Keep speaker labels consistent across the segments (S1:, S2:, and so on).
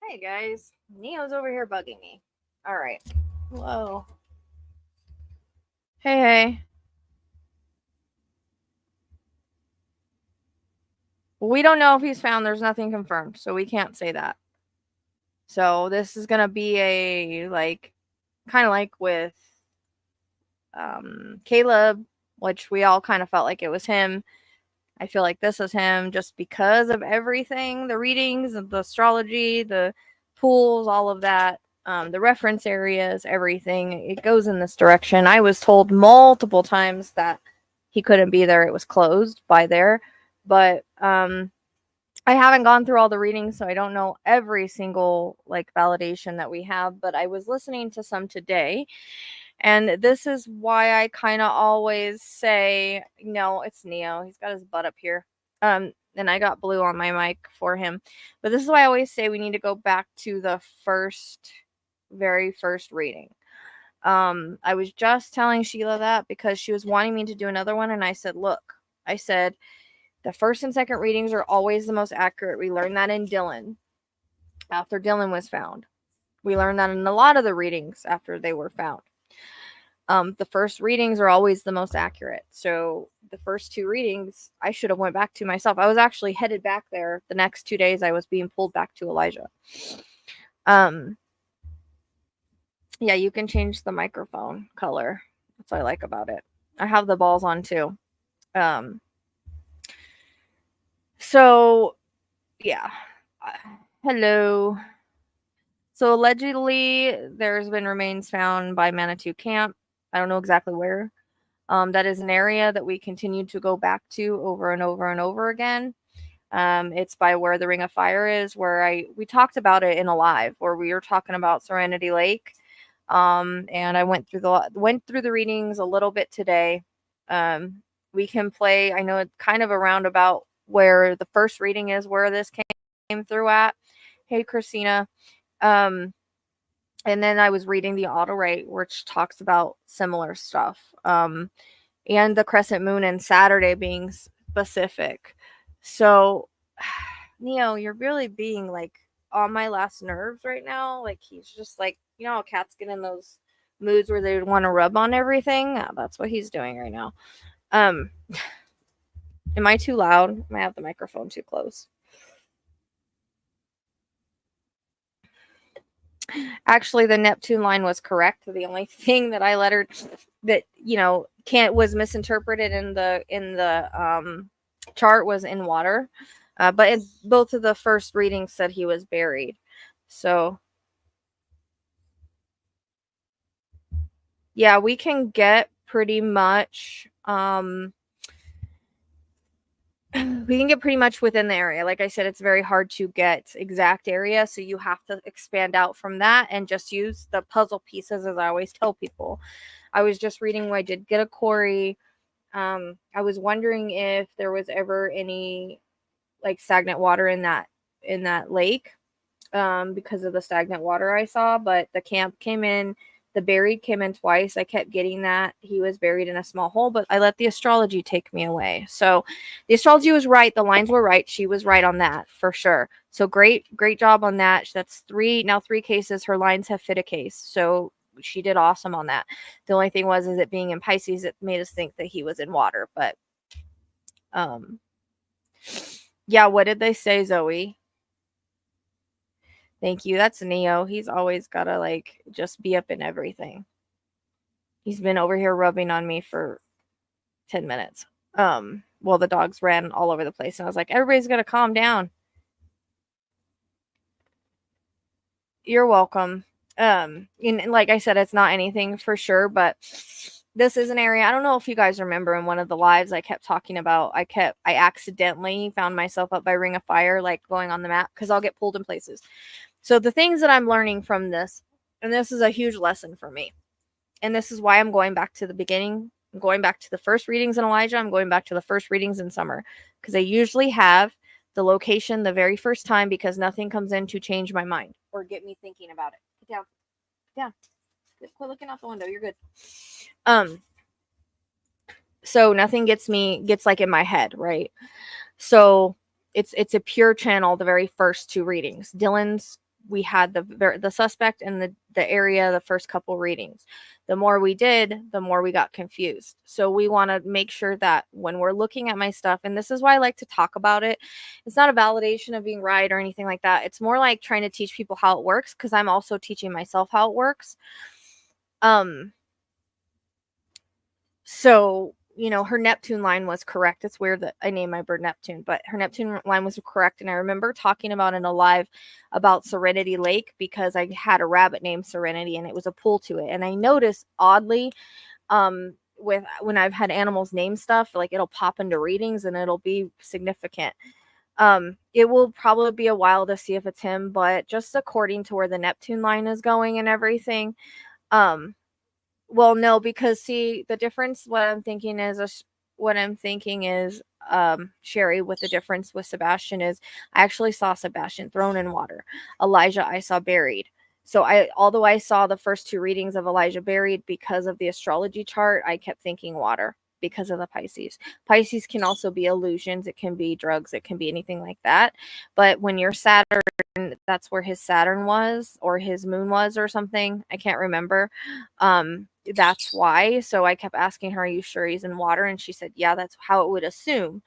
S1: Hey guys, Neo's over here bugging me. All right. Whoa. Hey. We don't know if he's found. There's nothing confirmed, so we can't say that. So this is gonna be a kind of like with Caleb, which we all kind of felt like it was him. I feel like this is him just because of everything, the readings, the astrology, the pools, all of that, the reference areas, everything. It goes in this direction. I was told multiple times that he couldn't be there. It was closed by there. But I haven't gone through all the readings, so I don't know every single validation that we have. But I was listening to some today, and this is why I kind of always say, no, it's Neo. He's got his butt up here. And I got blue on my mic for him. But this is why I always say we need to go back to the very first reading. I was just telling Sheila that because she was wanting me to do another one. And I said, look, the first and second readings are always the most accurate. We learned that in Dylan after Dylan was found. We learned that in a lot of the readings after they were found. The first readings are always the most accurate. So the first two readings, I should have went back to myself. I was actually headed back there the next 2 days. I was being pulled back to Elijah. Yeah, you can change the microphone color. That's what I like about it. I have the balls on too. So yeah. Hello. So allegedly there's been remains found by Manitou Camp. I don't know exactly where. That is an area that we continue to go back to over and over and over again. It's by where the Ring of Fire is, where we talked about it in a live, where we were talking about Serenity Lake. And I went through the readings a little bit today. We can play. I know it's kind of a roundabout where the first reading is, where this came through at. Hey, Christina. And then I was reading the Autowrites, which talks about similar stuff. And the crescent moon and Saturday being specific. So, Neo, you're really being on my last nerves right now. He's just how cats get in those moods where they want to rub on everything. That's what he's doing right now. Am I too loud? I have the microphone too close. Actually, the Neptune line was correct. The only thing that I lettered that was misinterpreted in the chart was in water, but in both of the first readings said he was buried. So yeah, we can get pretty much within the area. Like I said, it's very hard to get exact area, so you have to expand out from that and just use the puzzle pieces, as I always tell people. I was just reading where I did get a quarry. I was wondering if there was ever any stagnant water in that lake, because of the stagnant water I saw, but the camp came in. The buried came in twice. I kept getting that he was buried in a small hole, but I let the astrology take me away. So the astrology was right. The lines were right. She was right on that for sure. So great job on that. That's three cases. Her lines have fit a case. So she did awesome on that. The only thing is it being in Pisces, it made us think that he was in water. But yeah, what did they say, Zoe? Thank you. That's Neo. He's always got to just be up in everything. He's been over here rubbing on me for 10 minutes. Well, the dogs ran all over the place, and I was like, everybody's got to calm down. You're welcome. And like I said, it's not anything for sure, but this is an area. I don't know if you guys remember in one of the lives I kept talking about, I accidentally found myself up by Ring of Fire, going on the map, because I'll get pulled in places. So the things that I'm learning from this, and this is a huge lesson for me, and this is why I'm going back to the beginning. I'm going back to the first readings in Elijah. I'm going back to the first readings in Summer, because I usually have the location the very first time, because nothing comes in to change my mind or get me thinking about it. Get down. Get down. Quit looking out the window. You're good. So nothing gets in my head, right? So it's a pure channel, the very first two readings. Dylan's we had the suspect in the area the first couple readings. The more we did, the more we got confused. So we want to make sure that when we're looking at my stuff, and this is why I like to talk about it, it's not a validation of being right or anything like that. It's more like trying to teach people how it works, because I'm also teaching myself how it works. So, you know, her Neptune line was correct. It's weird that I named my bird Neptune, but her Neptune line was correct. And I remember talking about in a live about Serenity Lake, because I had a rabbit named Serenity and it was a pool to it. And I noticed oddly, with when I've had animals name stuff, like it'll pop into readings and it'll be significant. It will probably be a while to see if it's him, but just according to where the Neptune line is going and everything, well, no, because see, the difference, what I'm thinking is, Sherry, with the difference with Sebastian is I actually saw Sebastian thrown in water. Elijah, I saw buried. So although I saw the first two readings of Elijah buried because of the astrology chart, I kept thinking water because of the Pisces. Pisces can also be illusions. It can be drugs. It can be anything like that. But when you're Saturn, that's where his Saturn was, or his moon was, or something. I can't remember. That's why. So I kept asking her, are you sure he's in water? And she said, yeah, that's how it would assume.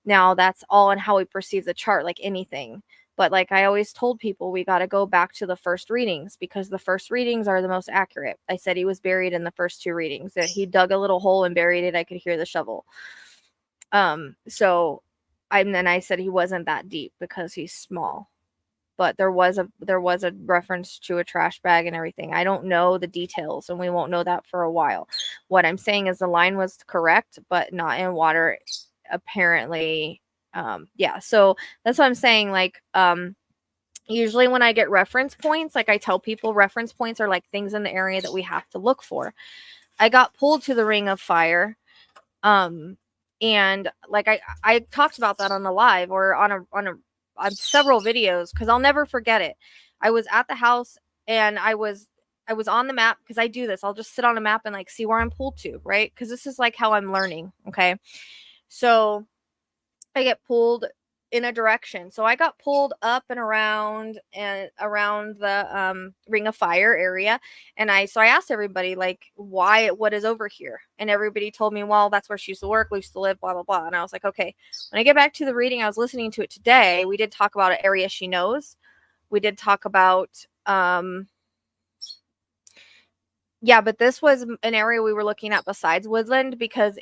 S1: Now that's all in how we perceive the chart, like anything. But like I always told people, we got to go back to the first readings, because the first readings are the most accurate. I said he was buried in the first two readings, that he dug a little hole and buried it. I could hear the shovel. So then I said he wasn't that deep because he's small. But there was a reference to a trash bag and everything. I don't know the details, and we won't know that for a while. What I'm saying is the line was correct, but not in water, apparently. Yeah, so that's what I'm saying. Like, usually when I get reference points, like I tell people, reference points are like things in the area that we have to look for. I got pulled to the Ring of Fire. And like I talked about that on the live, or on several videos, because I'll never forget it. I was at the house and I was on the map, because I do this. I'll just sit on a map and like see where I'm pulled to, right? Because this is like how I'm learning. Okay. So I get pulled in a direction. So I got pulled up and around the Ring of Fire area. And I asked everybody, like, what is over here? And everybody told me, well, that's where she used to work, we used to live, blah, blah, blah. And I was like, okay. When I get back to the reading, I was listening to it today. We did talk about an area she knows. We did talk about, yeah, but this was an area we were looking at besides Woodland, because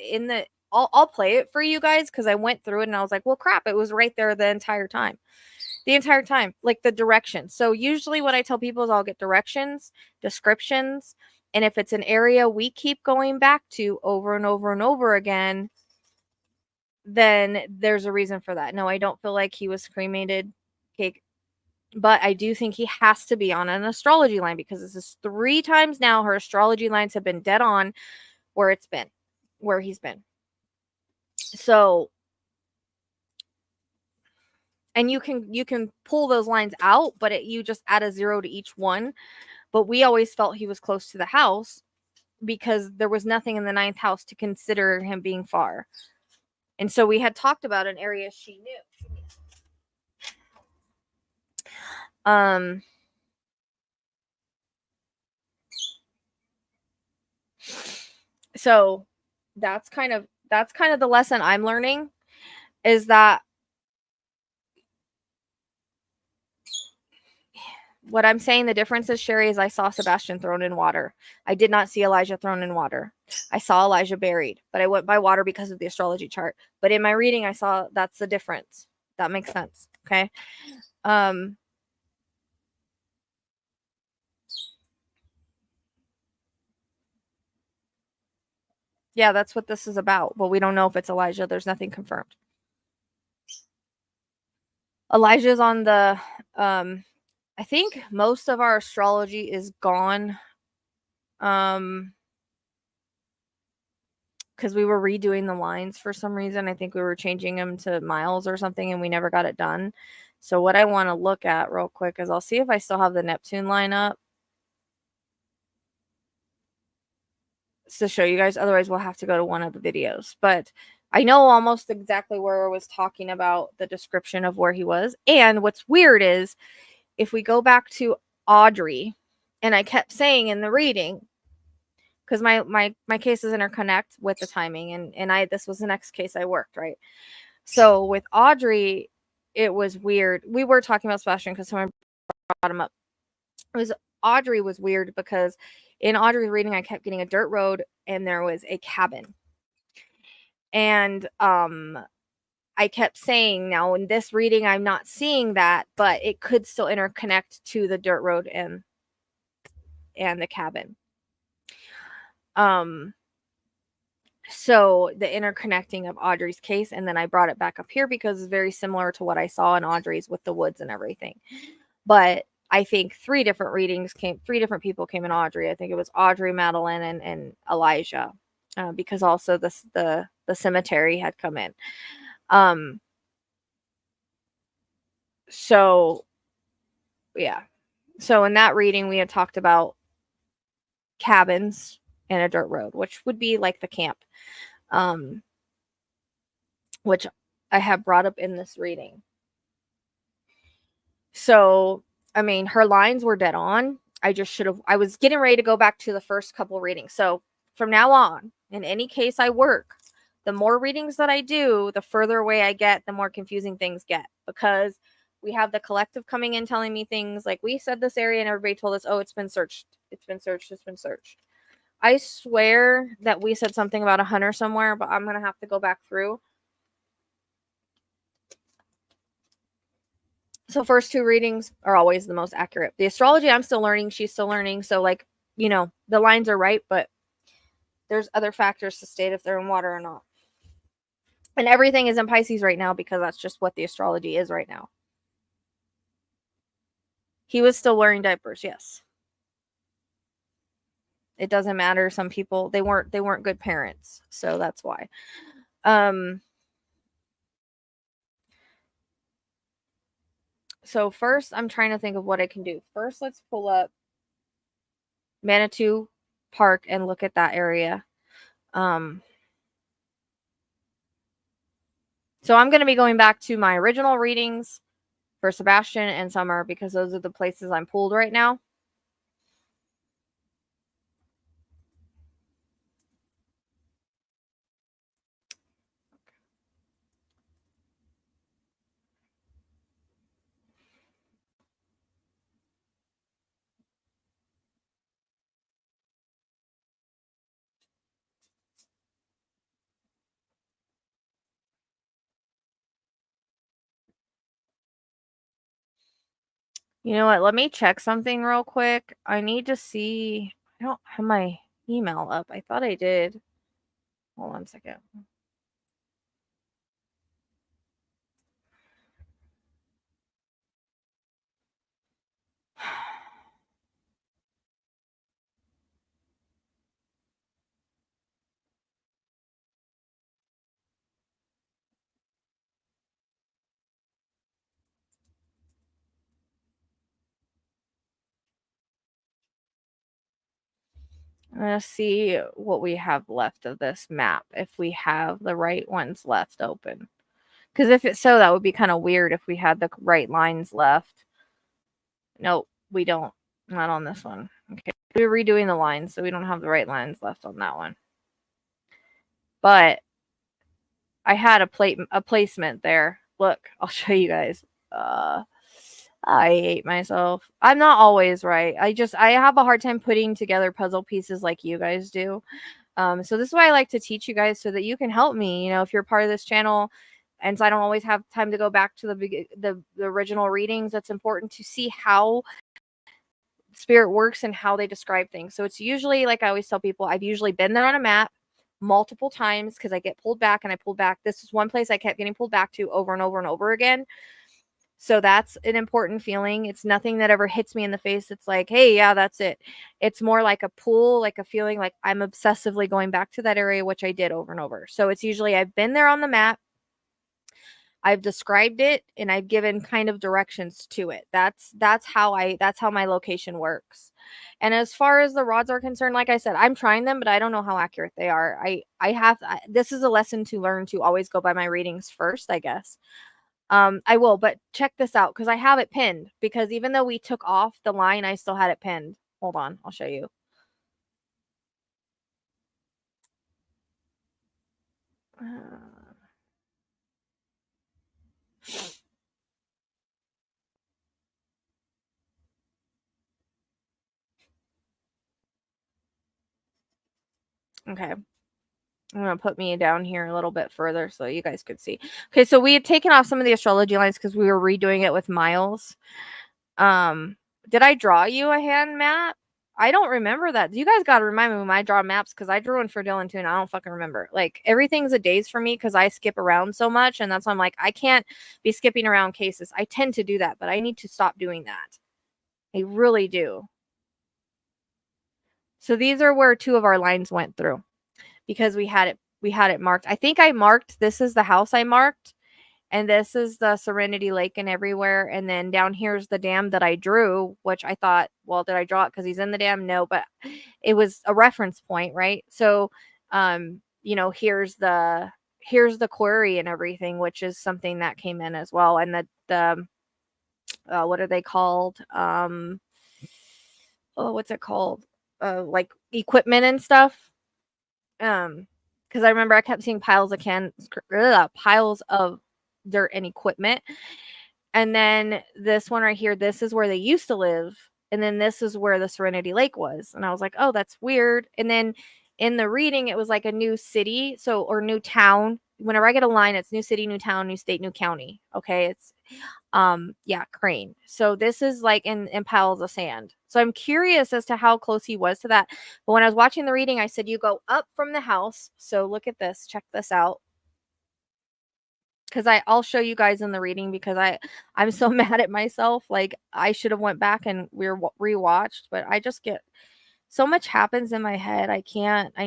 S1: I'll play it for you guys, because I went through it and I was like, well, crap, it was right there the entire time, like the directions. So usually what I tell people is I'll get directions, descriptions, and if it's an area we keep going back to over and over and over again, then there's a reason for that. No, I don't feel like he was cremated. Okay, but I do think he has to be on an astrology line, because this is 3 times now her astrology lines have been dead on where he's been. So, and you can pull those lines out, but you just add a 0 to each one. But we always felt he was close to the house, because there was nothing in the 9th house to consider him being far. And so we had talked about an area she knew. So that's kind of the lesson I'm learning, is that what I'm saying, the difference is, Sherry, is I saw Sebastian thrown in water. I did not see Elijah thrown in water. I saw Elijah buried, but I went by water because of the astrology chart. But in my reading, I saw that's the difference. That makes sense. Okay. Yeah, that's what this is about. But we don't know if it's Elijah. There's nothing confirmed. Elijah's on the, I think most of our astrology is gone. Because we were redoing the lines for some reason. I think we were changing them to miles or something, and we never got it done. So what I want to look at real quick is I'll see if I still have the Neptune line up to show you guys. Otherwise, we'll have to go to one of the videos. But I know almost exactly where I was talking about the description of where he was. And what's weird is if we go back to Audrey, and I kept saying in the reading, because my cases interconnect with the timing, and this was the next case I worked, right? So with Audrey, it was weird. We were talking about Sebastian because someone brought him up. Audrey was weird because in Audrey's reading, I kept getting a dirt road and there was a cabin. And I kept saying, now in this reading, I'm not seeing that, but it could still interconnect to the dirt road and the cabin. So the interconnecting of Audrey's case, and then I brought it back up here because it's very similar to what I saw in Audrey's with the woods and everything. But I think three different people came in Audrey. I think it was Audrey, Madeline, and Elijah, because also the cemetery had come in. So yeah. So in that reading, we had talked about cabins and a dirt road, which would be like the camp, which I have brought up in this reading. So, I mean, her lines were dead on. I was getting ready to go back to the first couple readings. So from now on, in any case I work, the more readings that I do, the further away I get, the more confusing things get, because we have the collective coming in telling me things like, we said this area and everybody told us, oh, it's been searched. It's been searched. It's been searched. I swear that we said something about a hunter somewhere, but I'm going to have to go back through. So first two readings are always the most accurate. The astrology, I'm still learning. She's still learning. So like, the lines are right, but there's other factors to state if they're in water or not. And everything is in Pisces right now because that's just what the astrology is right now. He was still wearing diapers, yes. It doesn't matter. Some people, they weren't good parents. So that's why. So first, I'm trying to think of what I can do. First, let's pull up Manitou Park and look at that area. So I'm going to be going back to my original readings for Sebastian and Summer because those are the places I'm pulled right now. You know what? Let me check something real quick. I need to see. I don't have my email up. I thought I did. Hold on a second. I'm going to see what we have left of this map, if we have the right ones left open. Because if it's so, that would be kind of weird if we had the right lines left. Nope, we don't. Not on this one. Okay, we're redoing the lines, so we don't have the right lines left on that one. But I had a placement there. Look, I'll show you guys. I hate myself. I'm not always right. I have a hard time putting together puzzle pieces like you guys do. So this is why I like to teach you guys so that you can help me. If you're part of this channel, and so I don't always have time to go back to the original readings. That's important to see how spirit works and how they describe things. So it's usually, like I always tell people, I've usually been there on a map multiple times because I get pulled back and I pulled back. This is one place I kept getting pulled back to over and over and over again. So that's an important feeling. It's nothing that ever hits me in the face. It's like, hey, yeah, that's it. It's more like a pull, like a feeling like I'm obsessively going back to that area, which I did over and over. So it's usually I've been there on the map. I've described it and I've given kind of directions to it. That's how my location works. And as far as the rods are concerned, like I said, I'm trying them, but I don't know how accurate they are. This is a lesson to learn to always go by my readings first, I guess. I will, but check this out because I have it pinned, because even though we took off the line, I still had it pinned. Hold on, I'll show you. Okay. I'm going to put me down here a little bit further so you guys could see. Okay, so we had taken off some of the astrology lines because we were redoing it with Miles. Did I draw you a hand map? I don't remember that. You guys got to remind me when I draw maps, because I drew one for Dylan too, and I don't fucking remember. Like, everything's a daze for me because I skip around so much, and that's why I'm like, I can't be skipping around cases. I tend to do that, but I need to stop doing that. I really do. So these are where two of our lines went through, because we had it marked. I think I marked, this is the house I marked, and this is the Serenity Lake and everywhere, and then down here's the dam that I drew, which I thought, well, did I draw it because he's in the dam? No, but it was a reference point, right? So here's the query and everything, which is something that came in as well. And the what are they called? What's it called? Like equipment and stuff. Because I remember I kept seeing piles of dirt and equipment. And then this one right here, this is where they used to live. And then this is where the Serenity Lake was. And I was like, oh, that's weird. And then in the reading, it was like a new city, or new town. Whenever I get a line, it's new city, new town, new state, new county. Okay. It's Crane. So this is like in piles of sand. So I'm curious as to how close he was to that. But when I was watching the reading, I said, you go up from the house. So look at this, check this out. Because I'll show you guys in the reading, because I'm so mad at myself. Like, I should have went back and rewatched, but I just get so much happens in my head. I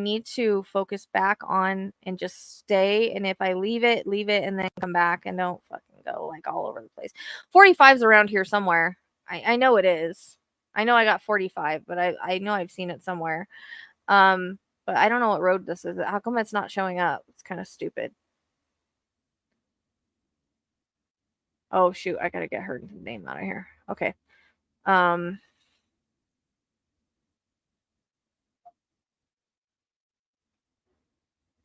S1: need to focus back on and just stay. And if I leave it, and then come back, and don't fucking go like all over the place. 45's around here somewhere. I know it is. I know I got 45, but I know I've seen it somewhere. But I don't know what road this is. How come it's not showing up? It's kind of stupid. Oh shoot, I gotta get her name out of here. Okay.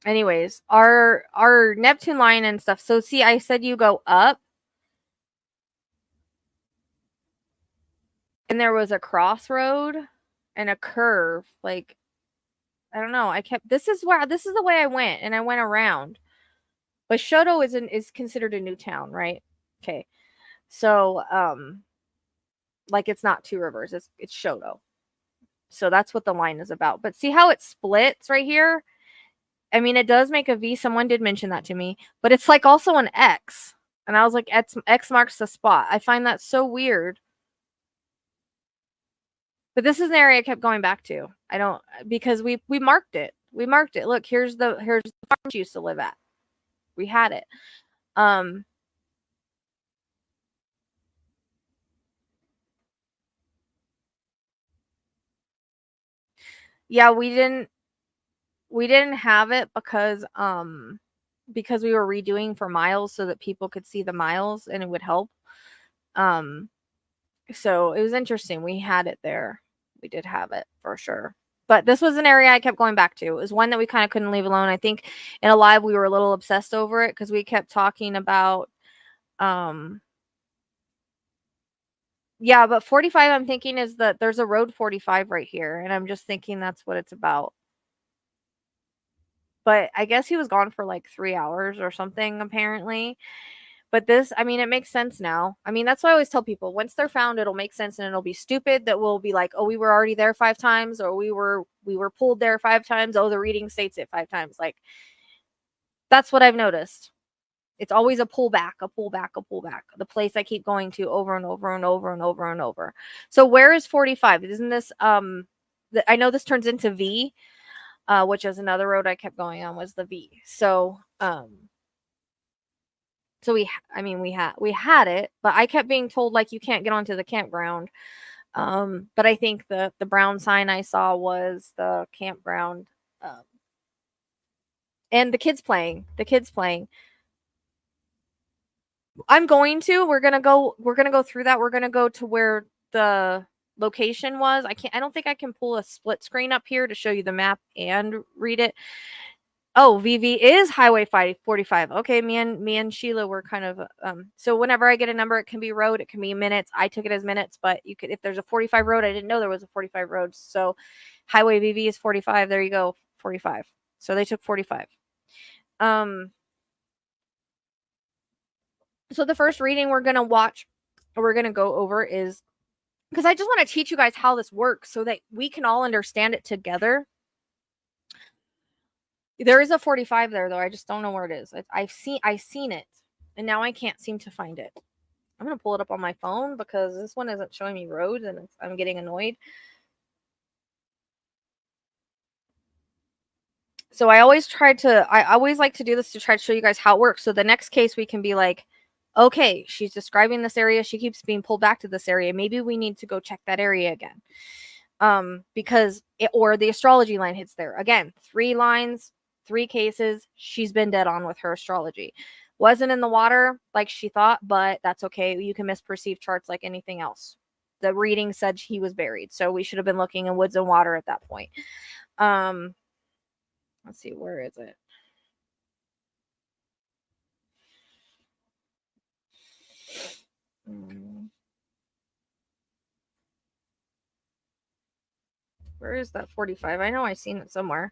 S1: Anyways, our Neptune line and stuff. So see, I said you go up, and there was a crossroad and a curve. Like, I don't know. This is the way I went, and I went around. But Shoto is considered a new town, right? Okay. So like, it's not Two Rivers, it's Shoto. So that's what the line is about. But see how it splits right here? I mean, it does make a V. Someone did mention that to me, but it's like also an X. And I was like, X marks the spot. I find that so weird. But this is an area I kept going back to. I don't, because we marked it. We marked it. Look, here's the farm she used to live at. We had it. Yeah, we didn't have it because we were redoing for miles so that people could see the miles and it would help. So it was interesting. We had it there. We did have it for sure. But this was an area I kept going back to. It was one that we kind of couldn't leave alone. I think in Alive we were a little obsessed over it because we kept talking about yeah, but 45 I'm thinking is that there's a road 45 right here, and I'm just thinking that's what it's about. But I guess he was gone for like 3 hours or something apparently. But this, I mean, it makes sense now. I mean, that's why I always tell people, once they're found, it'll make sense, and it'll be stupid that we'll be like, oh, we were already there 5 times, or we were pulled there 5 times. Oh, the reading states it 5 times. Like, that's what I've noticed. It's always a pullback, a pullback, a pullback. The place I keep going to over and over and over and over and over. So where is 45? Isn't this I know this turns into V, which is another road I kept going on, was the V. So we had it, but I kept being told like you can't get onto the campground. But I think the brown sign I saw was the campground. And the kids playing. I'm going to. We're gonna go through that. We're gonna go to where the location was. I don't think I can pull a split screen up here to show you the map and read it. Oh, VV is Highway 45. Okay, me and Sheila were kind of so whenever I get a number, it can be road, it can be minutes. I took it as minutes, but you could, if there's a 45 road, I didn't know there was a 45 road. So Highway VV is 45. There you go, 45. So they took 45. So the first reading we're going to watch, or we're going to go over, is because I just want to teach you guys how this works so that we can all understand it together. There is a 45 there, though. I just don't know where it is. I've seen it, and now I can't seem to find it. I'm going to pull it up on my phone because this one isn't showing me roads, and I'm getting annoyed. So I always like to do this to try to show you guys how it works. So the next case we can be like, okay, she's describing this area. She keeps being pulled back to this area. Maybe we need to go check that area again. Because or the astrology line hits there. Again, 3 lines, 3 cases. She's been dead on with her astrology. Wasn't in the water like she thought, but that's okay. You can misperceive charts like anything else. The reading said he was buried. So we should have been looking in woods and water at that point. Let's see, where is it? Where is that 45? I know I've seen it somewhere.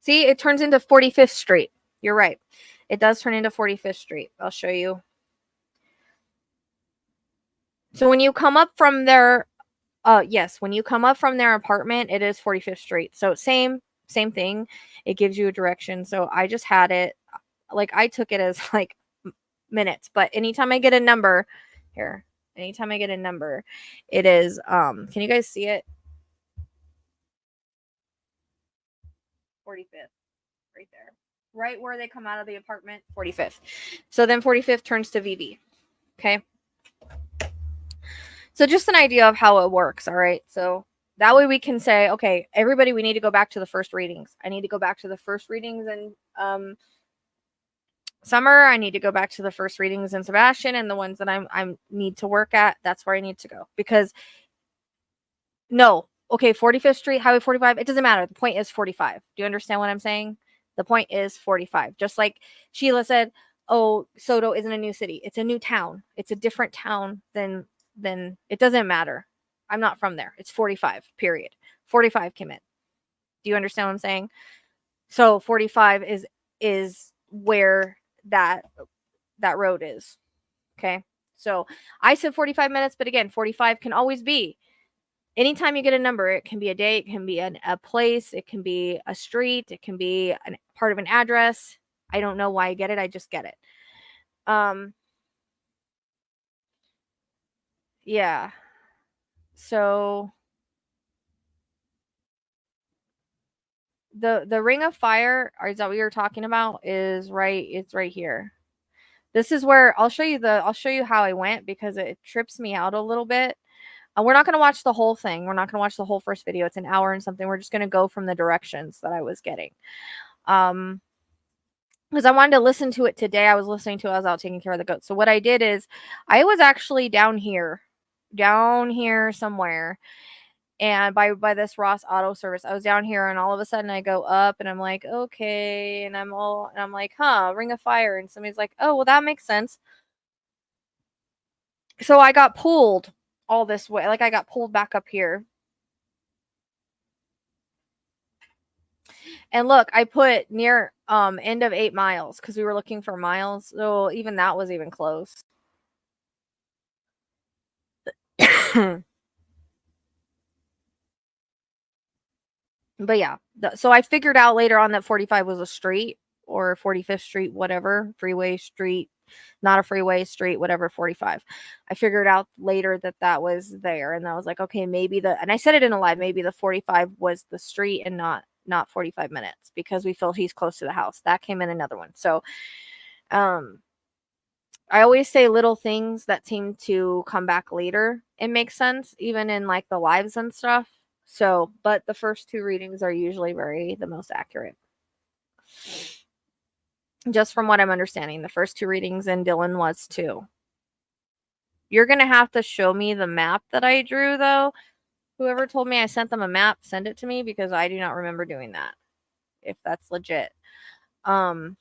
S1: See, it turns into 45th Street. You're right. It does turn into 45th Street. I'll show you. So when you come up from their, yes, when you come up from their apartment, it is 45th Street. So same thing. It gives you a direction. So I just had it, like I took it as like minutes. But anytime I get a number, here, anytime I get a number, it is, can you guys see it? 45th, right there. Right where they come out of the apartment, 45th. So then 45th turns to VV. Okay. So just an idea of how it works. All right. So that way we can say, okay, everybody, we need to go back to the first readings. I need to go back to the first readings in Summer. I need to go back to the first readings in Sebastian, and the ones that I need to work at. That's where I need to go, because no. Okay. 45th Street, Highway 45. It doesn't matter. The point is 45. Do you understand what I'm saying? The point is 45. Just like Sheila said, oh, Soto isn't a new city. It's a new town. It's a different town than it doesn't matter. I'm not from there. It's 45, period. 45 commit. Do you understand what I'm saying? So 45 is where that road is. Okay. So I said 45 minutes, but again, 45 can always be anytime you get a number. It can be a date, it can be a place, it can be a street, it can be a part of an address. I don't know why I get it. I just get it. Yeah. So the ring of fire, is that what you're talking about? It's right here. This is where I'll show you how I went, because it trips me out a little bit. We're not going to watch the whole thing. We're not going to watch the whole first video. It's an hour and something. We're just going to go from the directions that I was getting. Because I wanted to listen to it today. I was listening to it. I was out taking care of the goats. So what I did is I was actually down here somewhere. And by this Ross Auto Service, I was down here, and all of a sudden I go up, and I'm like, okay, and I'm like, huh, ring of fire, and somebody's like, oh, well, that makes sense. So I got pulled all this way, like I got pulled back up here. And look, I put near end of 8 miles because we were looking for miles. So even that was even close. But yeah, so I figured out later on that 45 was a street, or 45th Street, whatever, freeway, street, not a freeway, street, whatever, 45. I figured out later that was there, and I was like, okay, maybe and I said it in a live, maybe the 45 was the street and not 45 minutes, because we felt he's close to the house. That came in another one. So I always say little things that seem to come back later. It makes sense, even in like the lives and stuff. So, but the first 2 readings are usually the most accurate. Just from what I'm understanding, the first 2 readings, and Dylan was too. You're going to have to show me the map that I drew, though. Whoever told me I sent them a map, send it to me, because I do not remember doing that, if that's legit. I'm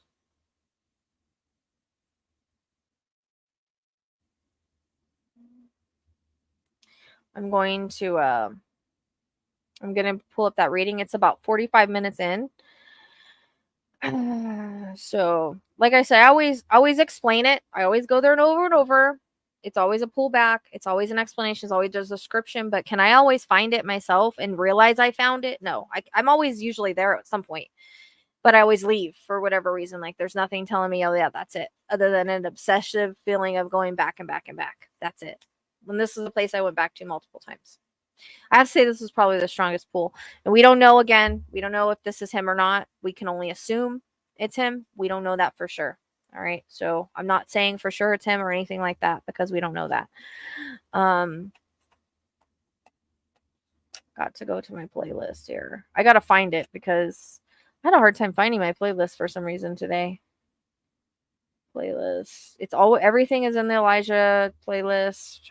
S1: going to pull up that reading. It's about 45 minutes in. So, like I said, I always explain it. I always go there and over. It's always a pullback. It's always an explanation. It's always a description. But can I always find it myself and realize I found it? No, I'm always usually there at some point, but I always leave for whatever reason. Like there's nothing telling me, oh yeah, that's it, other than an obsessive feeling of going back and back and back. That's it. When this is a place I went back to multiple times. I have to say this is probably the strongest pull. And we don't know, again, we don't know if this is him or not. We can only assume it's him. We don't know that for sure. All right. So I'm not saying for sure it's him or anything like that because we don't know that. Got to go to my playlist here. I got to find it because I had a hard time finding my playlist for some reason today. Playlist. It's all, everything is in the Elijah playlist.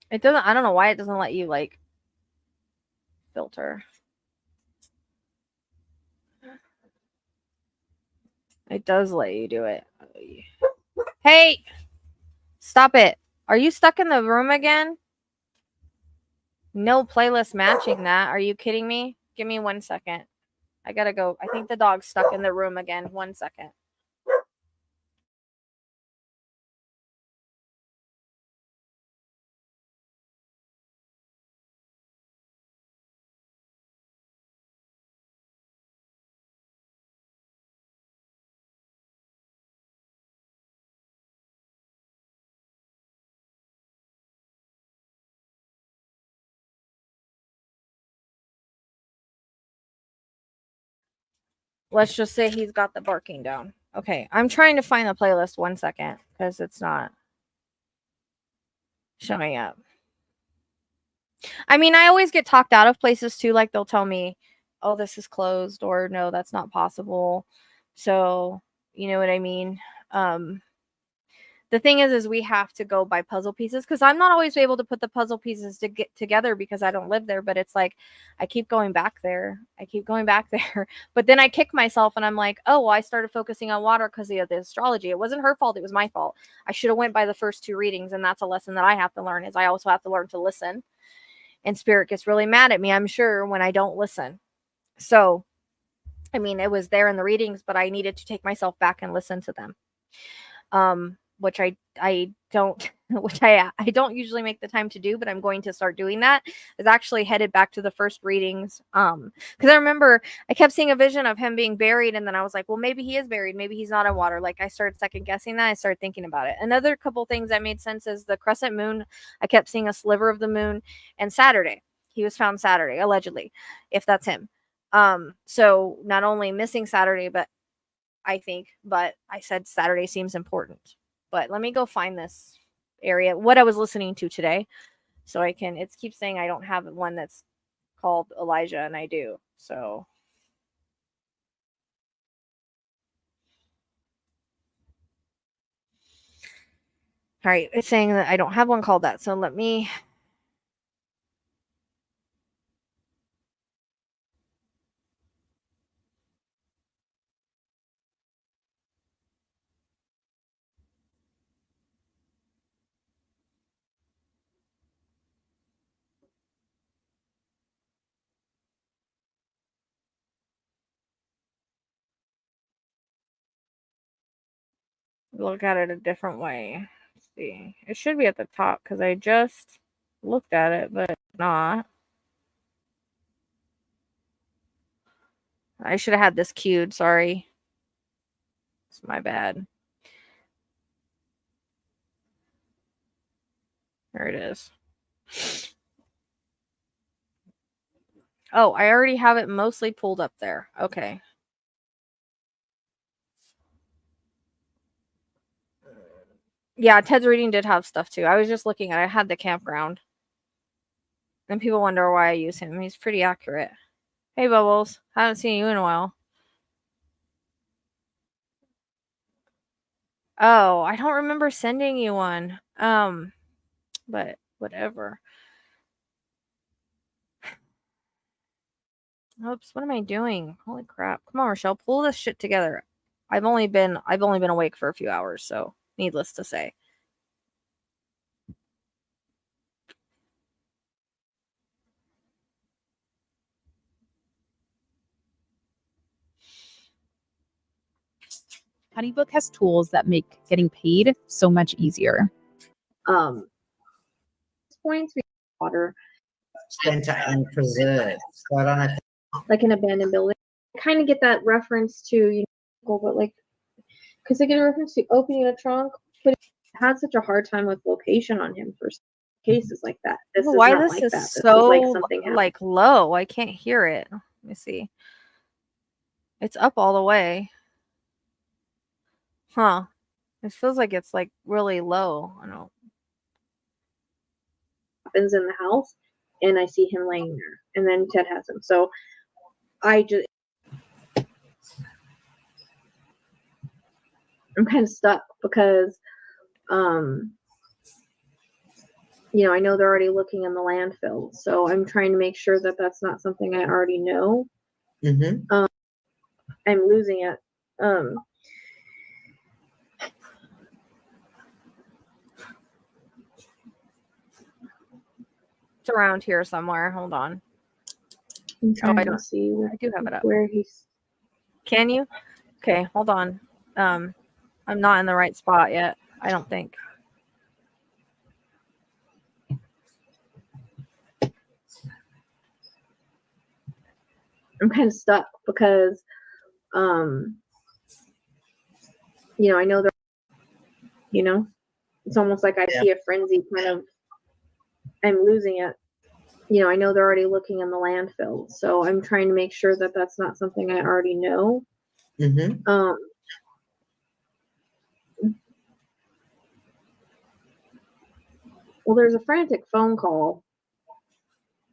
S1: It doesn't, I don't know why it doesn't let you like filter. It does let you do it. Hey, stop it. Are you stuck in the room again? No playlist matching that. Are you kidding me? Give me 1 second. I gotta go. I think the dog's stuck in the room again. 1 second. Let's just say he's got the barking down. Okay, I'm trying to find the playlist. 1 second, because it's not showing up. I mean, I always get talked out of places too. Like they'll tell me, oh, this is closed, or no, that's not possible. So, you know what I mean? The thing is we have to go by puzzle pieces because I'm not always able to put the puzzle pieces to get together because I don't live there. But it's like I keep going back there. I keep going back there. But then I kick myself and I'm like, oh, well, I started focusing on water because of the astrology. It wasn't her fault. It was my fault. I should have went by the first 2 readings. And that's a lesson that I have to learn is I also have to learn to listen. And spirit gets really mad at me, I'm sure, when I don't listen. So, I mean, it was there in the readings, but I needed to take myself back and listen to them. Which I don't which I don't usually make the time to do, but I'm going to start doing that. Is actually headed back to the first readings because I remember I kept seeing a vision of him being buried, and then I was like, well, maybe he is buried, maybe he's not in water. Like I started second guessing that. I started thinking about it. Another couple things that made sense is the crescent moon. I kept seeing a sliver of the moon, and Saturday. He was found Saturday, allegedly, if that's him. So not only missing Saturday, but I think, but I said Saturday seems important. But let me go find this area, what I was listening to today, so I can, it keeps saying I don't have one that's called Elijah, and I do. So all right, it's saying that I don't have one called that. So let me look at it a different way. Let's see. It should be at the top because I just looked at it, but not. I should have had this queued. Sorry. It's my bad. There it is. Oh, I already have it mostly pulled up there. Okay. Yeah, Ted's reading did have stuff too. I was just looking at it. I had the campground. And people wonder why I use him. He's pretty accurate. Hey, Bubbles. Haven't seen you in a while. Oh, I don't remember sending you one. But whatever. Oops, what am I doing? Holy crap. Come on, Rachelle, pull this shit together. I've only been awake for a few hours, so needless to say.
S2: HoneyBook has tools that make getting paid so much easier.
S3: Points water
S4: spent and preserved. So I don't know.
S3: Like an abandoned building. I kind of get that reference to, but like, because they get a reference to opening a trunk, but it had such a hard time with location on him for cases like that. This
S1: Why
S3: is not
S1: this
S3: like
S1: is
S3: that. This
S1: so
S3: is like something
S1: like low? I can't hear it. Let me see. It's up all the way. Huh. It feels like it's like really low. I don't know.
S3: Happens in the house, and I see him laying there, and then Ted has him. So I'm kind of stuck because, I know they're already looking in the landfill, so I'm trying to make sure that that's not something I already know.
S4: Mm-hmm.
S3: I'm losing it.
S1: It's around here somewhere. Hold on.
S3: I'm trying
S1: I
S3: to see.
S1: I do have it up.
S3: Where he's.
S1: Can you? Okay, hold on. I'm not in the right spot yet. I don't think.
S3: I'm kind of stuck because, I know they're, it's almost like I see a frenzy kind of. I'm losing it. I know they're already looking in the landfill, so I'm trying to make sure that that's not something I already know.
S4: Mm-hmm.
S3: Well, there's a frantic phone call,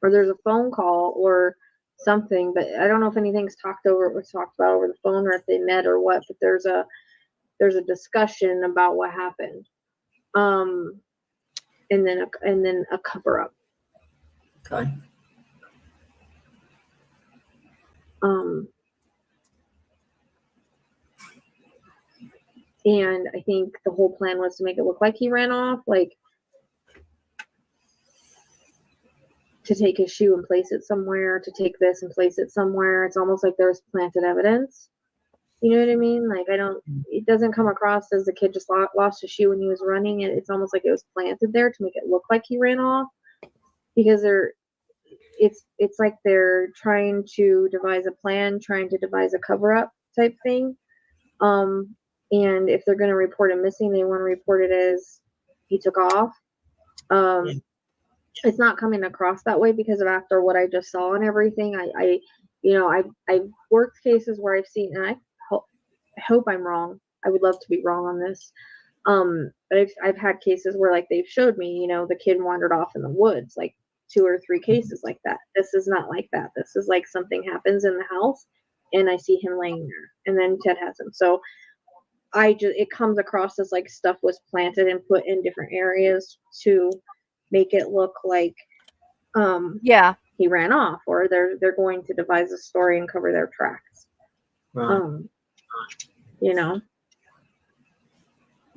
S3: or there's a phone call or something, but I don't know if anything's talked about over the phone, or if they met or what. But there's a discussion about what happened, and then a cover up.
S4: Okay.
S3: And I think the whole plan was to make it look like he ran off, like to take his shoe and place it somewhere, to take this and place it somewhere. It's almost like there's planted evidence. You know what I mean? Like, it doesn't come across as the kid just lost his shoe when he was running. It's almost like it was planted there to make it look like he ran off, because it's like they're trying to devise a plan, trying to devise a cover up type thing. And if they're going to report him missing, they want to report it as he took off. It's not coming across that way because of after what I just saw and everything. I've worked cases where I've seen, and I hope I'm wrong. I would love to be wrong on this. But I've had cases where, like, they've showed me, the kid wandered off in the woods, like 2 or 3 cases like that. This is not like that. This is like something happens in the house, and I see him laying there, and then Ted has him. So it comes across as like stuff was planted and put in different areas to make it look like, he ran off, or they're going to devise a story and cover their tracks.
S4: Right.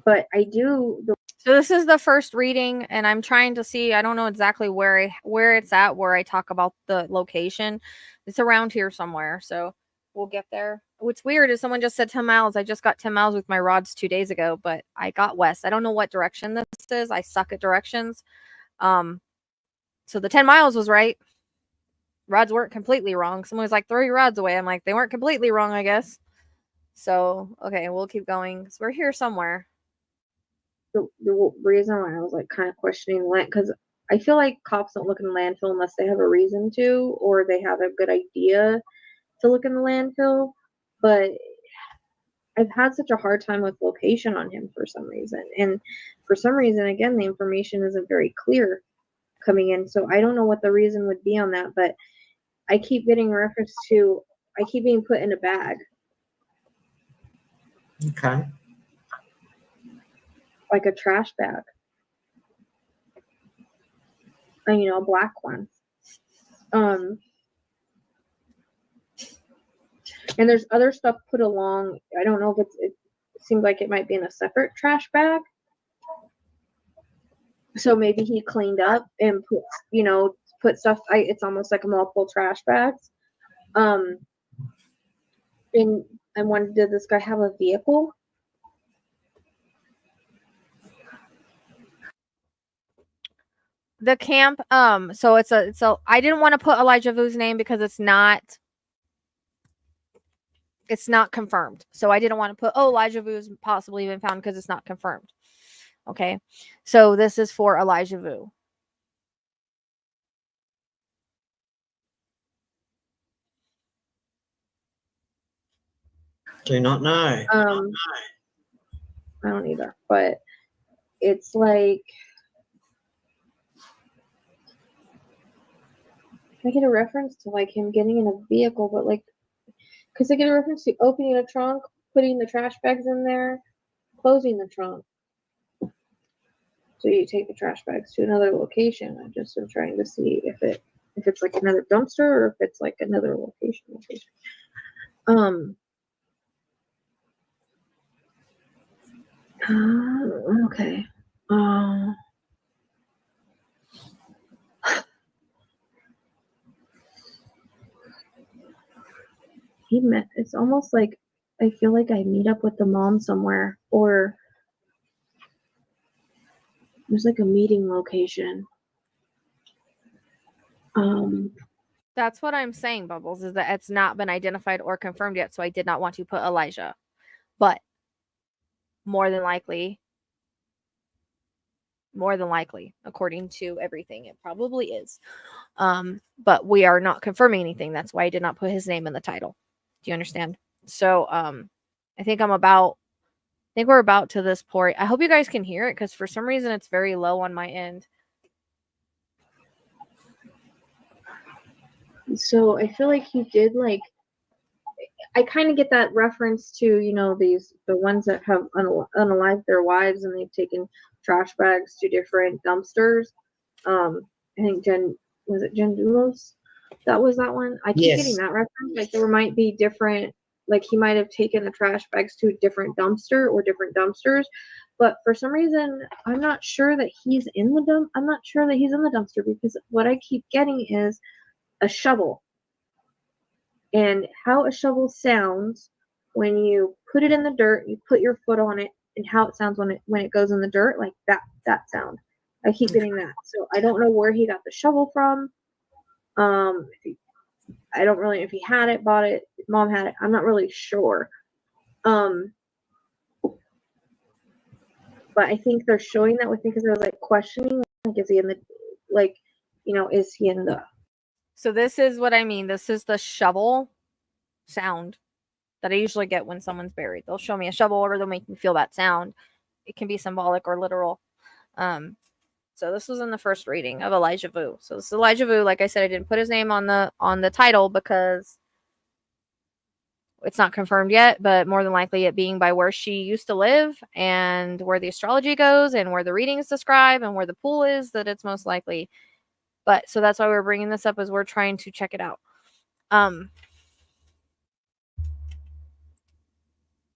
S3: But I do.
S1: So this is the first reading, and I'm trying to see. I don't know exactly where it's at, where I talk about the location. It's around here somewhere, so we'll get there. What's weird is someone just said 10 miles. I just got 10 miles with my rods 2 days ago, but I got west. I don't know what direction this is. I suck at directions. So the 10 miles was right. Rods weren't completely wrong. Someone was like, throw your rods away. I'm like, they weren't completely wrong, I guess. So, okay, we'll keep going. So we're here somewhere.
S3: The reason why I was like kind of questioning land, because I feel like cops don't look in the landfill unless they have a reason to, or they have a good idea to look in the landfill. But I've had such a hard time with location on him for some reason, and for some reason, again, the information isn't very clear, coming in. So I don't know what the reason would be on that, but I keep getting reference to, I keep being put in a bag,
S4: Okay.
S3: like a trash bag. And, you know, a black one. And there's other stuff put along. I don't know if it seems like it might be in a separate trash bag. So maybe he cleaned up and put, you know, put stuff. It's almost like a multiple trash bags. And I wondered, did this guy have a vehicle?
S1: The camp, so I didn't want to put Elijah Vu's name because it's not confirmed. So I didn't want to put, oh, Elijah Vu's possibly been found because it's not confirmed. Okay. So this is for Elijah Vu.
S4: Do not know.
S3: I don't either, but it's like, I get a reference to like him getting in a vehicle, but like, because I get a reference to opening a trunk, putting the trash bags in there, closing the trunk. So you take the trash bags to another location. I just am trying to see if it's like another dumpster or if it's like another location. Okay. It's almost like I feel like I meet up with the mom somewhere, or there's like a meeting location.
S1: That's what I'm saying, Bubbles, is that it's not been identified or confirmed yet. So I did not want to put Elijah, but more than likely, according to everything, it probably is. But we are not confirming anything. That's why I did not put his name in the title. Do you understand? So, I think we're about to this point. I hope you guys can hear it because for some reason it's very low on my end.
S3: So I feel like he did like, I kind of get that reference to, you know, the ones that have unalived their wives and they've taken trash bags to different dumpsters. I think was it Jen Dulos? That was that one. I keep getting that reference. Like there might be different, like he might have taken the trash bags to a different dumpster or different dumpsters. But for some reason, I'm not sure that he's in the I'm not sure that he's in the dumpster because what I keep getting is a shovel. And how a shovel sounds when you put it in the dirt, you put your foot on it, and how it sounds when it goes in the dirt, like that sound. I keep getting that. So I don't know where he got the shovel from. I don't really, if he had it, bought it, his mom had it. I'm not really sure. But I think they're showing that with me because they're like questioning, like, is he in the, like, you know, is he in the.
S1: So this is what I mean. This is the shovel sound that I usually get when someone's buried. They'll show me a shovel or they'll make me feel that sound. It can be symbolic or literal. So this was in the first reading of Elijah Vu. So this is Elijah Vu. Like I said, I didn't put his name on the title because it's not confirmed yet, but more than likely it being by where she used to live and where the astrology goes and where the readings describe and where the pool is, that it's most likely. But so that's why we're bringing this up, as we're trying to check it out.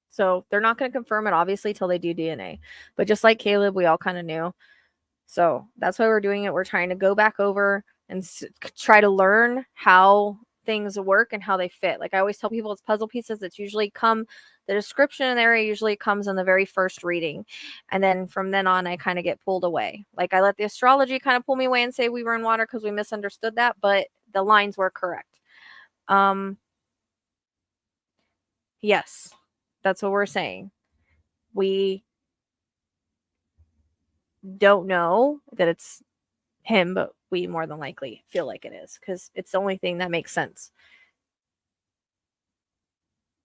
S1: So they're not going to confirm it, obviously, till they do DNA. But just like Caleb, we all kind of knew. So that's why we're doing it. We're trying to go back over and try to learn how things work and how they fit. Like I always tell people, it's puzzle pieces. It's usually the description in there usually comes in the very first reading. And then from then on, I kind of get pulled away. Like I let the astrology kind of pull me away and say we were in water because we misunderstood that, but the lines were correct. Yes, that's what we're saying. We don't know that it's him, but we more than likely feel like it is because it's the only thing that makes sense.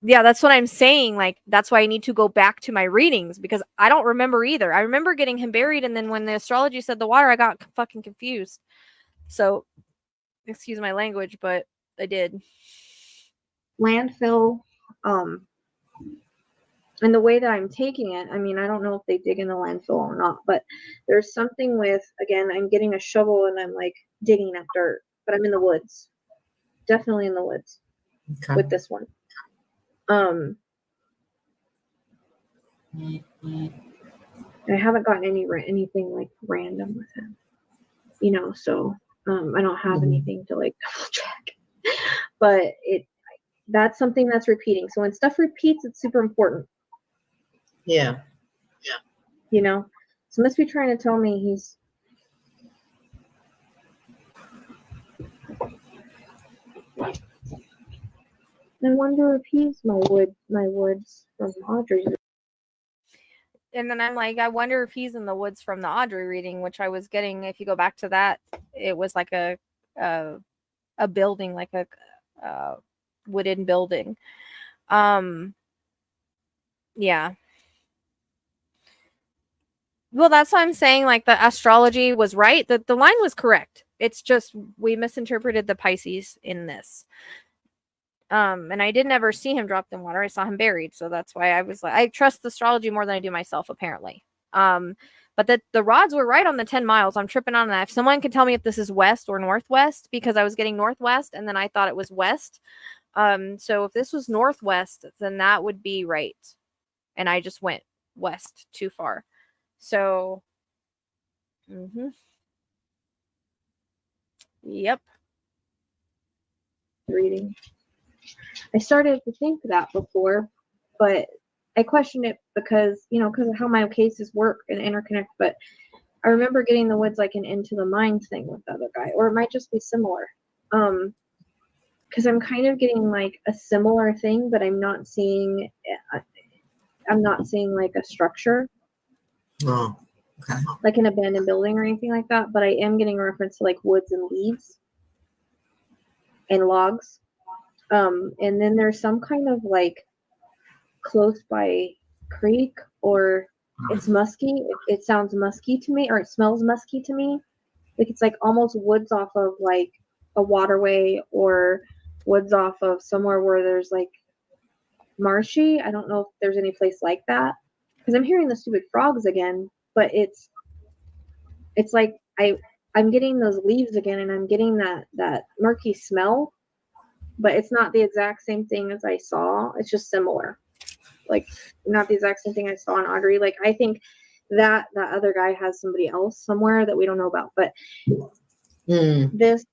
S1: Yeah, that's what I'm saying. Like, that's why I need to go back to my readings because I don't remember either. I remember getting him buried, and then when the astrology said the water, I got fucking confused. So, excuse my language, but I did.
S3: Landfill, and the way that I'm taking it, I mean, I don't know if they dig in the landfill or not, but there's something with, again, I'm getting a shovel and I'm like digging up dirt, but I'm in the woods. Definitely in the woods with this one. I haven't gotten anything like random with him, you know, so I don't have anything to like double check, but that's something that's repeating. So when stuff repeats, it's super important.
S4: Yeah.
S3: You know, so must be trying to tell me he's. I wonder if he's my woods from Audrey's.
S1: And then I'm like, I wonder if he's in the woods from the Audrey reading, which I was getting. If you go back to that, it was like a building, like a wooden building. Yeah. Well, that's what I'm saying. Like, the astrology was right. The line was correct. It's just we misinterpreted the Pisces in this. And I did never see him dropped in water. I saw him buried. So that's why I was like, I trust the astrology more than I do myself, apparently. But the rods were right on the 10 miles. I'm tripping on that. If someone could tell me if this is west or northwest, because I was getting northwest and then I thought it was west. So if this was northwest, then that would be right. And I just went west too far. So, yep.
S3: Reading. I started to think that before, but I questioned it because, you know, because of how my cases work and interconnect. But I remember getting the woods like an into the mind thing with the other guy, or it might just be similar. Because I'm kind of getting like a similar thing, but I'm not seeing like a structure.
S4: Oh, okay.
S3: Like an abandoned building or anything like that, but I am getting a reference to like woods and leaves and logs. And then there's some kind of like close by creek, or it's musky. It sounds musky to me, or it smells musky to me. Like it's like almost woods off of like a waterway, or woods off of somewhere where there's like marshy. I don't know if there's any place like that, because I'm hearing the stupid frogs again, but it's like I'm getting those leaves again, and I'm getting that murky smell, but it's not the exact same thing as I saw. It's just similar, like not the exact same thing I saw in Audrey. Like I think that other guy has somebody else somewhere that we don't know about, but this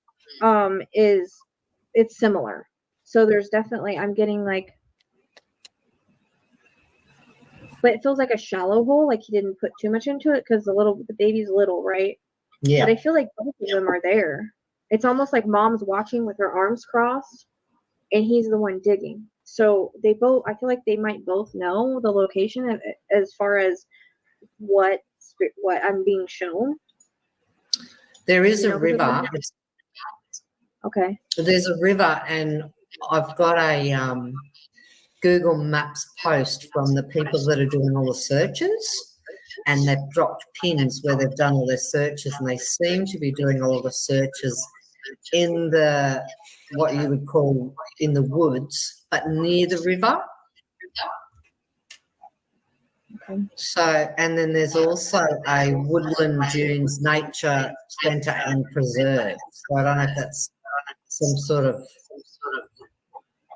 S3: it's similar. So there's definitely, I'm getting like, but it feels like a shallow hole, like he didn't put too much into it because the baby's little, right?
S4: Yeah.
S3: But I feel like both of them are there. It's almost like mom's watching with her arms crossed and he's the one digging. So I feel like they might both know the location as far as what I'm being shown.
S4: There is a river.
S3: Okay.
S4: There's a river, and I've got a Google Maps post from the people that are doing all the searches, and they've dropped pins where they've done all their searches, and they seem to be doing all the searches in the what you would call in the woods, but near the river.
S3: Okay.
S4: So, and then there's also a woodland dunes nature centre and preserve. So I don't know if that's some sort of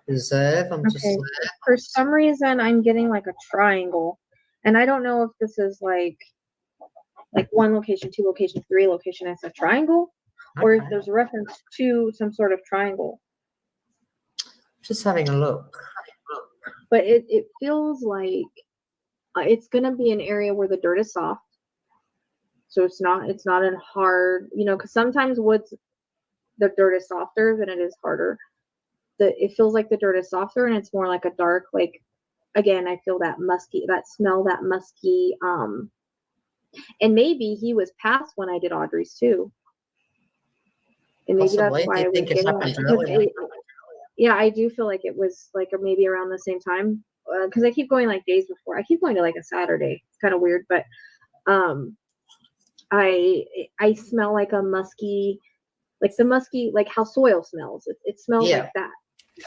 S4: reserve. I'm just looking.
S3: For some reason I'm getting like a triangle, and I don't know if this is like 1 location, 2 location, 3 location as a triangle, or if there's a reference to some sort of triangle.
S4: Just having a look.
S3: But it feels like it's gonna be an area where the dirt is soft, so it's not in hard, you know, because sometimes woods, the dirt is softer than it is harder. It feels like the dirt is softer and it's more like a dark, like, again, I feel that musky, that smell, that musky, and maybe he was past when I did Audrey's too, and maybe
S4: Possibly.
S3: that's why I was
S4: think it
S3: getting
S4: happened
S3: that,
S4: earlier.
S3: yeah, I do feel like it was like maybe around the same time, because I keep going like days before. I keep going to like a Saturday. It's kind of weird, but I smell like a musky, like the musky, like how soil smells. It smells
S4: Yeah.
S3: like that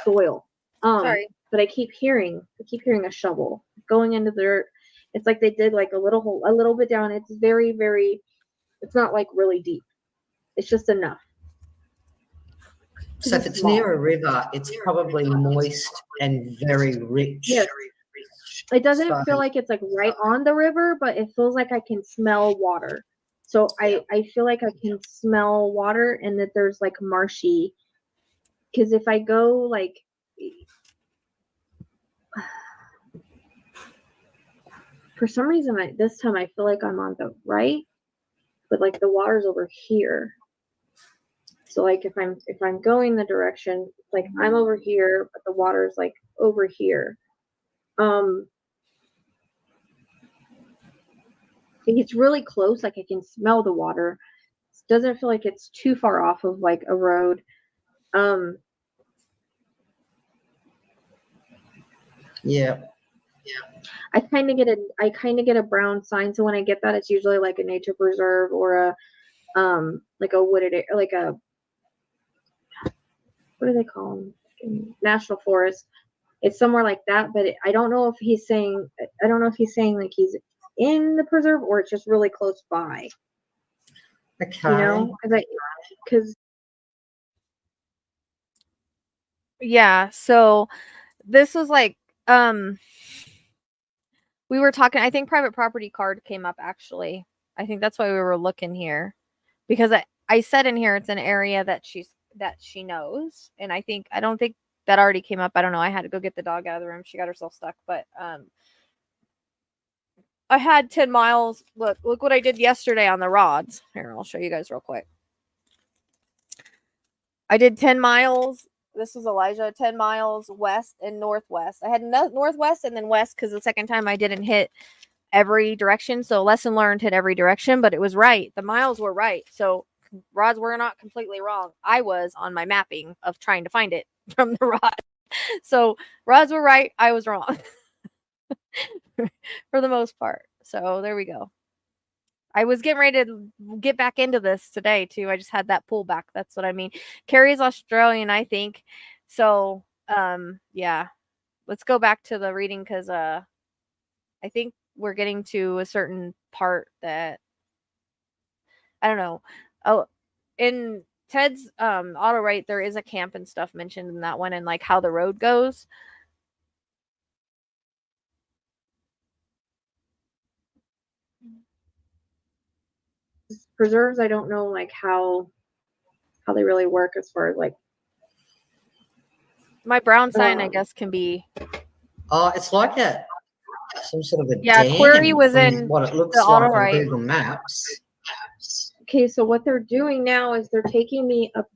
S3: soil.
S1: Sorry.
S3: But I keep hearing a shovel going into the dirt. It's like they did like a little hole, a little bit down. It's very, very. It's not like really deep. It's just enough.
S4: So if it's near a river, it's probably moist and very rich.
S3: Yes. It doesn't
S4: So-
S3: feel like it's like right on the river, but it feels like I can smell water. So I feel like I can smell water and that there's like marshy. Because if I go like, for some reason, this time I feel like I'm on the right, but like the water's over here. So like if I'm going the direction, like I'm over here, but the water's like over here. It's really close, like I can smell the water. It doesn't feel like it's too far off of like a road.
S4: Yeah.
S3: I kind of get a brown sign, so when I get that, it's usually like a nature preserve or a like a wooded, like a, what do they call them? National forest. It's somewhere like that, but I don't know if he's saying like he's in the preserve or it's just really close by.
S4: Okay.
S3: You know, because
S1: Yeah, so this was like we were talking, I think private property card came up actually. I think that's why we were looking here. Because I said in here it's an area that she knows. And I don't think that already came up. I don't know. I had to go get the dog out of the room. She got herself stuck. But I had 10 miles. Look what I did yesterday on the rods. Here, I'll show you guys real quick. I did 10 miles. This was Elijah, 10 miles west and northwest. I had northwest and then west because the second time I didn't hit every direction. So lesson learned, hit every direction, but it was right. The miles were right. So rods were not completely wrong. I was on my mapping of trying to find it from the rod. So rods were right. I was wrong for the most part. So there we go. I was getting ready to get back into this today too. I just had that pullback. That's what I mean. Carrie's Australian, I think. So, yeah. Let's go back to the reading because I think we're getting to a certain part that I don't know. Oh, in Ted's Autowrite, there is a camp and stuff mentioned in that one and like how the road goes.
S3: preserves, I don't know like how they really work as far as like
S1: My brown sign, I guess, can be.
S4: Oh, it's like some sort of a
S1: Yeah,
S4: dam
S1: query was
S4: from
S1: in
S4: what it looks
S1: the
S4: like on
S1: Autowrite.
S4: Google Maps.
S3: Okay, so what they're doing now is they're taking me up.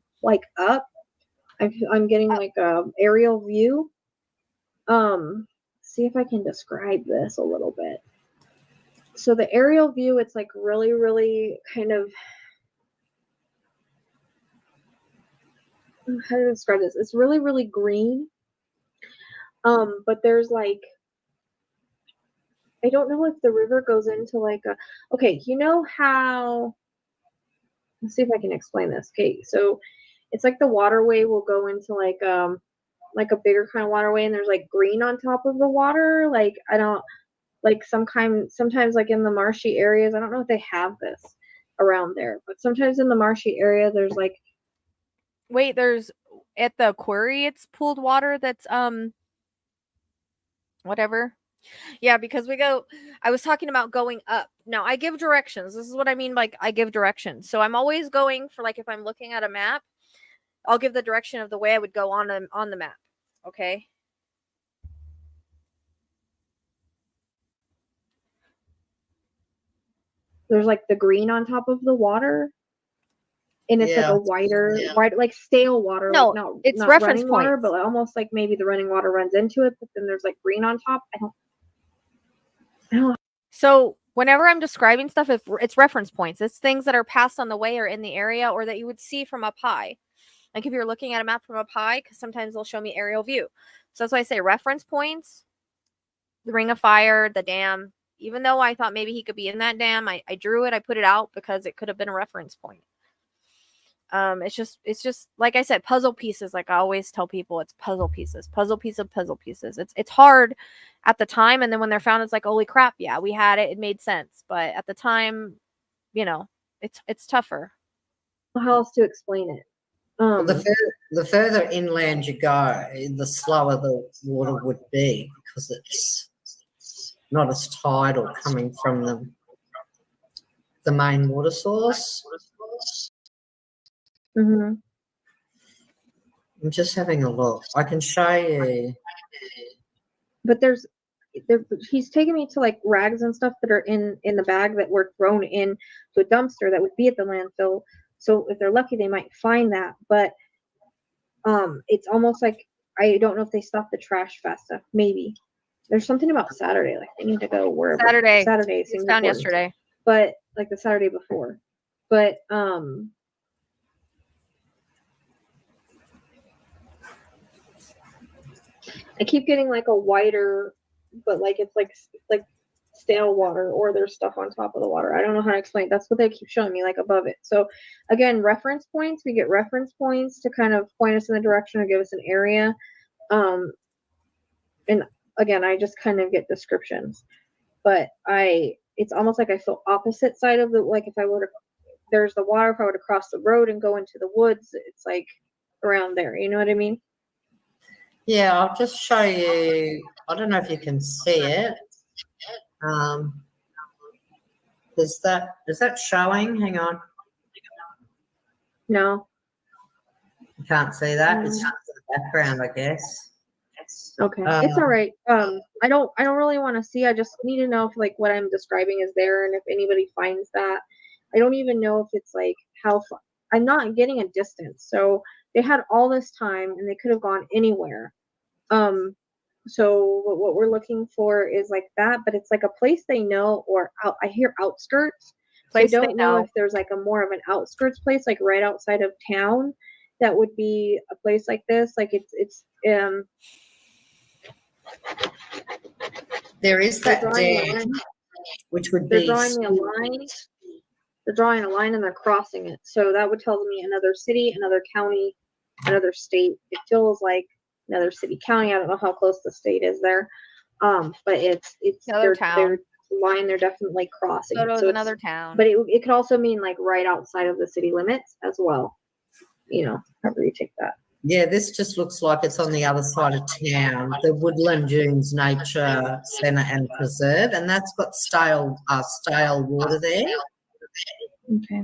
S3: I'm getting like a aerial view. See if I can describe this a little bit. So the aerial view, it's like really, really kind of, how to describe this? It's really, really green. But there's like, I don't know if the river goes into like a, okay, you know how, let's see if I can explain this. Okay, so it's like the waterway will go into like a bigger kind of waterway and there's like green on top of the water. Like I don't like sometimes like in the marshy areas, I don't know if they have this around there, but sometimes in the marshy area there's like,
S1: Wait, there's at the quarry it's pooled water that's whatever. Yeah, because I was talking about going up. Now I give directions. This is what I mean like I give directions. So I'm always going for like if I'm looking at a map, I'll give the direction of the way I would go on the map. Okay?
S3: there's like the green on top of the water. And it's like a wider, like stale water.
S1: No,
S3: like
S1: it's
S3: not
S1: reference
S3: running water,
S1: points.
S3: but almost like maybe the running water runs into it, but then there's like green on top. I don't.
S1: So whenever I'm describing stuff, if it's reference points, it's things that are passed on the way or in the area or that you would see from up high. Like if you're looking at a map from up high, because sometimes they'll show me aerial view. So that's why I say reference points, the Ring of Fire, the dam. Even though I thought maybe he could be in that dam, I drew it, I put it out because it could have been a reference point. It's just like I said, puzzle pieces. Like I always tell people, it's puzzle pieces. It's hard at the time, and then when they're found, it's like, holy crap, yeah, we had it. It made sense, but at the time, you know, it's tougher.
S3: How else to explain it?
S4: Well, the further inland you go, the slower the water would be because it's not as tidal coming from the main water source.
S3: Mm-hmm.
S4: I'm just having a look. I can show you.
S3: But he's taking me to like rags and stuff that are in the bag that were thrown in to a dumpster that would be at the landfill. So if they're lucky, they might find that. But it's almost like I don't know if they stopped the trash fast enough. Maybe there's something about Saturday. Like they need to go wherever. Saturday
S1: seems found yesterday.
S3: But like the Saturday before. But I keep getting like a whiter, but like it's like stale water, or there's stuff on top of the water. I don't know how to explain it. That's what they keep showing me, like above it. So again, reference points. We get reference points to kind of point us in the direction or give us an area. And again, I just kind of get descriptions, but it's almost like I feel opposite side of the, like if I were to, there's the water, if I were to cross the road and go into the woods, it's like around there. You know what I mean?
S4: Yeah, I'll just show you. I don't know if you can see it. Is that showing? Hang on.
S3: No.
S4: You can't see that. It's just the background, I guess.
S3: Okay. It's all right. I don't really want to see. I just need to know if like what I'm describing is there, and if anybody finds that. I don't even know if it's like how far. I'm not getting a distance. So they had all this time and they could have gone anywhere. So what we're looking for is like that, but it's like a place they know, or out, I hear outskirts. Place so I don't know if there's like a more of an outskirts place, like right outside of town, that would be a place like this. Like it's
S4: there is that dam, which would be
S3: drawing me a line. They're drawing a line and they're crossing it. So that would tell me another city, another county, another state. It feels like another city, county. I don't know how close the state is there. But it's
S1: another town.
S3: Their line they're definitely crossing.
S1: So it's another town.
S3: But it could also mean like right outside of the city limits as well. You know, however you take that.
S4: Yeah, this just looks like it's on the other side of town, the Woodland Dunes Nature Centre and Preserve, and that's got stale water there.
S3: Okay.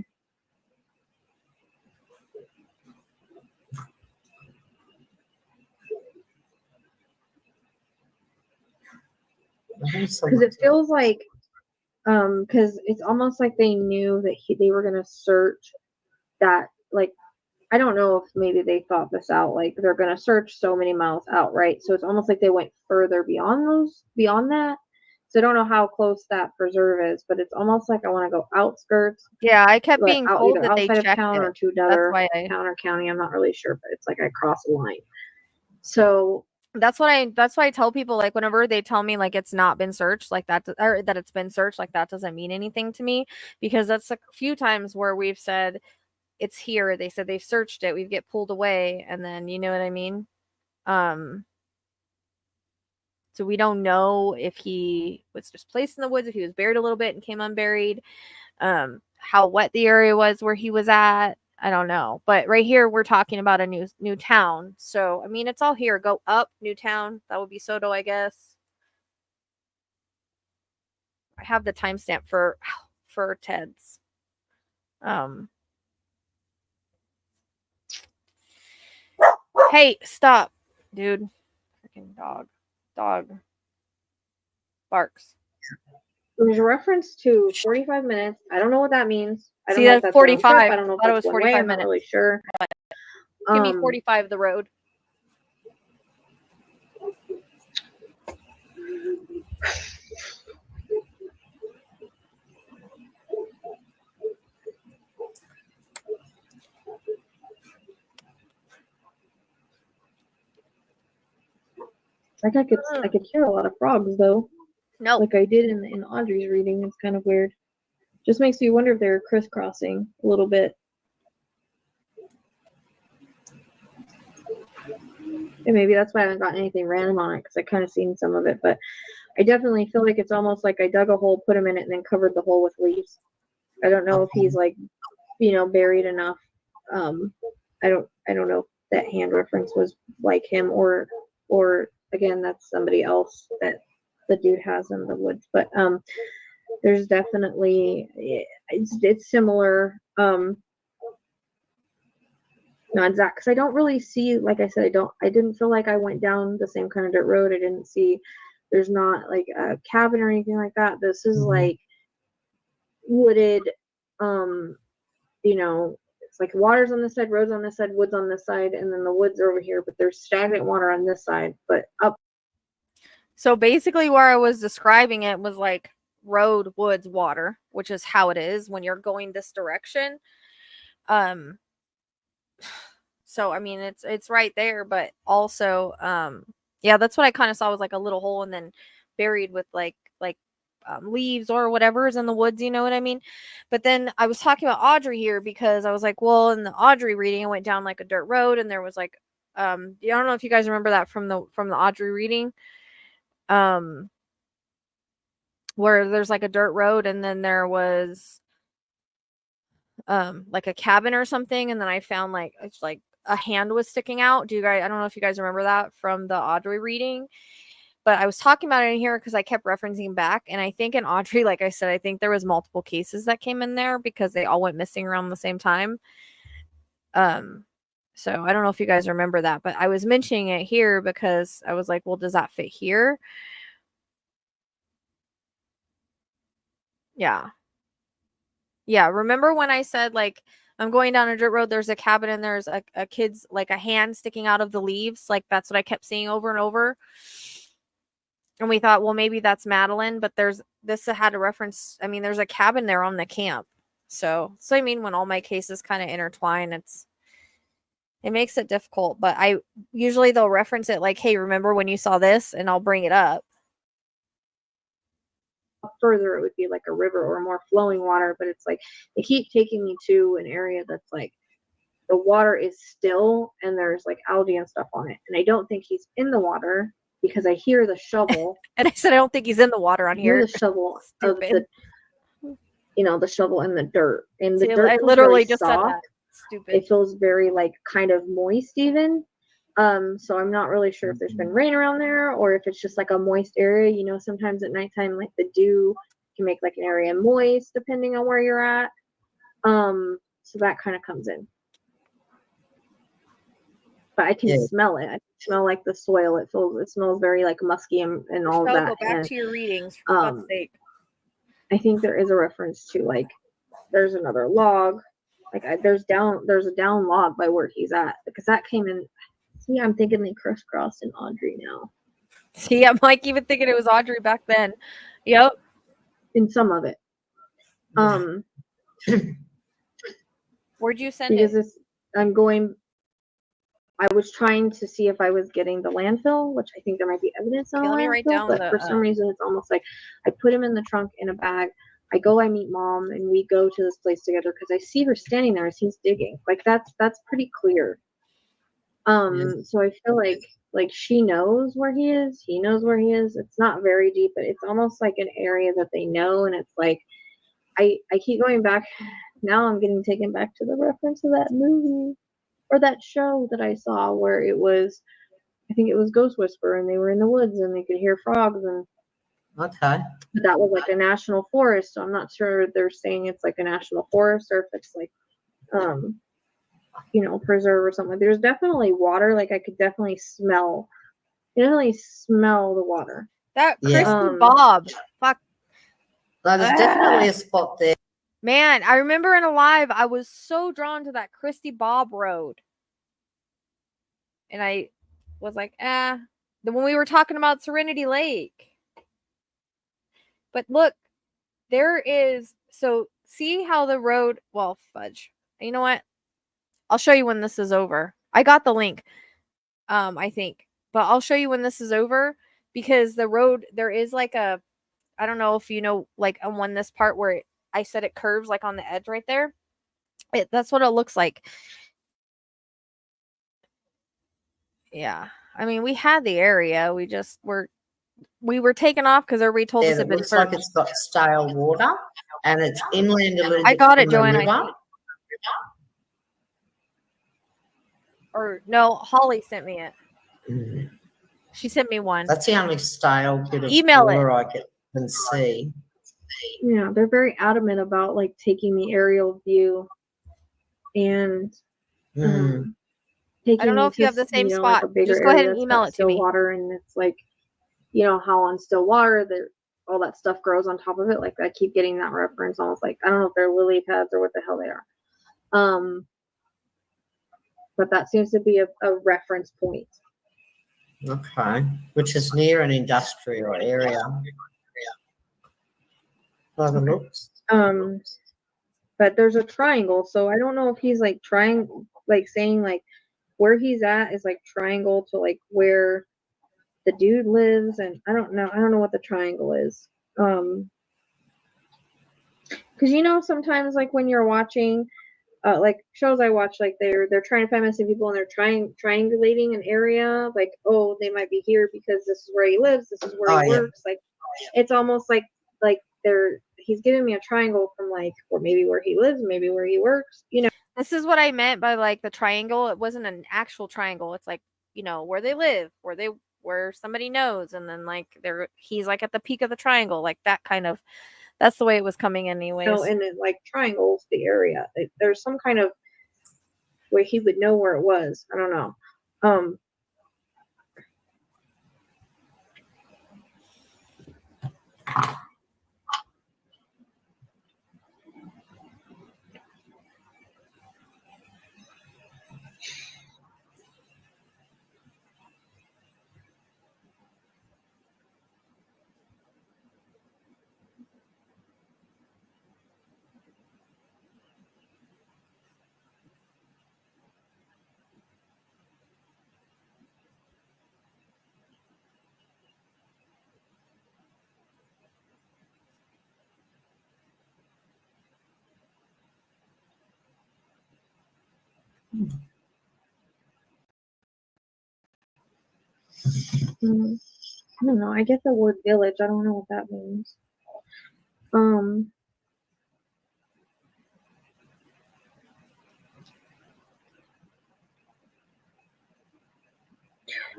S3: Because it feels like, because it's almost like they knew that they were gonna search that. Like, I don't know if maybe they thought this out. Like they're gonna search so many miles out, right? So it's almost like they went further beyond that. So I don't know how close that preserve is, but it's almost like I want to go outskirts.
S1: Yeah, I kept being told
S3: either
S1: that they
S3: outside
S1: checked
S3: of town
S1: it.
S3: or to another town or county. I'm not really sure, but it's like I cross a line. So
S1: that's why I tell people, like whenever they tell me like it's not been searched, like that, or that it's been searched, like that doesn't mean anything to me, because that's a few times where we've said it's here. They said they've searched it. We get pulled away, and then you know what I mean. So we don't know if he was just placed in the woods, if he was buried a little bit and came unburied, how wet the area was where he was at. I don't know. But right here, we're talking about a new town. So, I mean, it's all here. Go up, new town. That would be Soto, I guess. I have the timestamp for Ted's. Hey, stop, dude. Freaking dog barks.
S3: There's a reference to 45 minutes. I don't know what that means. I don't
S1: See,
S3: know if
S1: that's
S3: that's
S1: 45.
S3: I don't know if
S1: I thought it
S3: that's
S1: was
S3: one
S1: 45
S3: way. I'm
S1: minutes.
S3: not really sure.
S1: Give me 45 the road.
S3: Like I could hear a lot of frogs though,
S1: No.
S3: like I did in Audrey's reading. It's kind of weird. Just makes me wonder if they're crisscrossing a little bit. And maybe that's why I haven't gotten anything random on it, because I kind of seen some of it. But I definitely feel like it's almost like I dug a hole, put him in it, and then covered the hole with leaves. I don't know if he's like, buried enough. I don't know if that hand reference was like him or again that's somebody else that the dude has in the woods. But there's definitely it's similar. Not exact, because I don't really see, like I said, I didn't feel like I went down the same kind of dirt road. I didn't see, there's not like a cabin or anything like that. This is like wooded, it's like water's on this side, roads on this side, woods on this side, and then the woods are over here, but there's stagnant water on this side, but up.
S1: So basically where I was describing it was like road, woods, water, which is how it is when you're going this direction. So I mean it's right there, but also yeah, that's what I kind of saw, was like a little hole and then buried with like leaves or whatever is in the woods, you know what I mean? But then I was talking about Audrey here because I was like, well, in the Audrey reading I went down like a dirt road and there was like I don't know if you guys remember that from the Audrey reading, where there's like a dirt road and then there was like a cabin or something, and then I found like it's like a hand was sticking out. I don't know if you guys remember that from the Audrey reading, but I was talking about it in here because I kept referencing back, and I think in Audrey, like I said, I think there was multiple cases that came in there because they all went missing around the same time. So I don't know if you guys remember that, but I was mentioning it here because I was like, well, does that fit here? Yeah. Yeah, remember when I said, like, I'm going down a dirt road, there's a cabin, and there's a kid's, like, a hand sticking out of the leaves? Like, that's what I kept seeing over and over. And we thought, well, maybe that's Madeline, but this had a reference. I mean, there's a cabin there on the camp. So I mean, when all my cases kind of intertwine, it makes it difficult. But usually they'll reference it like, hey, remember when you saw this? And I'll bring it up.
S3: Further it would be like a river or more flowing water, but it's like they keep taking me to an area that's like the water is still and there's like algae and stuff on it, and I don't think he's in the water because I hear the shovel.
S1: And I said I don't think he's in the water on here.
S3: The shovel of the the shovel in the dirt, and the
S1: See,
S3: dirt
S1: I literally just
S3: soft.
S1: said that. Stupid.
S3: It feels very like kind of moist even. So I'm not really sure if there's been rain around there or if it's just like a moist area. Sometimes at nighttime, like the dew can make like an area moist depending on where you're at. So that kind of comes in. But I can smell it. I can smell like the soil. It smells very like musky and all of that.
S1: Go back to your readings, for God's sake.
S3: I think there is a reference to like there's another log. Like there's a down log by where he's at, because that came in. See, I'm thinking they crisscrossed in Audrey now.
S1: See, I'm like even thinking it was Audrey back then. Yep.
S3: In some of it.
S1: Where'd you send
S3: because
S1: it?
S3: I was trying to see if I was getting the landfill, which I think there might be evidence on.
S1: Let me write down
S3: but for some reason it's almost like I put him in the trunk in a bag. I meet Mom, and we go to this place together because I see her standing there as he's digging. Like that's pretty clear. So I feel like she knows where he is. He knows where he is. It's not very deep, but it's almost like an area that they know. And it's like, I keep going back. Now I'm getting taken back to the reference of that movie or that show that I saw where I think it was Ghost Whisperer, and they were in the woods and they could hear frogs. And
S4: okay,
S3: that was like a national forest. So I'm not sure if they're saying it's like a national forest or if it's like, preserve or something. There's definitely water. Like I could definitely smell the water.
S1: That Christy Bob. Fuck.
S4: There's definitely a spot there.
S1: Man, I remember in Alive, I was so drawn to that Christy Bob road. And I was like, when we were talking about Serenity Lake. But look, see how the road, well, fudge. You know what? I'll show you when this is over. I got the link. I think. But I'll show you when this is over, because the road, there is like a, I don't know if you know, like on this part where I said it curves like on the edge right there. That's what it looks like. Yeah. I mean, we had the area. We were taken off because everybody told us
S4: It
S1: it had been
S4: looks like
S1: searched.
S4: it's got stale water, and it's inland a little
S1: I
S4: bit
S1: got
S4: from
S1: it,
S4: the
S1: Joanna.
S4: river.
S1: Or no, Holly sent me it.
S4: Mm.
S1: She sent me one.
S4: That's the only stale bit of
S1: Email it.
S4: water I can see.
S3: Yeah, they're very adamant about like taking the aerial view and
S4: Mm.
S3: taking
S1: I don't know
S3: me
S1: if you
S3: to,
S1: have the same
S3: you know, like
S1: spot.
S3: a bigger
S1: Just go ahead
S3: area
S1: and
S3: that's
S1: email
S3: got
S1: it to
S3: still
S1: me.
S3: water, and it's like, you know how on still water there all that stuff grows on top of it. Like I keep getting that reference, almost like I don't know if they're lily pads or what the hell they are. But that seems to be a reference point.
S4: Okay, which is near an industrial area. By the looks.
S3: But there's a triangle, so I don't know if he's like trying, like saying like where he's at is like triangle to like where the dude lives, and I don't know what the triangle is. Because you know sometimes like when you're watching like shows I watch, like they're trying to find missing people and they're triangulating an area, like, oh, they might be here because this is where he lives, this is where he works. Like it's almost like he's giving me a triangle from like, or maybe where he lives, maybe where he works, you know.
S1: This is what I meant by like the triangle. It wasn't an actual triangle. It's like, you know, where they live, where somebody knows, and then like he's like at the peak of the triangle, like that kind of. That's the way it was coming anyways.
S3: You know, and it like triangles the area. There's some kind of way he would know where it was. I don't know. I don't know. I get the word village. I don't know what that means. And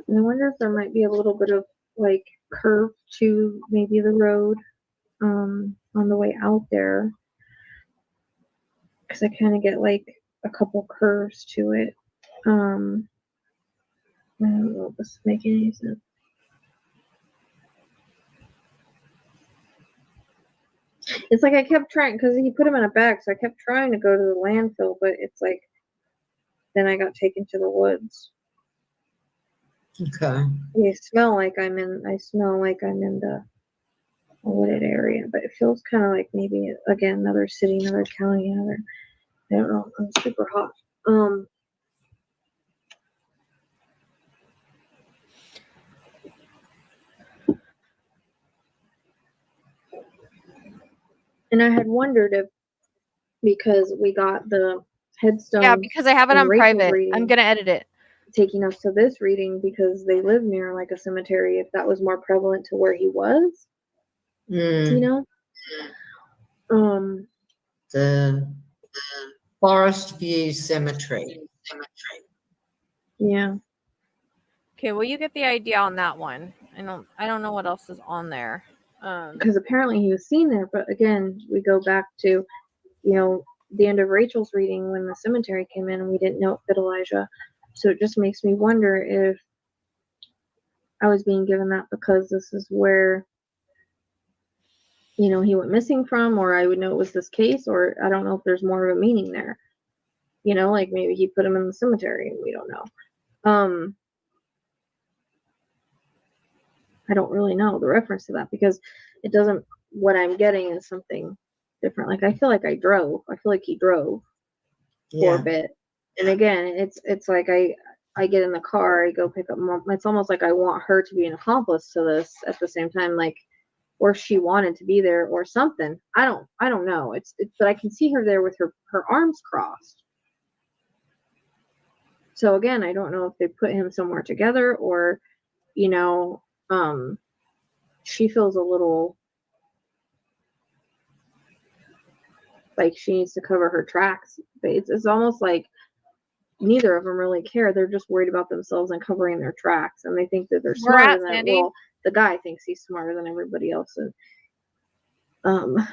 S3: I wonder if there might be a little bit of like curve to maybe the road on the way out there, because I kind of get like a couple curves to it. I don't know if this is making any sense. It's like I kept trying, because he put him in a bag, so I kept trying to go to the landfill, but it's like then I got taken to the woods.
S4: Okay.
S3: I smell like I'm in the wooded area, but it feels kind of like maybe again another city, another county, I don't know. I'm super hot. And I had wondered if, because we got the headstone.
S1: Yeah, because I have it on private. I'm gonna edit it.
S3: Taking us to this reading because they live near like a cemetery, if that was more prevalent to where he was. You know?
S4: The Forest View Cemetery.
S3: Yeah.
S1: Okay, well, you get the idea on that one. I don't know what else is on there.
S3: Because apparently he was seen there, but again, we go back to, you know, the end of Rachel's reading when the cemetery came in and we didn't know it fit Elijah. So it just makes me wonder if I was being given that because this is where, you know, he went missing from, or I would know it was this case, or I don't know if there's more of a meaning there. You know, like maybe he put him in the cemetery and we don't know. I don't really know the reference to that because it doesn't, what I'm getting is something different. Like I feel like I feel like he drove for a bit. And again, it's like I get in the car, I go pick up mom. It's almost like I want her to be an accomplice to this at the same time, like, or she wanted to be there or something. I don't know. It's but I can see her there with her arms crossed. So again, I don't know if they put him somewhere together or, you know, she feels a little like she needs to cover her tracks. But it's almost like neither of them really care. They're just worried about themselves and covering their tracks, and they think that they're
S1: Where
S3: smarter
S1: at,
S3: than
S1: Sandy?
S3: well, the guy thinks he's smarter than everybody else, and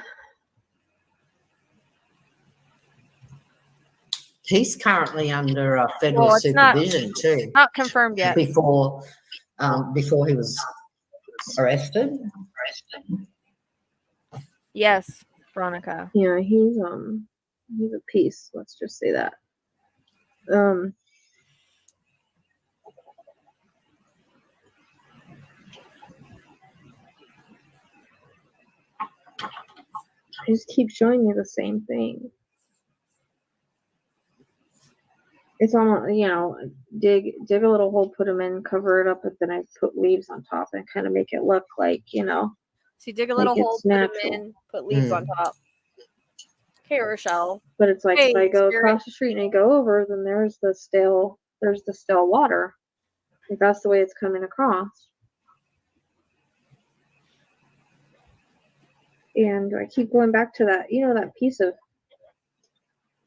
S4: He's currently under federal
S1: Well, it's not
S4: supervision too.
S1: confirmed yet.
S4: Before he was arrested.
S1: Yes, Veronica.
S3: yeah, he's a piece. Let's just say that. I just keep showing you the same thing. It's almost, you know, dig a little hole, put them in, cover it up, but then I put leaves on top and kind of make it look like, you know.
S1: So you dig a
S3: like
S1: little hole,
S3: it's
S1: put them
S3: natural.
S1: in, put leaves on top. Okay, Rochelle.
S3: But it's like
S1: Hey,
S3: if I go
S1: Spirit.
S3: across the street and I go over, then there's the stale water. Like that's the way it's coming across. And I keep going back to that, you know, that piece of,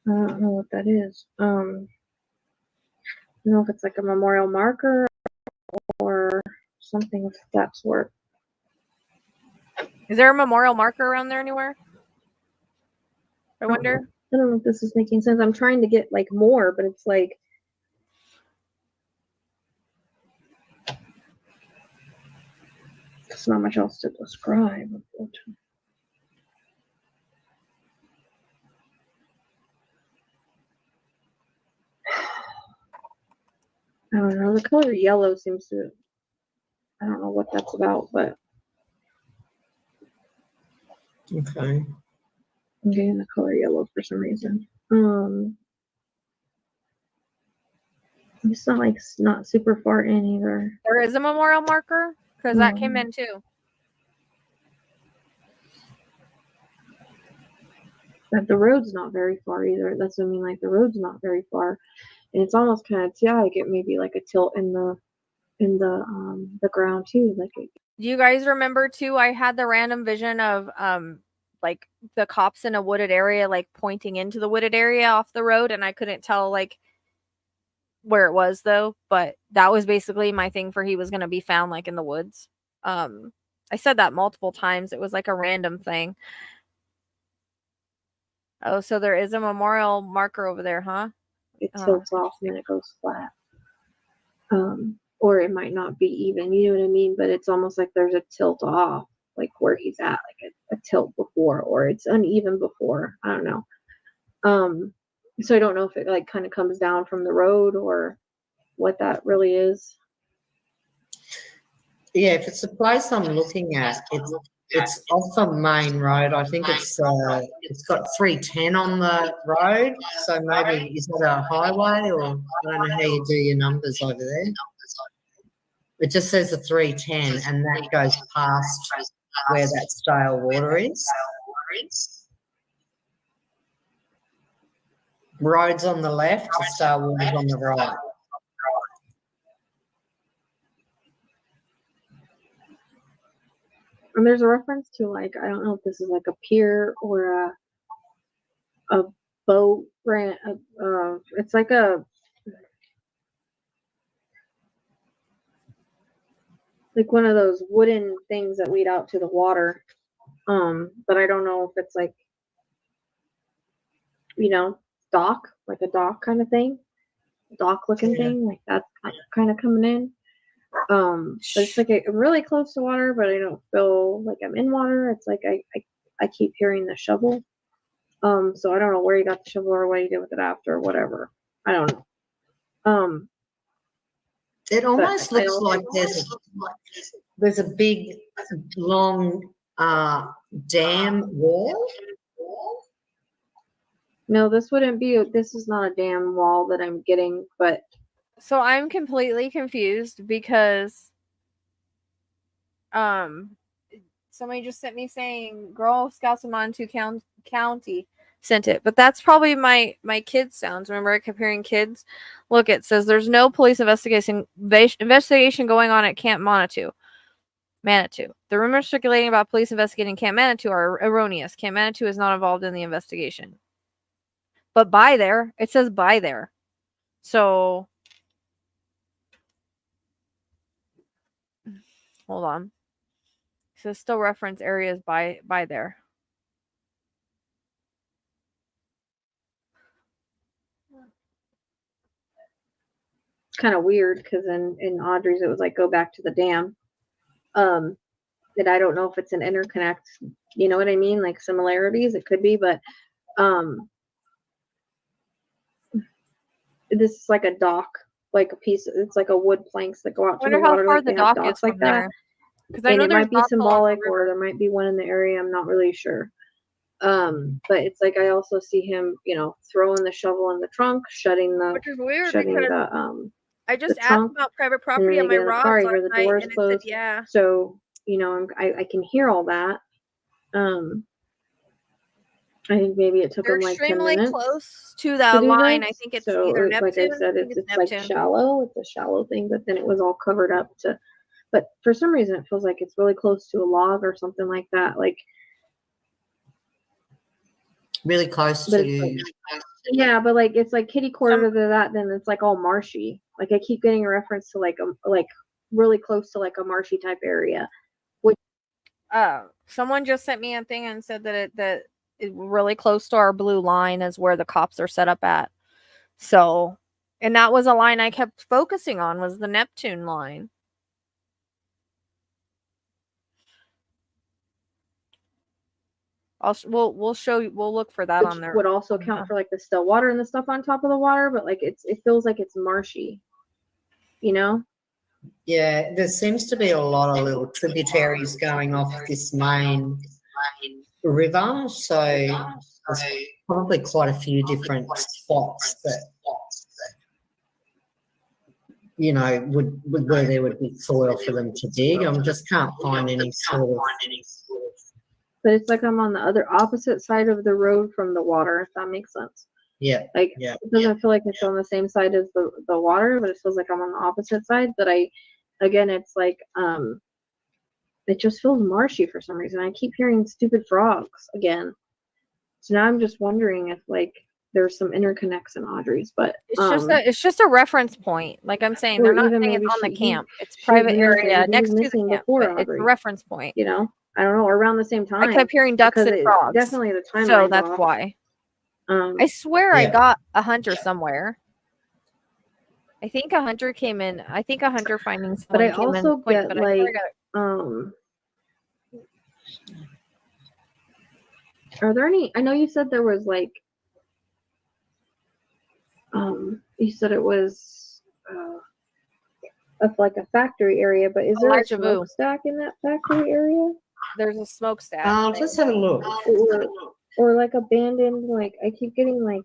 S3: I don't know what that is. I don't know if it's like a memorial marker or something of that sort.
S1: Is there a memorial marker around there anywhere? I wonder.
S3: I don't know if this is making sense. I'm trying to get like more, but it's like there's not much else to describe, unfortunately. I don't know. The color yellow seems to, I don't know what that's about, but
S4: Okay.
S3: I'm getting the color yellow for some reason. It's not like not super far in either.
S1: There is a memorial marker because that came in too.
S3: But the road's not very far either. That's what I mean. Like the road's not very far, and it's almost kind of I get maybe like a tilt in the ground too. Like
S1: Do you guys remember too? I had the random vision of like the cops in a wooded area, like pointing into the wooded area off the road, and I couldn't tell like where it was though. But that was basically my thing for he was gonna be found like in the woods. I said that multiple times. It was like a random thing. Oh, so there is a memorial marker over there, huh?
S3: it tilts off and then it goes flat. Or it might not be even, you know what I mean? But it's almost like there's a tilt off, like where he's at, like a tilt before, or it's uneven before. I don't know. So I don't know if it like kind of comes down from the road or what that really is.
S4: Yeah, if it's the place I'm looking at, it's off the main road. I think it's got 310 on the road. So maybe is that a highway, or I don't know how you do your numbers over there. It just says a 310, and that goes past where that stale water is. Road's on the left, the stale water's on the right.
S3: And there's a reference to like, I don't know if this is like a pier or a boat ramp. It's like one of those wooden things that lead out to the water. But I don't know if it's like, you know, dock, like a dock kind of thing, dock looking thing, like that's kind of coming in. But it's like really close to water, but I don't feel like I'm in water. It's like I keep hearing the shovel. So I don't know where you got the shovel or what you did with it after or whatever. I don't know.
S4: It almost looks like there's a big, long dam wall.
S3: No, this wouldn't be. This is not a dam wall that I'm getting, but
S1: So I'm completely confused because somebody just sent me saying Girl Scouts of Manitou County sent it, but that's probably my kids sounds. Remember I kept hearing kids. Look, it says there's no police investigation going on at Camp Manitou. The rumors circulating about police investigating Camp Manitou are erroneous. Camp Manitou is not involved in the investigation. But by there, it says by there. So hold on. It says still reference areas by there.
S3: It's kind of weird because in Audrey's it was like go back to the dam. That I don't know if it's an interconnect. You know what I mean? Like similarities, it could be, but this is like a dock, like a piece. It's like a wood planks that go out to the water.
S1: How far
S3: like
S1: the
S3: they have
S1: dock
S3: docks
S1: is
S3: like
S1: from
S3: that.
S1: there. Because I
S3: And
S1: know
S3: it
S1: there's
S3: might be
S1: docks along the
S3: symbolic, or
S1: river.
S3: there might be one in the area. I'm not really sure. But it's like I also see him, throwing the shovel in the trunk, shutting
S1: Which is weird
S3: the
S1: because I just asked
S3: trunk,
S1: about private
S3: and then
S1: property
S3: they
S1: on my
S3: get in the car,
S1: rods
S3: you
S1: last
S3: hear the
S1: night,
S3: doors
S1: and it said
S3: close.
S1: yeah.
S3: So I can hear all that. I think maybe it took
S1: They're
S3: them like 10
S1: extremely
S3: minutes
S1: close to
S3: to
S1: that
S3: do
S1: line.
S3: this.
S1: I think it's
S3: So
S1: either
S3: like I
S1: Neptune.
S3: said,
S1: I think
S3: it's like
S1: Neptune.
S3: shallow. It's a shallow thing, but then it was all covered up but for some reason it feels like it's really close to a log or something like that. Like
S4: Really close
S3: but
S4: to
S3: it's yeah, but like it's like kitty corner to that, then it's like all marshy. Like I keep getting a reference to like really close to like a marshy type area.
S1: Someone just sent me a thing and said that it really close to our blue line is where the cops are set up at. So, and that was a line I kept focusing on, was the Neptune line. We'll show you. We'll look for that
S3: Which
S1: on there.
S3: would also count for like the still water and the stuff on top of the water, but like it feels like it's marshy,
S4: Yeah, there seems to be a lot of little tributaries going off this main river, so there's probably quite a few different spots that would where there would be soil for them to dig. I just can't find any sort of.
S3: But it's like I'm on the other opposite side of the road from the water, if that makes sense.
S4: Yeah.
S3: Like it doesn't feel like it's on the same side as the water, but it feels like I'm on the opposite side. But it's like it just feels marshy for some reason. I keep hearing stupid frogs again. So now I'm just wondering if like there's some interconnects in Audrey's, but
S1: it's just a reference point. Like I'm saying, they're not saying it's on the camp. It's private area next to the camp. It's a reference point.
S3: I don't know, or around the same time.
S1: I kept hearing ducks and frogs.
S3: Definitely the timeline.
S1: So that's why. I swear I got a hunter somewhere. I think a hunter came in. I think a hunter finding someone.
S3: But I also get like are there any? I know you said there was like you said it was like a factory area, but is there a smokestack in that factory area?
S1: There's a smokestack.
S4: Let's have a look.
S3: Or like abandoned, like I keep getting like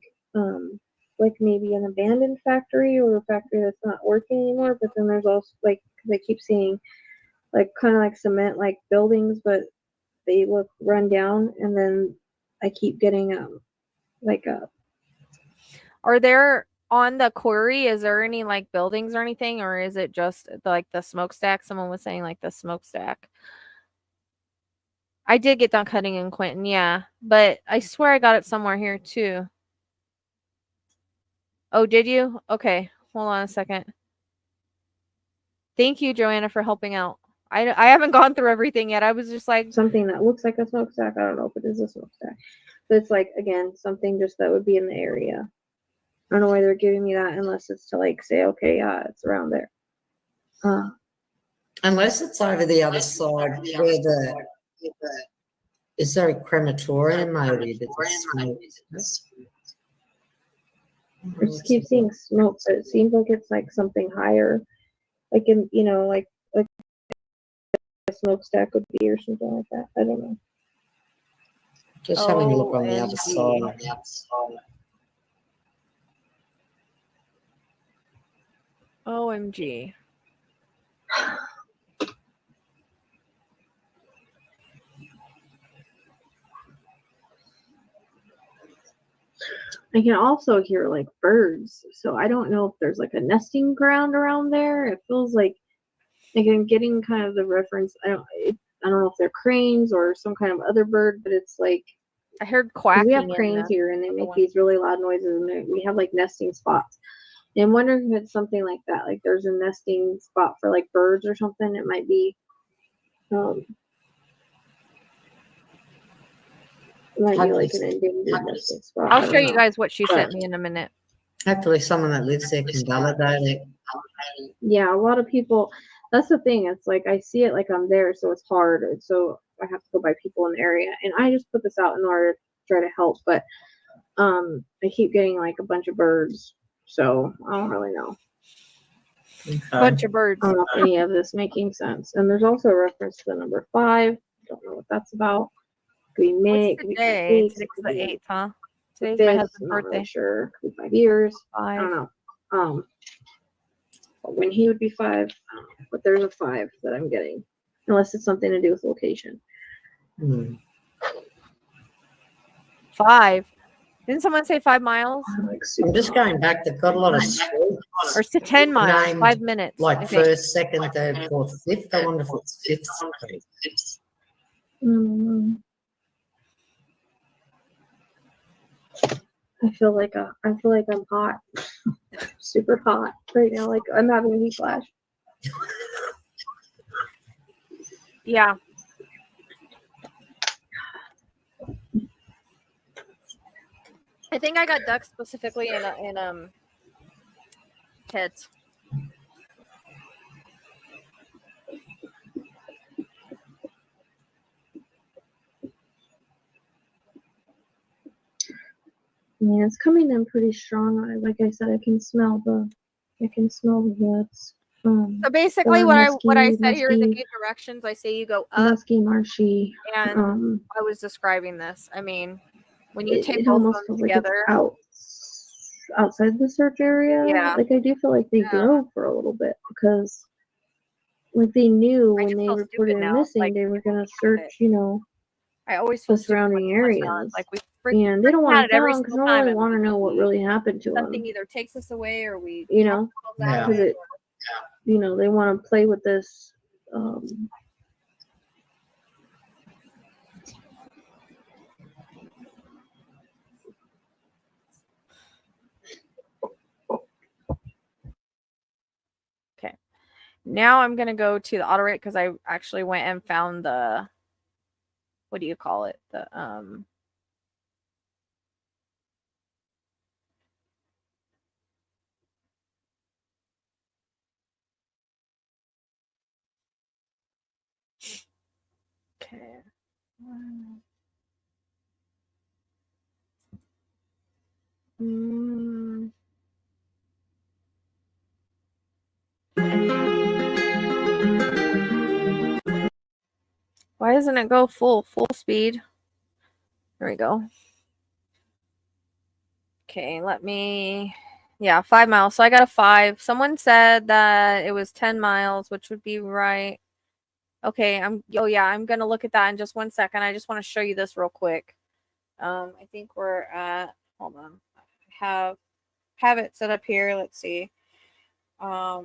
S3: maybe an abandoned factory or a factory that's not working anymore. But then there's also like, because I keep seeing like kind of like cement like buildings, but they look run down. And then I keep getting
S1: Are there on the quarry? Is there any like buildings or anything, or is it just like the smokestack? Someone was saying like the smokestack. I did get done cutting in Quentin, yeah, but I swear I got it somewhere here too. Oh, did you? Okay, hold on a second. Thank you, Joanna, for helping out. I haven't gone through everything yet. I was just like
S3: something that looks like a smokestack. I don't know if it is a smokestack, but it's like again something just that would be in the area. I don't know why they're giving me that unless it's to like say, okay, yeah, it's around there.
S4: Unless it's over the other side where is there a crematorium maybe that's
S3: I just keep seeing smoke, but it seems like it's like something higher, like in like a smokestack would be or something like that. I don't know.
S4: Just having a look on the other side.
S1: OMG.
S3: I can also hear like birds, so I don't know if there's like a nesting ground around there. It feels like I'm getting kind of the reference. I don't know if they're cranes or some kind of other bird, but it's like
S1: I heard
S3: 'cause
S1: quacking.
S3: we have cranes here, and they make these really loud noises, and we have like nesting spots. And I'm wondering if it's something like that. Like there's a nesting spot for like birds or something. It might be. It might be like an endangered nesting spot.
S1: I'll show you guys what she sent me in a minute.
S4: Hopefully someone that lives there can validate it.
S3: Yeah, a lot of people, that's the thing. It's like I see it like I'm there, so it's hard. So I have to go by people in the area. And I just put this out in order to try to help, but I keep getting like a bunch of birds. So I don't really know.
S4: Okay.
S1: Bunch of birds.
S3: I don't know if any of this making sense. And there's also a reference to the number 5. Don't know what that's about. Could be May,
S1: What's
S3: could be
S1: today?
S3: 8,
S1: Today's
S3: could
S1: the
S3: be
S1: 8th, huh? Today's
S3: 5th,
S1: my husband's
S3: I'm not
S1: birthday.
S3: really sure. Could be 5 years. I
S1: 5.
S3: don't know. When he would be 5, I don't know. But there's a 5 that I'm getting. Unless it's something to do with location.
S1: 5. Didn't someone say 5 miles?
S4: I'm just going back. They've got a lot of
S1: Or to 10 miles,
S4: named
S1: 5 minutes.
S4: like
S1: I think.
S4: first, second, third, fourth, fifth. I wonder if it's fifth.
S3: I feel like I'm hot. Super hot right now. Like I'm having a heat flash.
S1: Yeah. I think I got duck specifically in heads.
S3: Yeah, it's coming in pretty strong. Like I said, I can smell the woods.
S1: So basically, what I said here is I give directions. I say you go up,
S3: musky, marshy,
S1: and I was describing this. I mean, when you take
S3: it
S1: both of
S3: almost
S1: them
S3: feels
S1: together,
S3: like it's outside the search area.
S1: Yeah.
S3: Like I do feel like they glow for a little bit because, like they knew
S1: I
S3: when
S1: just
S3: they
S1: feel
S3: reported
S1: stupid
S3: him
S1: now,
S3: missing,
S1: like,
S3: they were gonna
S1: it.
S3: search,
S1: I always
S3: the
S1: feel stupid when
S3: surrounding
S1: someone does.
S3: areas.
S1: Like we
S3: And they don't
S1: freaking
S3: want
S1: had
S3: to
S1: it every
S3: tell him because they
S1: single
S3: don't
S1: time,
S3: really
S1: and
S3: want to know what really happened to
S1: something
S3: him.
S1: either takes us away or we
S3: You know,
S1: talk ourselves out of
S3: because
S1: it.
S3: they want to play with this.
S1: Now I'm gonna go to the Autowrites because I actually went and found the, what do you call it? The okay. Why doesn't it go full speed? There we go. Okay, yeah, 5 miles. So I got a 5. Someone said that it was 10 miles, which would be right. Okay, I'm gonna look at that in just 1 second. I just want to show you this real quick. I think we're at, hold on. I have it set up here. Let's see. 28.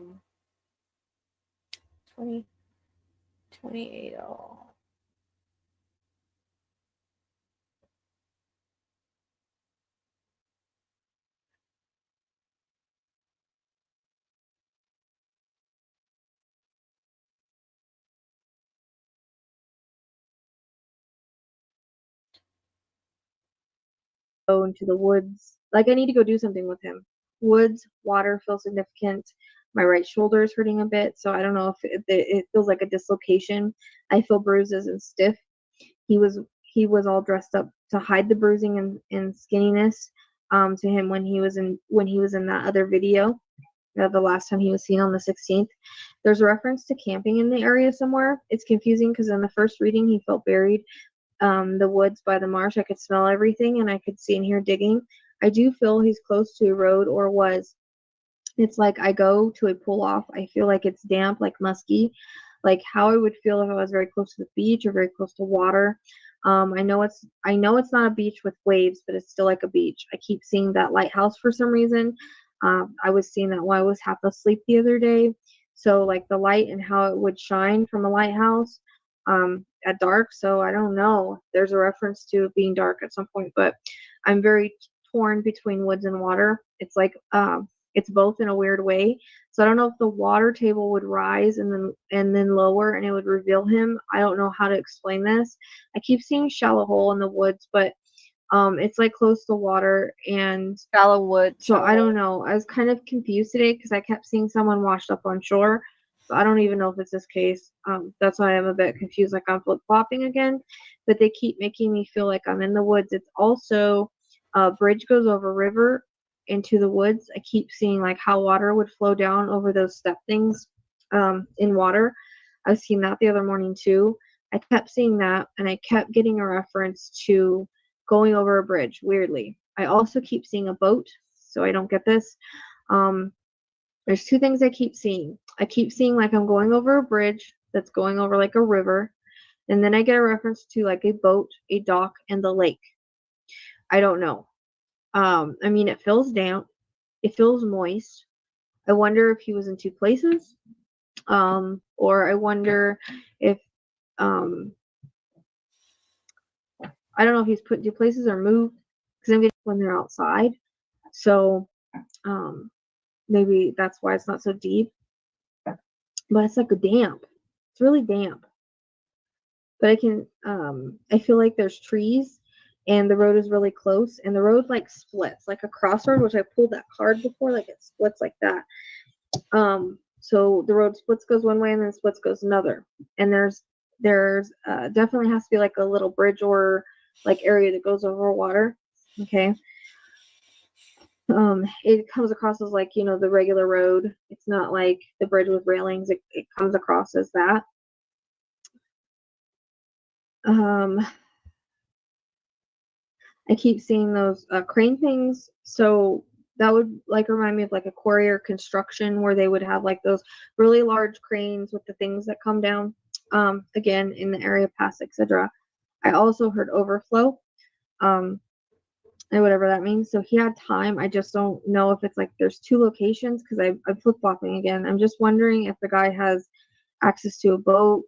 S3: Go into the woods. Like I need to go do something with him. Woods, water feel significant. My right shoulder is hurting a bit, so I don't know if it feels like a dislocation. I feel bruises and stiff. He was all dressed up to hide the bruising and skinniness to him when he was in that other video. The last time he was seen on the 16th. There's a reference to camping in the area somewhere. It's confusing because in the first reading he felt buried. The woods by the marsh, I could smell everything and I could see and hear digging. I do feel he's close to a road or was. It's like I go to a pull off. I feel like it's damp, like musky, like how I would feel if I was very close to the beach or very close to water. I know it's not a beach with waves, but it's still like a beach. I keep seeing that lighthouse for some reason. I was seeing that while I was half asleep the other day. So like the light and how it would shine from a lighthouse at dark. So I don't know. There's a reference to it being dark at some point, but I'm very torn between woods and water. It's like it's both in a weird way. So I don't know if the water table would rise and then lower and it would reveal him. I don't know how to explain this. I keep seeing shallow hole in the woods, but it's like close to water, and
S1: Shallow wood.
S3: so I don't know. I was kind of confused today because I kept seeing someone washed up on shore. So I don't even know if it's this case. That's why I'm a bit confused, like I'm flip-flopping again. But they keep making me feel like I'm in the woods. It's also a bridge goes over river into the woods. I keep seeing like how water would flow down over those step things in water. I've seen that the other morning too. I kept seeing that, and I kept getting a reference to going over a bridge, weirdly. I also keep seeing a boat, so I don't get this. There's two things I keep seeing. I keep seeing like I'm going over a bridge that's going over like a river, and then I get a reference to like a boat, a dock, and the lake. I don't know. I mean, it feels damp. It feels moist. I wonder if he was in two places. Or I wonder if I don't know if he's put in two places or moved, because I'm getting when they're outside. So maybe that's why it's not so deep. But it's like a damp. It's really damp. But I feel like there's trees and the road is really close, and the road like splits like a crossroad, which I pulled that card before, like it splits like that. So the road splits goes one way and then splits goes another. And there's definitely has to be like a little bridge or like area that goes over water. Okay. It comes across as like, the regular road. It's not like the bridge with railings. It comes across as that. I keep seeing those crane things. So that would like remind me of like a quarry or construction where they would have like those really large cranes with the things that come down. Again, in the area past, etc. I also heard overflow. And whatever that means. So he had time. I just don't know if it's like there's two locations, because I'm flip-flopping again. I'm just wondering if the guy has access to a boat.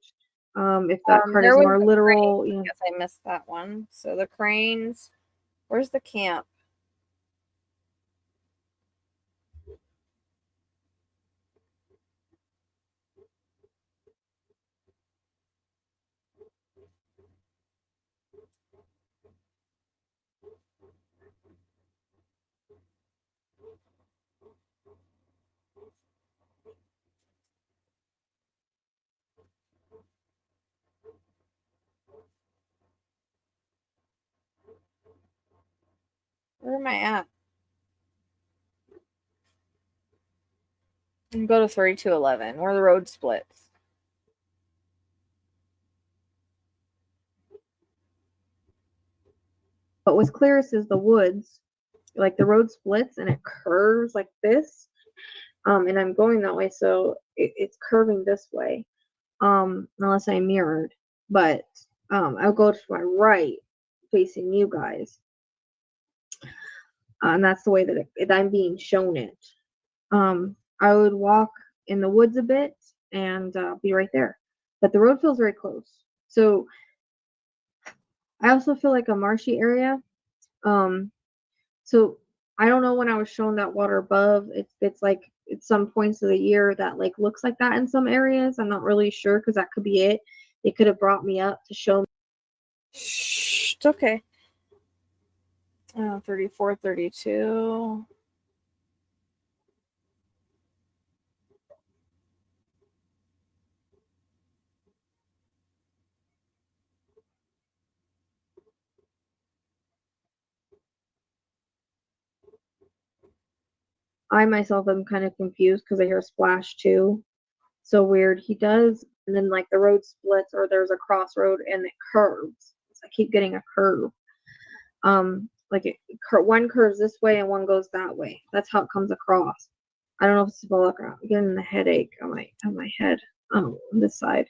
S3: If that card is more literal.
S1: I guess I missed that one. So the cranes. Where's the camp? Where am I at? And go to 3211, where the road splits.
S3: But what's clearest is the woods. Like the road splits and it curves like this. And I'm going that way, so it's curving this way. Unless I mirrored. But I'll go to my right, facing you guys. And that's the way that I'm being shown it. I would walk in the woods a bit and be right there. But the road feels very close. So I also feel like a marshy area. So I don't know when I was shown that water above. It's like at some points of the year that like looks like that in some areas. I'm not really sure, because that could be it. They could have brought me up to show me.
S1: Shh, it's okay. 34, 32.
S3: I myself am kind of confused because I hear splash too. So weird. He does, and then like the road splits, or there's a crossroad and it curves. So I keep getting a curve. Like one curves this way and one goes that way. That's how it comes across. I don't know if it's I'm getting a headache on my head, on this side,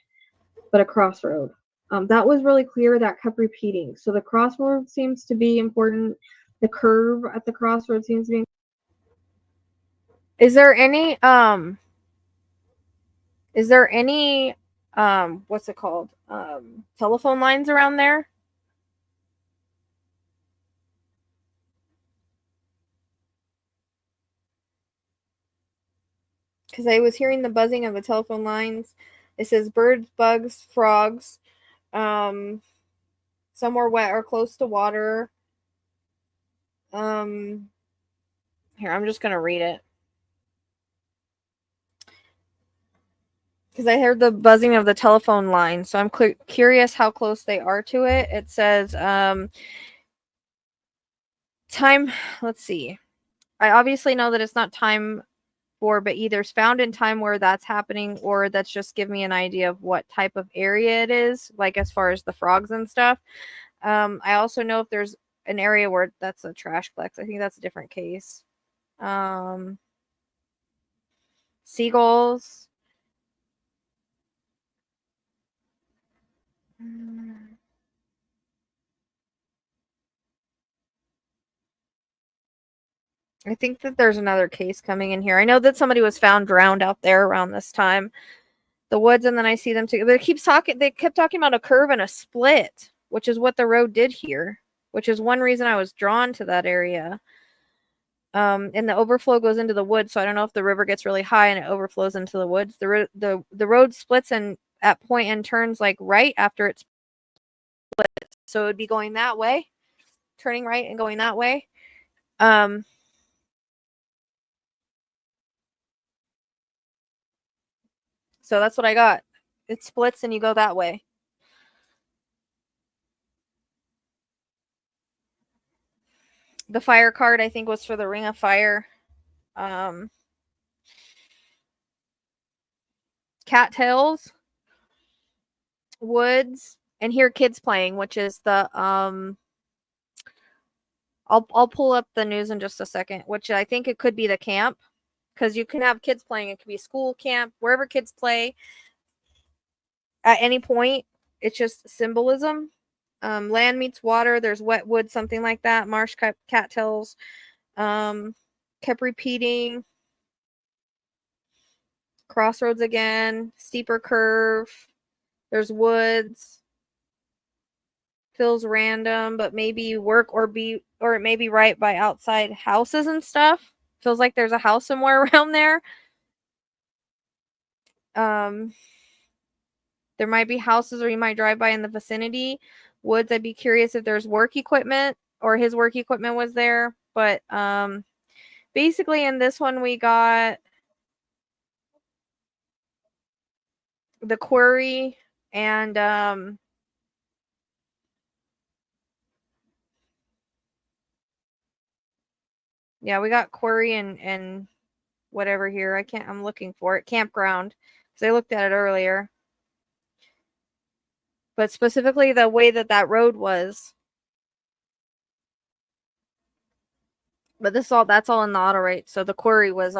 S3: but a crossroad. That was really clear. That kept repeating. So the crossroad seems to be important. The curve at the crossroad seems to be.
S1: Is there any what's it called? Telephone lines around there? Because I was hearing the buzzing of the telephone lines. It says birds, bugs, frogs. Some were wet or close to water. Here, I'm just gonna read it. Because I heard the buzzing of the telephone line, so I'm curious how close they are to it. It says, time, let's see. I obviously know that it's not time for, but either it's found in time where that's happening, or that's just give me an idea of what type of area it is, like as far as the frogs and stuff. I also know if there's an area where that's a trash collector. I think that's a different case. Seagulls. I think that there's another case coming in here. I know that somebody was found drowned out there around this time. The woods, and then I see them too. But they kept talking about a curve and a split, which is what the road did here, which is one reason I was drawn to that area. And the overflow goes into the woods, so I don't know if the river gets really high and it overflows into the woods. The road splits and at point and turns like right after it's split. So it would be going that way, turning right and going that way. So that's what I got. It splits and you go that way. The fire card, I think, was for the Ring of Fire. Cattails, woods, and here kids playing, which is the I'll pull up the news in just a second, which I think it could be the camp, because you can have kids playing. It could be school, camp, wherever kids play at any point. It's just symbolism. Land meets water. There's wet wood, something like that. Marsh cattails. Kept repeating. Crossroads again. Steeper curve. There's woods. Feels random, but maybe work or it may be right by outside houses and stuff. Feels like there's a house somewhere around there. There might be houses, or you might drive by in the vicinity. Woods, I'd be curious if there's work equipment or his work equipment was there. But basically in this one we got the quarry and yeah, we got quarry and whatever here. I'm looking for it. Campground, because I looked at it earlier. But specifically the way that road was. But that's all in the Autowrites. So the quarry was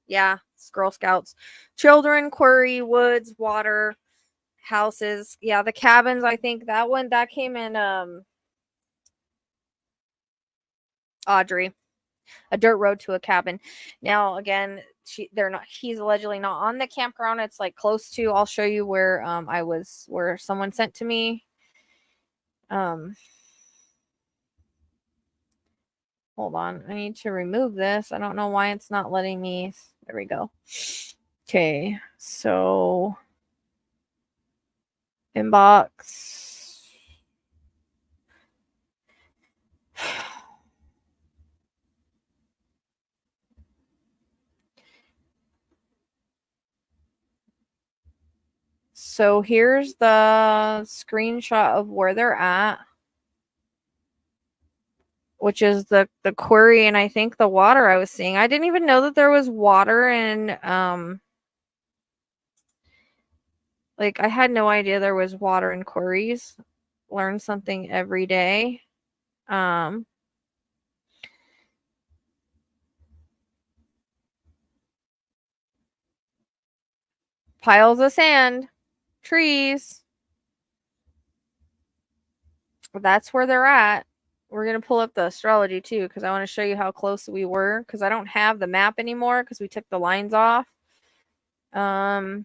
S1: it's Girl Scouts. Children, quarry, woods, water, houses. Yeah, the cabins, I think that came in Audrey. A dirt road to a cabin. Now again, he's allegedly not on the campground. It's like close to. I'll show you where I was, where someone sent to me. Hold on. I need to remove this. I don't know why it's not letting me. There we go. Okay. So inbox. So here's the screenshot of where they're at, which is the quarry and I think the water I was seeing. I didn't even know that there was water in like I had no idea there was water in quarries. Learn something every day. piles of sand, trees. That's where they're at. We're going to pull up the astrology too, because I want to show you how close we were, because I don't have the map anymore because we took the lines off. Oh,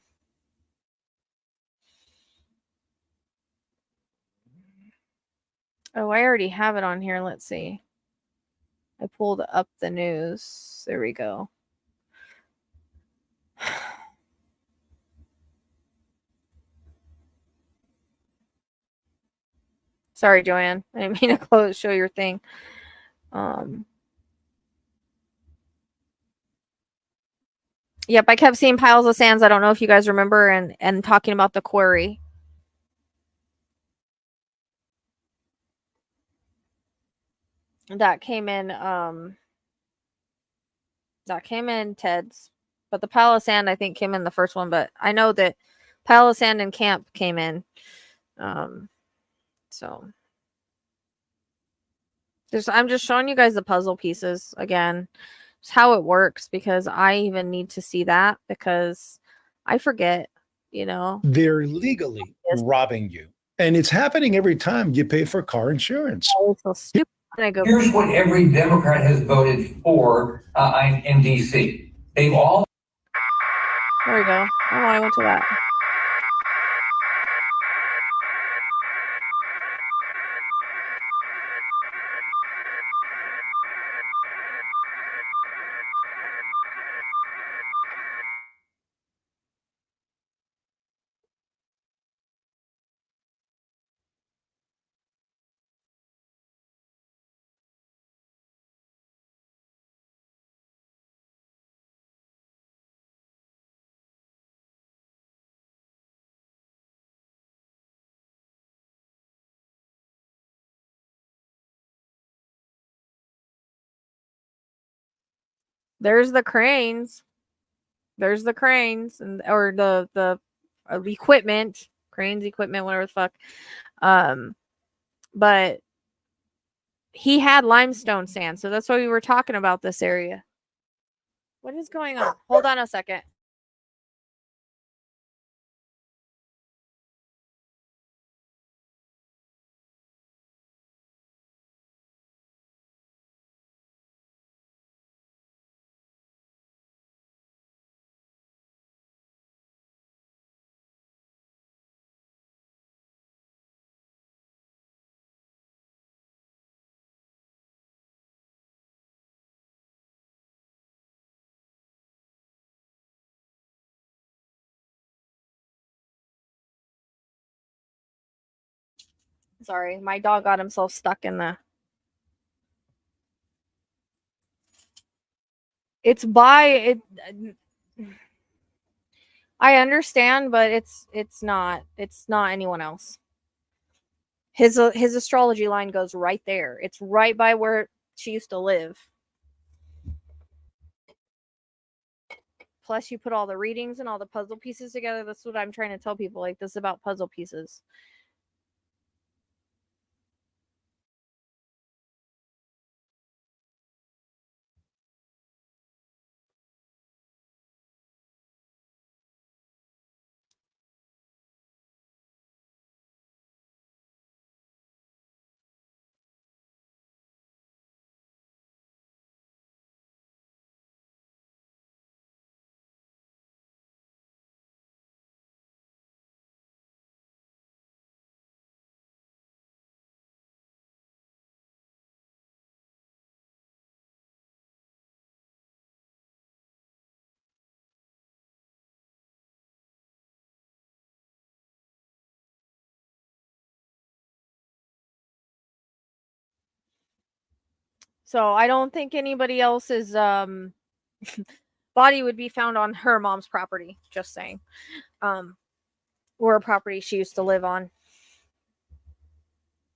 S1: I already have it on here. Let's see. I pulled up the news. There we go. Sorry, Joanne. I didn't mean to show your thing. Yep, I kept seeing piles of sands. I don't know if you guys remember, and talking about the quarry. That came in Ted's. But the pile of sand I think came in the first one, but I know that pile of sand and camp came in. So I'm just showing you guys the puzzle pieces again. Just how it works, because I even need to see that, because I forget, you know.
S5: They're legally robbing you. And it's happening every time you pay for car insurance.
S1: I was so stupid. I go,
S6: here's what every Democrat has voted for in D.C. They've all.
S1: There we go. Oh, I went to that. There's the cranes. There's the cranes, and or the equipment, cranes, equipment, whatever the fuck. But he had limestone sand, so that's why we were talking about this area. What is going on? Hold on a second. Sorry, my dog got himself stuck in the. It's by it. I understand, but it's not anyone else. His astrology line goes right there. It's right by where she used to live. Plus, you put all the readings and all the puzzle pieces together. That's what I'm trying to tell people. Like, this is about puzzle pieces. So I don't think anybody else's body would be found on her mom's property. Just saying, or a property she used to live on.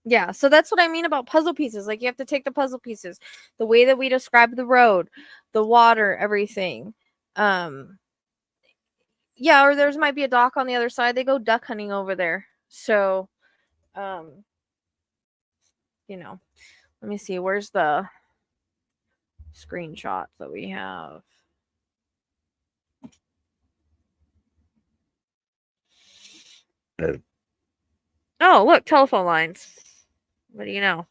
S1: Yeah, so that's what I mean about puzzle pieces. Like, you have to take the puzzle pieces, the way that we describe the road, the water, everything. Yeah, or there's might be a dock on the other side. They go duck hunting over there. So, you know, let me see. Where's the screenshots that we have? Oh, look, telephone lines. What do you know?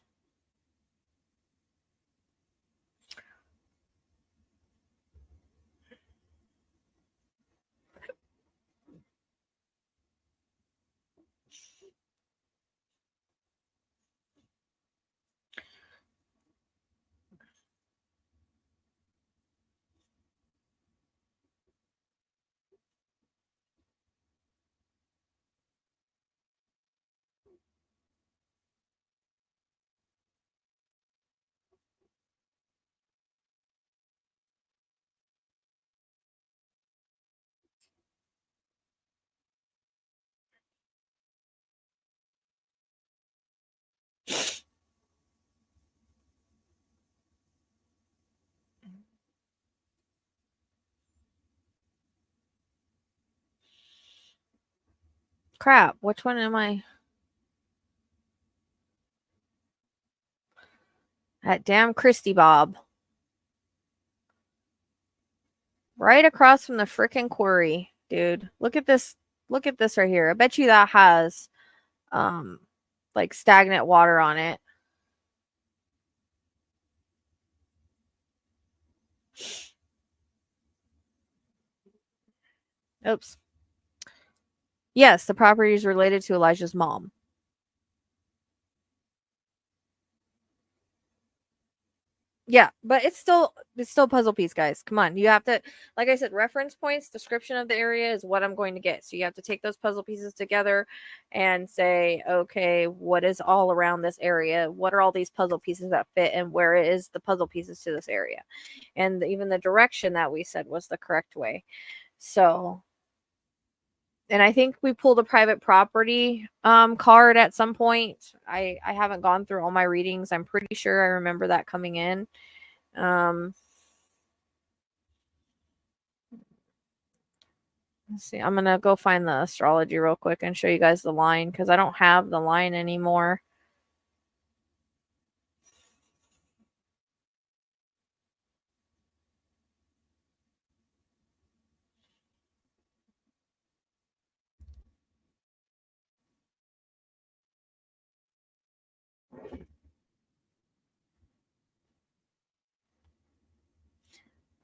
S1: Crap, which one am I? That damn Christy Bob. Right across from the frickin' quarry, dude. Look at this. Look at this right here. I bet you that has like stagnant water on it. Oops. Yes, the property is related to Elijah's mom. Yeah, but it's still a puzzle piece, guys. Come on. You have to, like I said, reference points, description of the area is what I'm going to get. So you have to take those puzzle pieces together and say, okay, what is all around this area? What are all these puzzle pieces that fit, and where is the puzzle pieces to this area? And even the direction that we said was the correct way. So, and I think we pulled a private property card at some point. I haven't gone through all my readings. I'm pretty sure I remember that coming in. Let's see. I'm gonna go find the astrology real quick and show you guys the line, because I don't have the line anymore.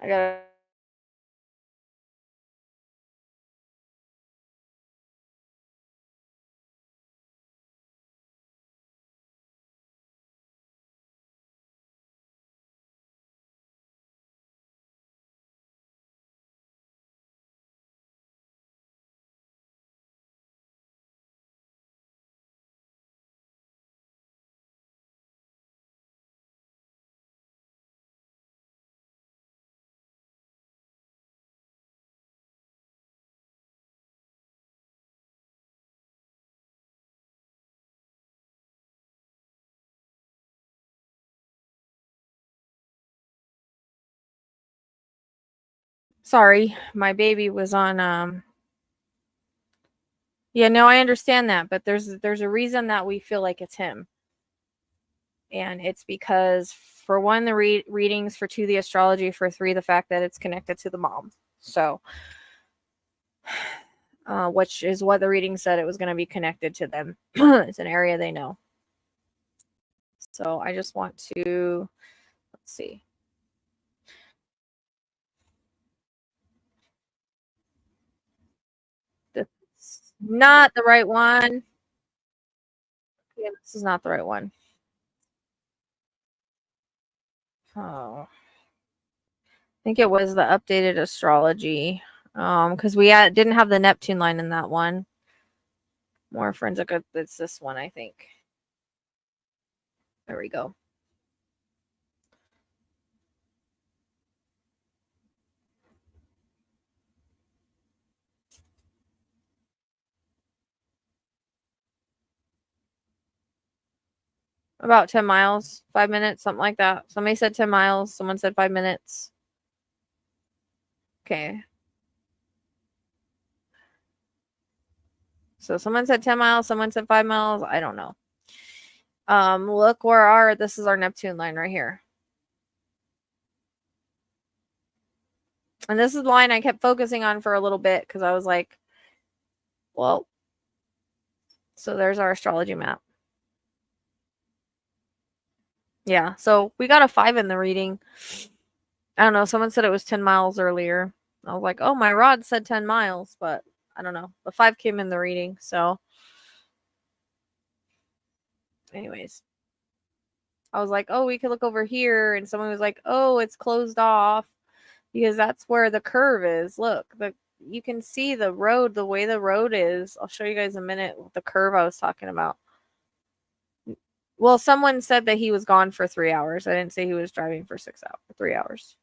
S1: I got sorry, my baby was on yeah, no, I understand that, but there's a reason that we feel like it's him. And it's because, for one, the readings, for two, the astrology, for three, the fact that it's connected to the mom. So, which is what the reading said, it was going to be connected to them. It's an area they know. So I just want to, let's see. This is not the right one. Yeah, this is not the right one. Oh, I think it was the updated astrology. Because we didn't have the Neptune line in that one. More forensic. It's this one, I think. There we go. About 10 miles, 5 minutes, something like that. Somebody said 10 miles. Someone said 5 minutes. Okay. So someone said 10 miles. Someone said 5 miles. I don't know. Look where this is our Neptune line right here. And this is the line I kept focusing on for a little bit, because I was like, well, So there's our astrology map. Yeah, so we got a 5 in the reading. I don't know. Someone said it was 10 miles earlier. I was like, oh, my rod said 10 miles, but I don't know. The 5 came in the reading. So, anyways, I was like, oh, we could look over here. And someone was like, oh, it's closed off because that's where the curve is. Look, you can see the road, the way the road is. I'll show you guys in a minute the curve I was talking about. Well, someone said that he was gone for 3 hours. I didn't say he was driving for 3 hours.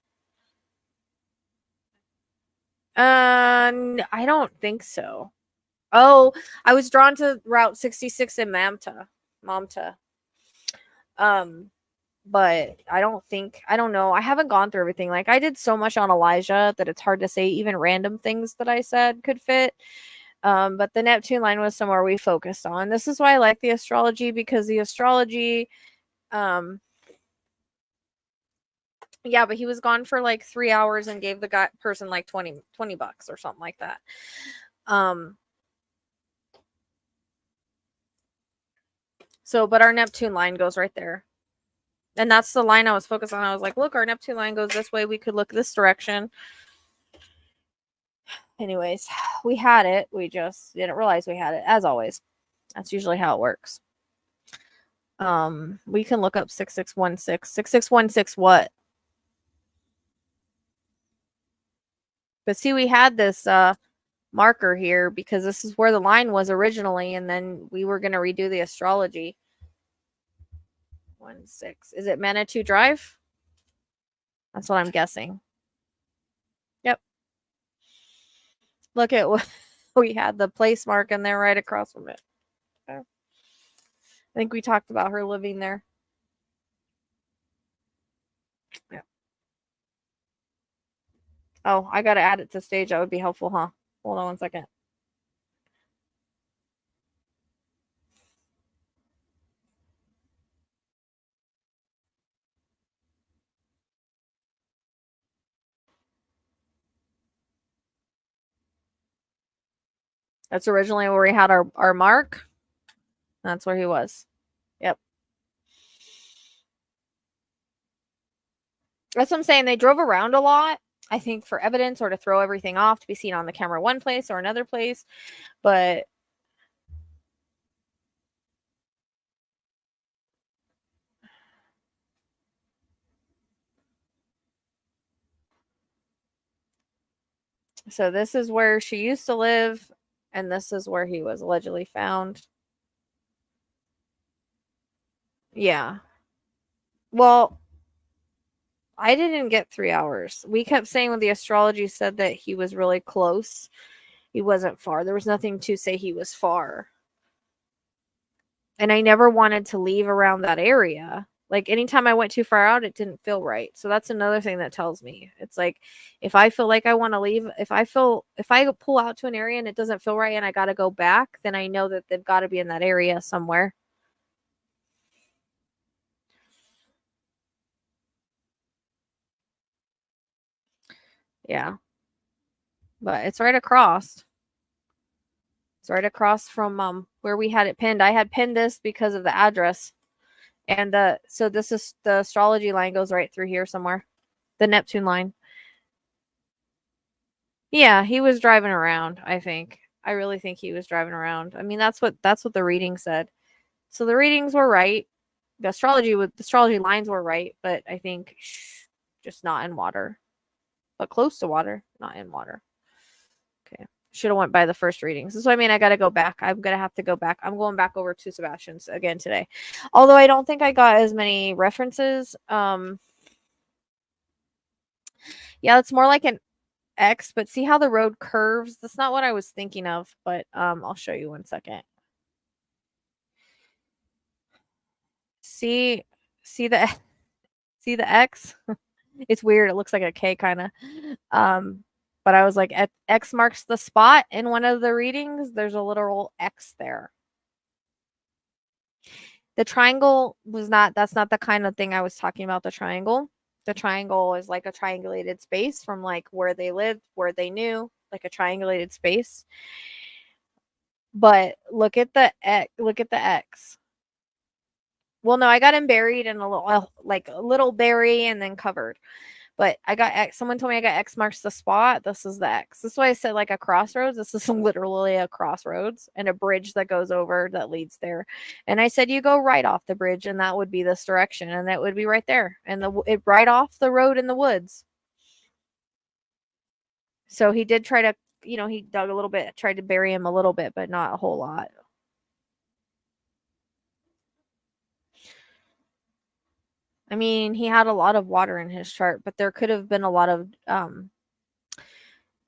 S1: I don't think so. Oh, I was drawn to Route 66 in Mamta. But I don't know. I haven't gone through everything. Like, I did so much on Elijah that it's hard to say even random things that I said could fit. But the Neptune line was somewhere we focused on. This is why I like the astrology, because the astrology, yeah, but he was gone for like 3 hours and gave the person like 20 bucks or something like that. So, but our Neptune line goes right there. And that's the line I was focused on. I was like, look, our Neptune line goes this way. We could look this direction. Anyways, we had it. We just didn't realize we had it, as always. That's usually how it works. We can look up 6616. 6616 what? But see, we had this marker here because this is where the line was originally, and then we were going to redo the astrology. 16. Is it Manitou Drive? That's what I'm guessing. Yep. Look at what we had, the place mark in there right across from it. Okay. I think we talked about her living there. Yeah. Oh, I got to add it to stage. That would be helpful, huh? Hold on one second. That's originally where we had our mark. That's where he was. Yep. That's what I'm saying. They drove around a lot, I think, for evidence or to throw everything off to be seen on the camera one place or another place. But so this is where she used to live, and this is where he was allegedly found. Yeah. Well, I didn't get 3 hours. We kept saying when the astrology said that he was really close. He wasn't far. There was nothing to say he was far. And I never wanted to leave around that area. Like, anytime I went too far out, it didn't feel right. So that's another thing that tells me. It's like, if I feel like I want to leave, if I pull out to an area and it doesn't feel right and I got to go back, then I know that they've got to be in that area somewhere. Yeah. But it's right across. It's right across from where we had it pinned. I had pinned this because of the address. And so this is the astrology line goes right through here somewhere. The Neptune line. Yeah, he was driving around, I think. I really think he was driving around. I mean, that's what the reading said. So the readings were right. The astrology lines were right, but I think just not in water. But close to water, not in water. Okay. Should have went by the first readings. So I mean, I got to go back. I'm going to have to go back. I'm going back over to Sebastian's again today. Although I don't think I got as many references. Yeah, it's more like an X, but see how the road curves? That's not what I was thinking of, but I'll show you one second. See the X? It's weird. It looks like a K kind of. But I was like, X marks the spot in one of the readings. There's a literal X there. The triangle that's not the kind of thing I was talking about, the triangle. The triangle is like a triangulated space from like where they lived, where they knew, like a triangulated space. But look at the X. Well, no, I got him buried in a little, like a little bury and then covered. But I got X. Someone told me I got X marks the spot. This is the X. This is why I said like a crossroads. This is literally a crossroads and a bridge that goes over that leads there. And I said you go right off the bridge, and that would be this direction, and that would be right there, and it right off the road in the woods. So he did try to, he dug a little bit, tried to bury him a little bit, but not a whole lot. I mean, he had a lot of water in his chart, but there could have been a lot of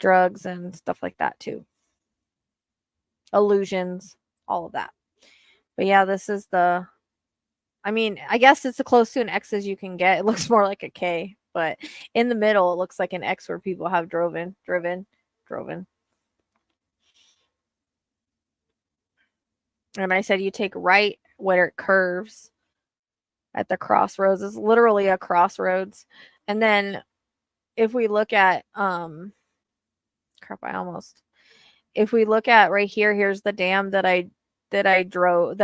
S1: drugs and stuff like that too. Illusions, all of that. But yeah, this is I mean, I guess it's as close to an X as you can get. It looks more like a K, but in the middle, it looks like an X where people have driven. And I said you take right where it curves at the crossroads. It's literally a crossroads. And then if we look at if we look at right here, here's the dam that I drew.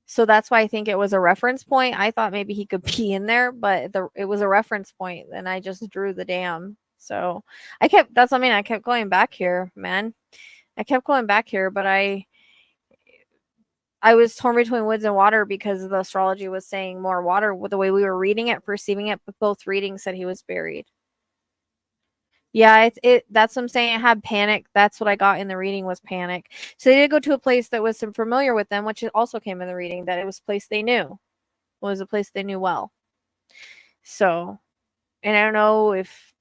S1: So that's why I think it was a reference point. I thought maybe he could be in there, but it was a reference point, and I just drew the dam. So I kept going back here, man. I kept going back here, but I was torn between woods and water because the astrology was saying more water with the way we were reading it, perceiving it, but both readings said he was buried. Yeah, that's what I'm saying. I had panic. That's what I got in the reading was panic. So they did go to a place that was familiar with them, which also came in the reading, that it was a place they knew. It was a place they knew well. So, and I don't know if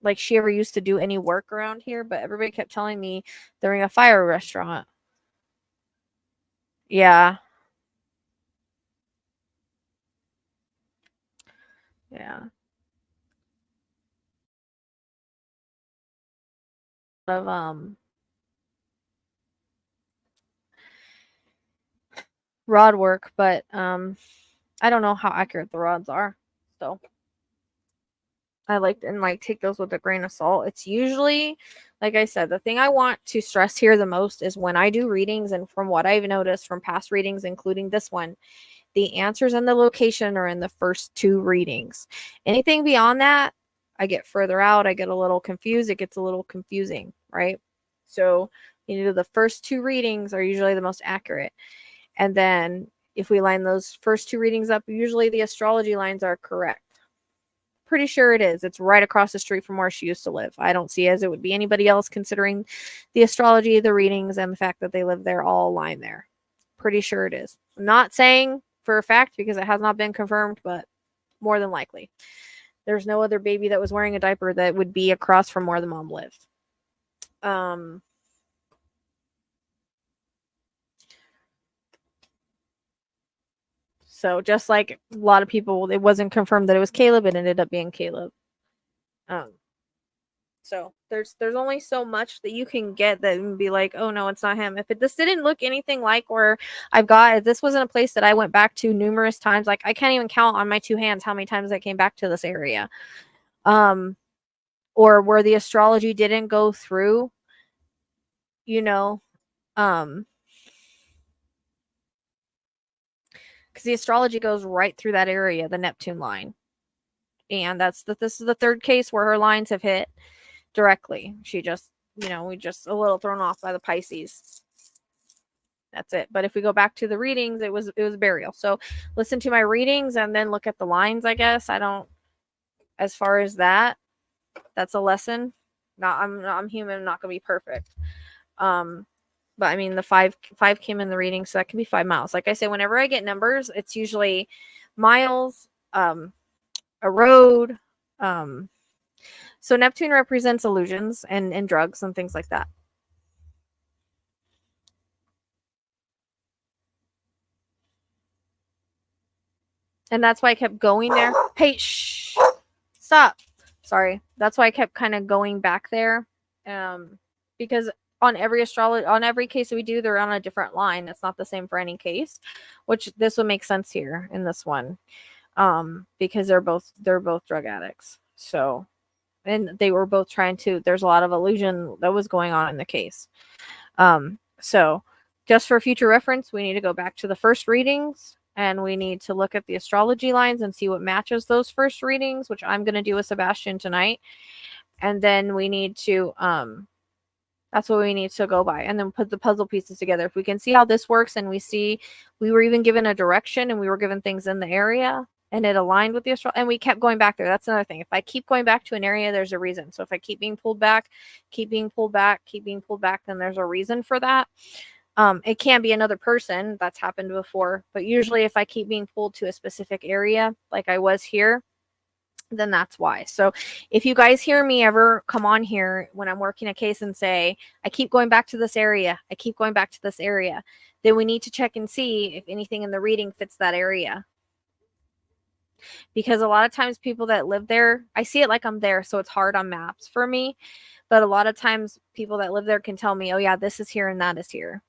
S1: like she ever used to do any work around here, but everybody kept telling me they're in a fire restaurant. Yeah. Yeah. Of rod work, but I don't know how accurate the rods are. So I take those with a grain of salt. It's usually, like I said, the thing I want to stress here the most is when I do readings, and from what I've noticed from past readings, including this one, the answers and the location are in the first 2 readings. Anything beyond that, I get further out. I get a little confused. It gets a little confusing, right? So, the first 2 readings are usually the most accurate. And then if we line those first 2 readings up, usually the astrology lines are correct. Pretty sure it is. It's right across the street from where she used to live. I don't see as it would be anybody else, considering the astrology, the readings, and the fact that they live there all aligned there. Pretty sure it is. I'm not saying for a fact because it has not been confirmed, but more than likely. There's no other baby that was wearing a diaper that would be across from where the mom lived. So just like a lot of people, it wasn't confirmed that it was Caleb, it ended up being Caleb. So there's only so much that you can get that would be like, oh no, it's not him. If this didn't look anything like where if this wasn't a place that I went back to numerous times, like I can't even count on my 2 hands how many times I came back to this area. Or where the astrology didn't go through, because the astrology goes right through that area, the Neptune line. And this is the 3rd case where her lines have hit directly. She just, we just a little thrown off by the Pisces. That's it. But if we go back to the readings, it was burial. So listen to my readings and then look at the lines, I guess. As far as that's a lesson. I'm human, I'm not gonna be perfect. But I mean, the 5 came in the reading, so that could be 5 miles. Like I say, whenever I get numbers, it's usually miles, a road. So Neptune represents illusions and drugs and things like that. And that's why I kept going there. Hey, shh, stop. Sorry. That's why I kept kind of going back there. Because on every case that we do, they're on a different line. It's not the same for any case, which this would make sense here in this one. Because they're both drug addicts. So and they were both trying to, there's a lot of illusion that was going on in the case. So just for future reference, we need to go back to the first readings, and we need to look at the astrology lines and see what matches those first readings, which I'm going to do with Sebastian tonight. And then we need to, that's what we need to go by, and then put the puzzle pieces together. If we can see how this works, and we see, we were even given a direction, and we were given things in the area, and it aligned with the astrology, and we kept going back there. That's another thing. If I keep going back to an area, there's a reason. So if I keep being pulled back, keep being pulled back, keep being pulled back, then there's a reason for that. It can be another person. That's happened before. But usually if I keep being pulled to a specific area, like I was here, then that's why. So if you guys hear me ever come on here when I'm working a case and say, I keep going back to this area, I keep going back to this area, then we need to check and see if anything in the reading fits that area. Because a lot of times people that live there, I see it like I'm there, so it's hard on maps for me. But a lot of times people that live there can tell me, oh yeah, this is here and that is here.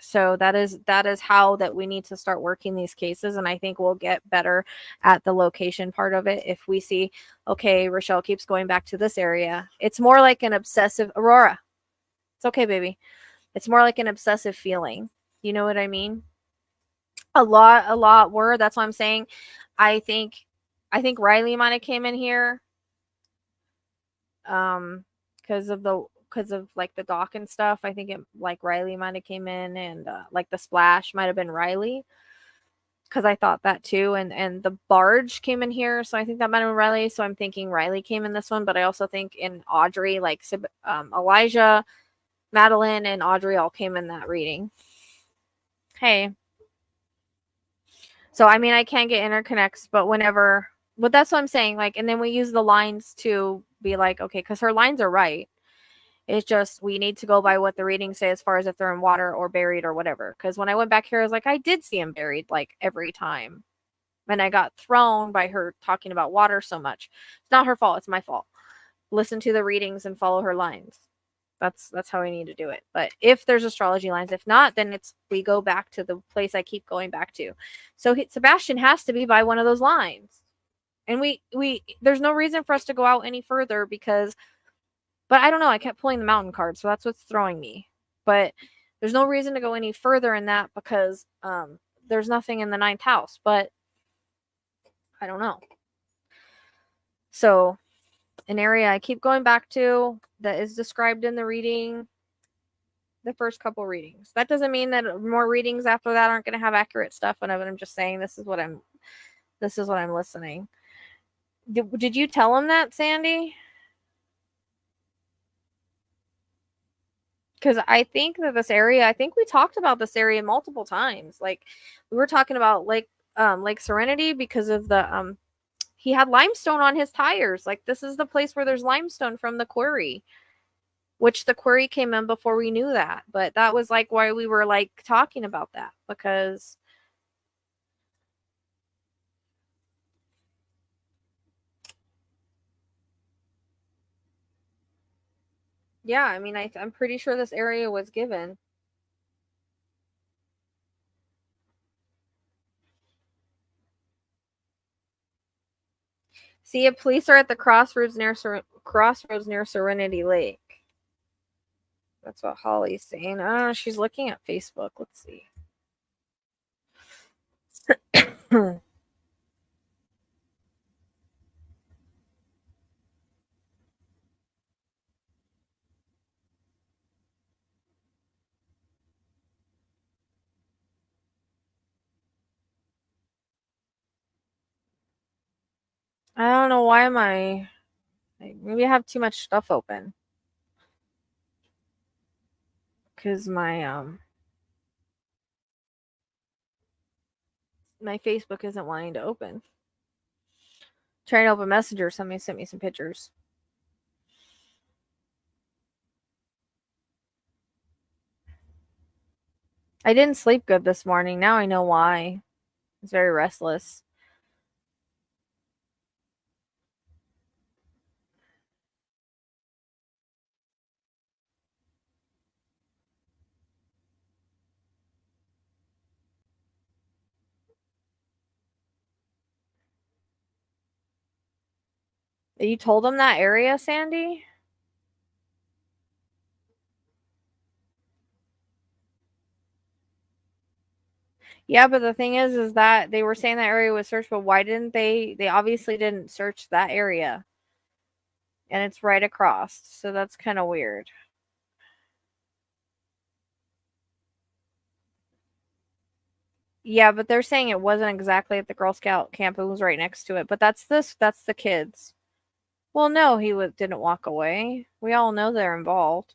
S1: So that is how that we need to start working these cases. And I think we'll get better at the location part of it. If we see, okay, Rachelle keeps going back to this area. It's more like an obsessive, Aurora. It's okay, baby. It's more like an obsessive feeling. You know what I mean? A lot were. That's what I'm saying. I think Riley might have came in here. Because of like the dock and stuff. I think it like Riley might have came in, and like the splash might have been Riley, because I thought that too. And the barge came in here, so I think that might have been Riley. So I'm thinking Riley came in this one, but I also think in Audrey, like Elijah, Madeline, and Audrey all came in that reading. Hey. So I mean, I can't get interconnects, but that's what I'm saying. Like, and then we use the lines to be like, okay, because her lines are right. It's just we need to go by what the readings say as far as if they're in water or buried or whatever. Because when I went back here, I was like, I did see him buried like every time. And I got thrown by her talking about water so much. It's not her fault. It's my fault. Listen to the readings and follow her lines. That's how I need to do it. But if there's astrology lines, if not, then we go back to the place I keep going back to. So Sebastian has to be by one of those lines. And there's no reason for us to go out any further because, but I don't know. I kept pulling the mountain card, so that's what's throwing me. But there's no reason to go any further in that because there's nothing in the 9th house. But I don't know. So an area I keep going back to that is described in the reading, the first couple readings. That doesn't mean that more readings after that aren't going to have accurate stuff. Whenever I'm just saying this is what I'm listening. Did you tell him that, Sandy? Because I think that this area, I think we talked about this area multiple times. Like we were talking about Lake Serenity because of the he had limestone on his tires. Like this is the place where there's limestone from the quarry, which the quarry came in before we knew that. But that was like why we were like talking about that, because yeah, I mean, I'm pretty sure this area was given. See, if police are at the crossroads near Serenity Lake. That's what Holly's saying. Oh, she's looking at Facebook. Let's see. I don't know why maybe I have too much stuff open. Because my Facebook isn't wanting to open. Trying to open Messenger, somebody sent me some pictures. I didn't sleep good this morning. Now I know why. I was very restless. You told him that area, Sandy? Yeah, but the thing is that they were saying that area was searched, but why didn't they obviously didn't search that area. And it's right across. So that's kind of weird. Yeah, but they're saying it wasn't exactly at the Girl Scout camp. It was right next to it. But that's the kids. Well, no, didn't walk away. We all know they're involved.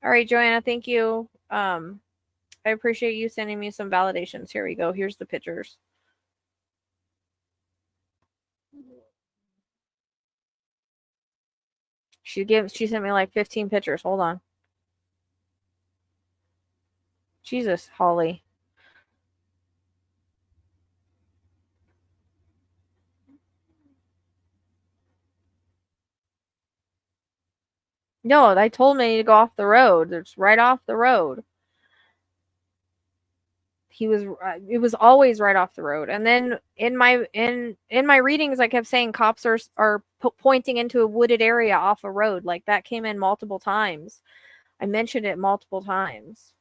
S1: All right, Joanna, thank you. I appreciate you sending me some validations. Here we go. Here's the pictures. She sent me like 15 pictures. Hold on. Jesus, Holly. No, they told me to go off the road. It's right off the road. It was always right off the road. And then in my readings, I kept saying cops are pointing into a wooded area off a road. Like that came in multiple times. I mentioned it multiple times.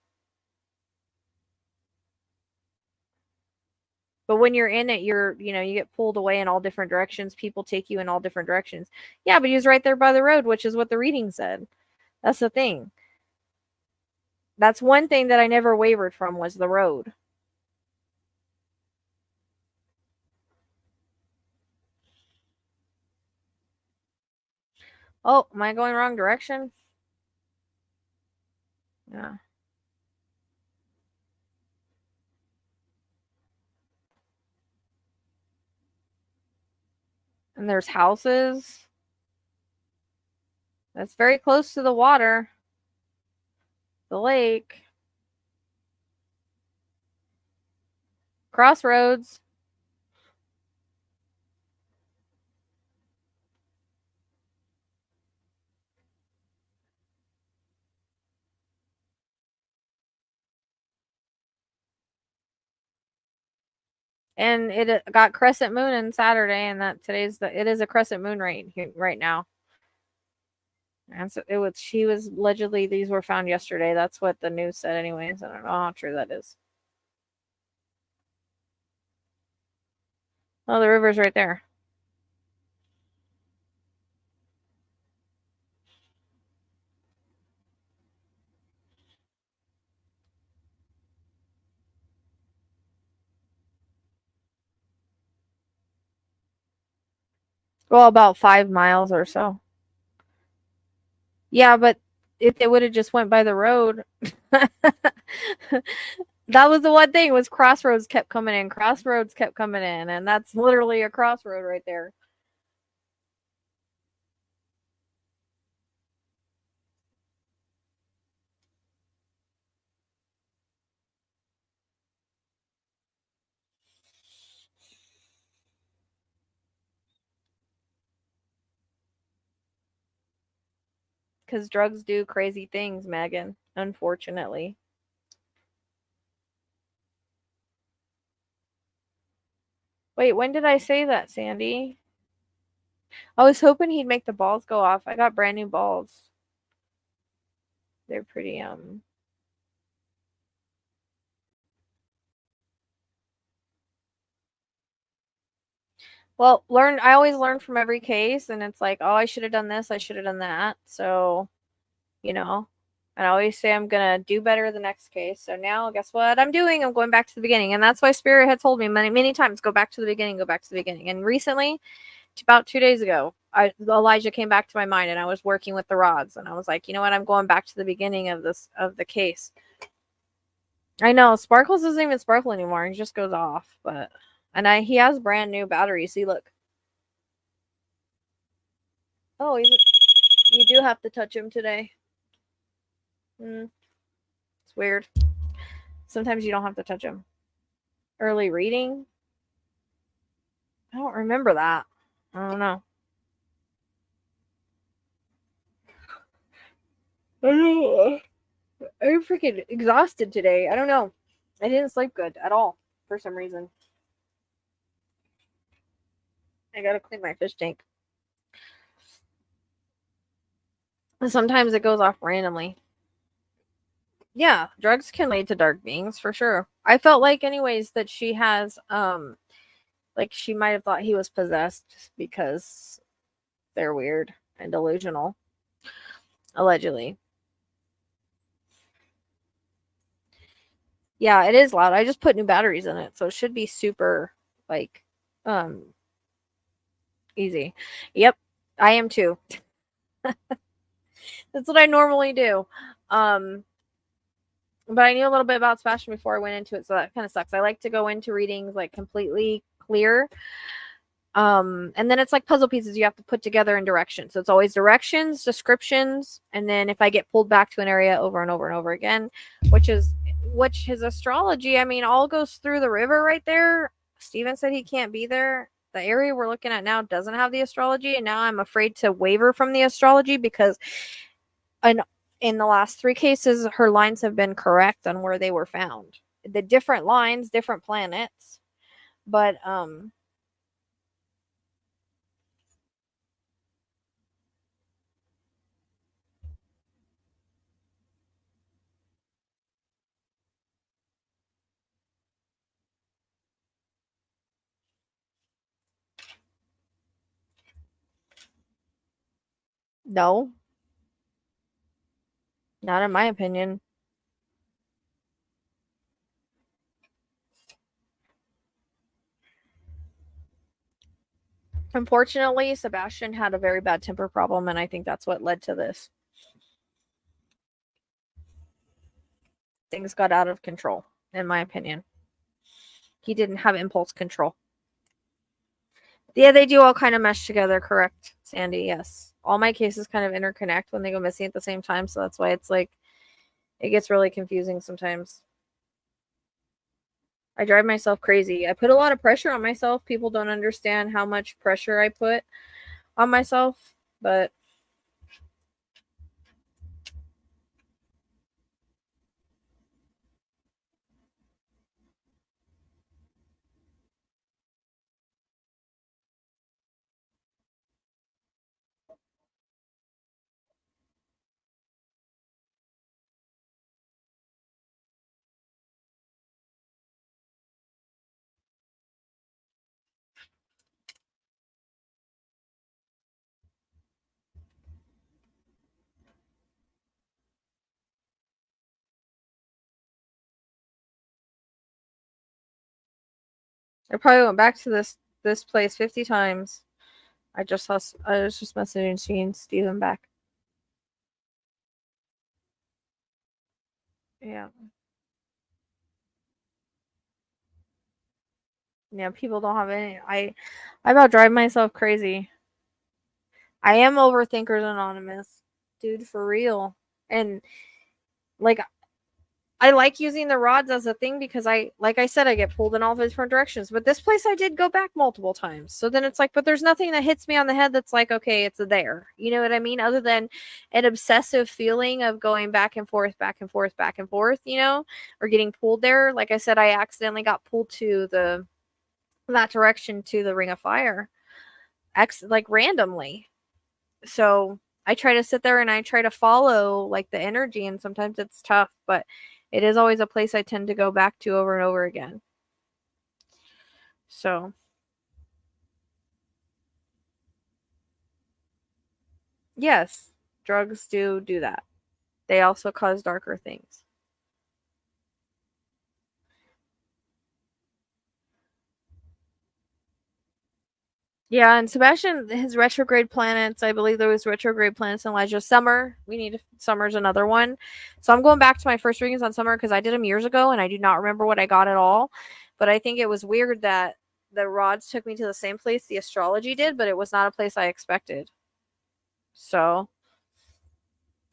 S1: But when you're in it, you get pulled away in all different directions. People take you in all different directions. Yeah, but he was right there by the road, which is what the reading said. That's the thing. That's one thing that I never wavered from was the road. Oh, am I going wrong direction? Yeah. And there's houses. That's very close to the water. The lake. Crossroads. And it got crescent moon on Saturday, and that it is a crescent moon right now. And so she was allegedly, these were found yesterday. That's what the news said anyways. I don't know how true that is. Oh, the river's right there. Well, about 5 miles or so. Yeah, but if they would have just went by the road, that was the one thing was crossroads kept coming in. Crossroads kept coming in, and that's literally a crossroad right there. Because drugs do crazy things, Megan, unfortunately. Wait, when did I say that, Sandy? I was hoping he'd make the balls go off. I got brand new balls. They're pretty, Well, I always learn from every case, and it's like, oh, I should have done this, I should have done that. So, and I always say I'm going to do better the next case. So now, guess what I'm doing? I'm going back to the beginning. And that's why Spirit had told me many, many times, go back to the beginning, go back to the beginning. And recently, about 2 days ago, Elijah came back to my mind, and I was working with the rods, and I was like, you know what? I'm going back to the beginning of the case. I know Sparkles doesn't even sparkle anymore. He just goes off, he has brand new batteries. See, look. Oh, you do have to touch him today. It's weird. Sometimes you don't have to touch him. Early reading? I don't remember that. I don't know. I'm freaking exhausted today. I don't know. I didn't sleep good at all for some reason. I gotta clean my fish tank. Sometimes it goes off randomly. Yeah, drugs can lead to dark beings for sure. I felt like anyways that she has like she might have thought he was possessed because they're weird and delusional. Allegedly. Yeah, it is loud. I just put new batteries in it, so it should be super like easy. Yep, I am too. That's what I normally do. But I knew a little bit about Sebastian before I went into it, so that kind of sucks. I like to go into readings like completely clear. And then it's like puzzle pieces you have to put together in directions. So it's always directions, descriptions, and then if I get pulled back to an area over and over and over again, which his astrology, I mean, all goes through the river right there. Steven said he can't be there. The area we're looking at now doesn't have the astrology, and now I'm afraid to waver from the astrology because in the last 3 cases, her lines have been correct on where they were found. The different lines, different planets, but no, not in my opinion. Unfortunately, Sebastian had a very bad temper problem, and I think that's what led to this. Things got out of control, in my opinion. He didn't have impulse control. Yeah, they do all kind of mesh together, correct, Sandy? Yes. All my cases kind of interconnect when they go missing at the same time, so that's why it's like, it gets really confusing sometimes. I drive myself crazy. I put a lot of pressure on myself. People don't understand how much pressure I put on myself, but I probably went back to this place 50 times. I was just messaging Steven back. Yeah. Yeah, people don't have any. I about drive myself crazy. I am Overthinkers Anonymous, dude, for real. And like, I like using the rods as a thing because like I said, I get pulled in all different directions. But this place, I did go back multiple times. So then it's like, but there's nothing that hits me on the head that's like, okay, it's there. You know what I mean? Other than an obsessive feeling of going back and forth, back and forth, back and forth, you know, or getting pulled there. Like I said, I accidentally got pulled to that direction to the Ring of Fire, like randomly. So I try to sit there and I try to follow like the energy, and sometimes it's tough, but it is always a place I tend to go back to over and over again. So yes, drugs do that. They also cause darker things. Yeah, and Sebastian, his retrograde planets, I believe there was retrograde planets in Elijah. Summer, Summer's another one. So I'm going back to my first readings on Summer because I did them years ago and I do not remember what I got at all. But I think it was weird that the rods took me to the same place the astrology did, but it was not a place I expected. So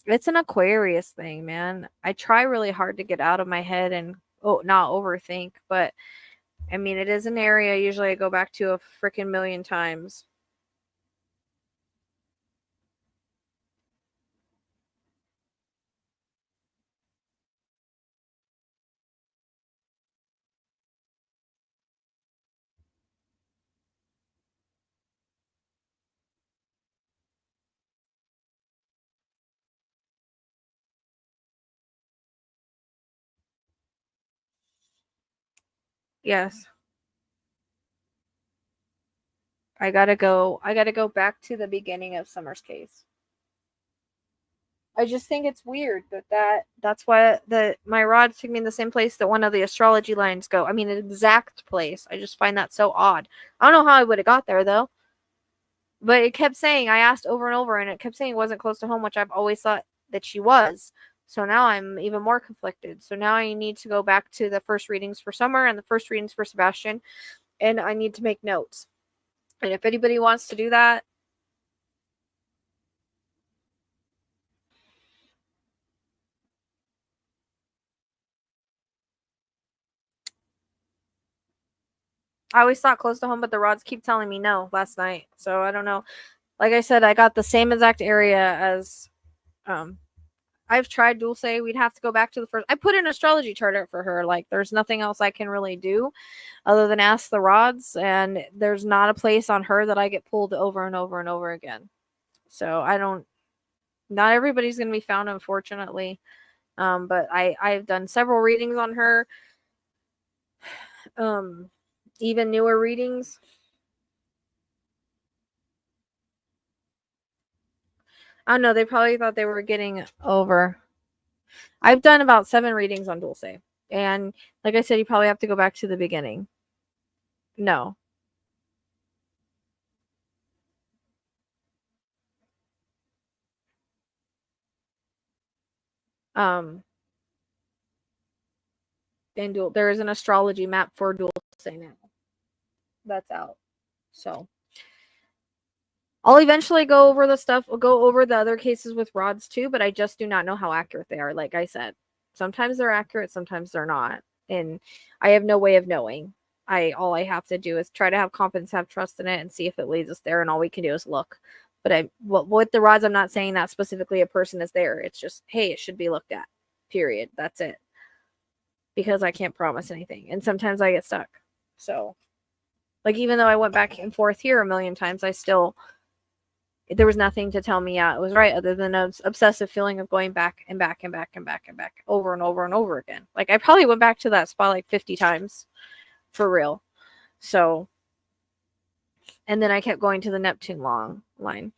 S1: it's an Aquarius thing, man. I try really hard to get out of my head and not overthink, but I mean, it is an area usually I go back to a freaking million times. Yes. I gotta go back to the beginning of Summer's case. I just think it's weird that's why my rods took me in the same place that one of the astrology lines go. I mean, an exact place. I just find that so odd. I don't know how I would have got there though. But it kept saying, I asked over and over, and it kept saying it wasn't close to home, which I've always thought that she was. So now I'm even more conflicted. So now I need to go back to the first readings for Summer and the first readings for Sebastian, and I need to make notes. And if anybody wants to do that, I always thought close to home, but the rods keep telling me no last night. So I don't know. Like I said, I got the same exact area as I've tried Dulce. We'd have to go back to the first. I put an astrology chart out for her. Like, there's nothing else I can really do other than ask the rods. And there's not a place on her that I get pulled over and over and over again. So I don't. Not everybody's going to be found, unfortunately. But I've done several readings on her. Even newer readings. I don't know. They probably thought they were getting over. I've done about 7 readings on Dulce. And like I said, you probably have to go back to the beginning. No. And there is an astrology map for Dulce now. That's out. So I'll eventually go over the stuff. We'll go over the other cases with rods too, but I just do not know how accurate they are. Like I said, sometimes they're accurate, sometimes they're not. And I have no way of knowing. All I have to do is try to have confidence, have trust in it, and see if it leads us there. And all we can do is look. But with the rods, I'm not saying that specifically a person is there. It's just, hey, it should be looked at. Period. That's it. Because I can't promise anything. And sometimes I get stuck. So, like, even though I went back and forth here a million times, there was nothing to tell me, yeah, it was right, other than an obsessive feeling of going back and back and back and back and back over and over and over again. Like, I probably went back to that spot like 50 times for real. So, and then I kept going to the Neptune long line.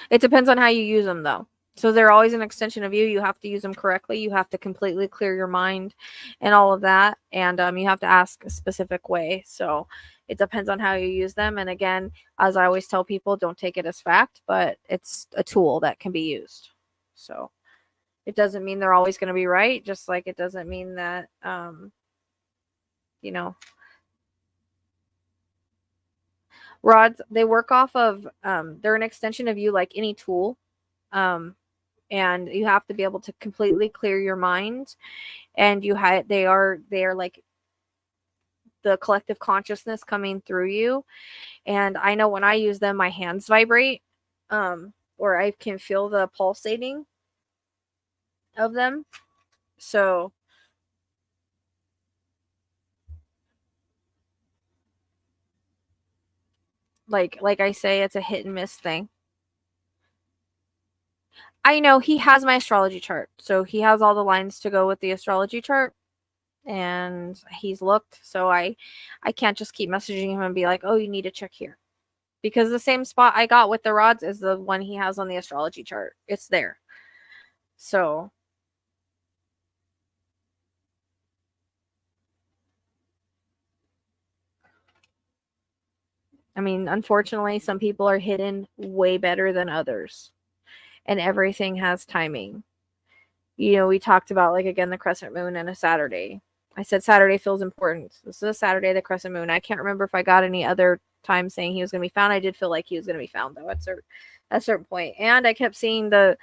S1: It depends on how you use them, though. So they're always an extension of you. You have to use them correctly. You have to completely clear your mind and all of that. And you have to ask a specific way. So it depends on how you use them. And again, as I always tell people, don't take it as fact, but it's a tool that can be used. So it doesn't mean they're always going to be right. Just like it doesn't mean that, rods, they work off of, they're an extension of you like any tool. And you have to be able to completely clear your mind, and they are like the collective consciousness coming through you. And I know when I use them, my hands vibrate, or I can feel the pulsating of them. So like I say, it's a hit and miss thing. I know he has my astrology chart, so he has all the lines to go with the astrology chart, and he's looked. So I can't just keep messaging him and be like, oh, you need to check here, because the same spot I got with the rods is the one he has on the astrology chart. It's there. So I mean, unfortunately, some people are hidden way better than others, and everything has timing. We talked about, like, again, the crescent moon and a Saturday. I said Saturday feels important. This is a Saturday, the crescent moon. I can't remember if I got any other time saying he was going to be found. I did feel like he was going to be found, though, at a certain point. And I kept seeing the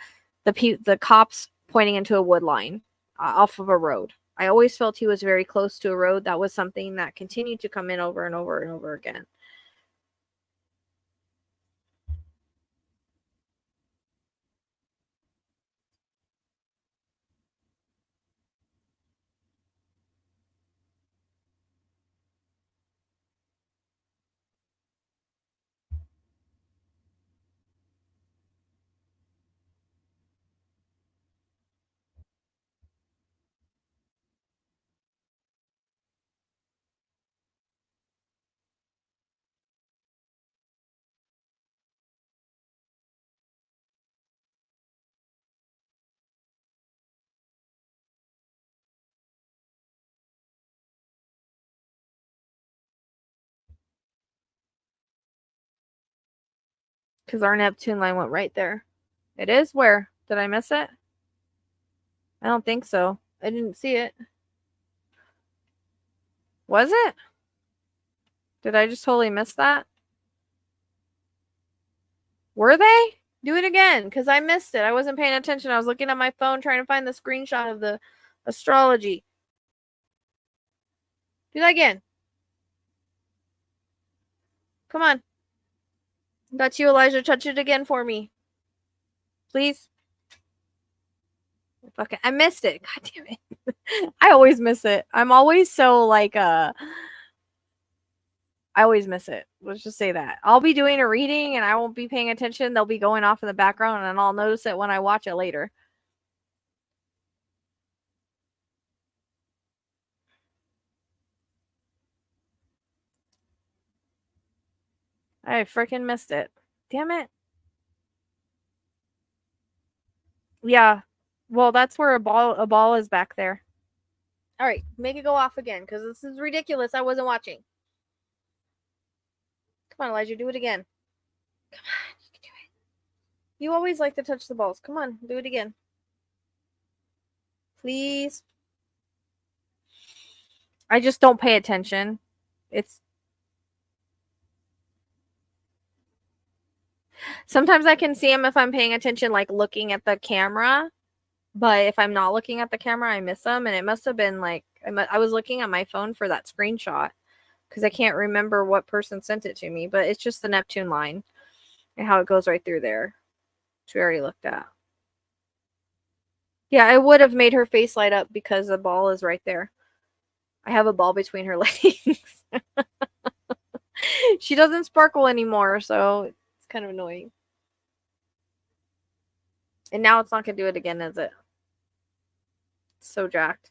S1: cops pointing into a wood line off of a road. I always felt he was very close to a road. That was something that continued to come in over and over and over again. Because our Neptune line went right there. It is where? Did I miss it? I don't think so. I didn't see it. Was it? Did I just totally miss that? Were they? Do it again, because I missed it. I wasn't paying attention. I was looking at my phone trying to find the screenshot of the astrology. Do that again. Come on. Got you, Elijah. Touch it again for me. Please. Okay, I missed it. God damn it. I always miss it. I'm always so like I always miss it. Let's just say that. I'll be doing a reading and I won't be paying attention. They'll be going off in the background and I'll notice it when I watch it later. I freaking missed it. Damn it. Yeah. Well, that's where a ball is back there. All right, make it go off again because this is ridiculous. I wasn't watching. Come on, Elijah, do it again. Come on, you can do it. You always like to touch the balls. Come on, do it again. Please. I just don't pay attention. It's sometimes I can see them if I'm paying attention, like looking at the camera. But if I'm not looking at the camera, I miss them. And it must have been like I was looking at my phone for that screenshot because I can't remember what person sent it to me. But it's just the Neptune line and how it goes right through there, which we already looked at. Yeah, I would have made her face light up because the ball is right there. I have a ball between her legs. She doesn't sparkle anymore, so it's kind of annoying. And now it's not going to do it again, is it? It's so jacked.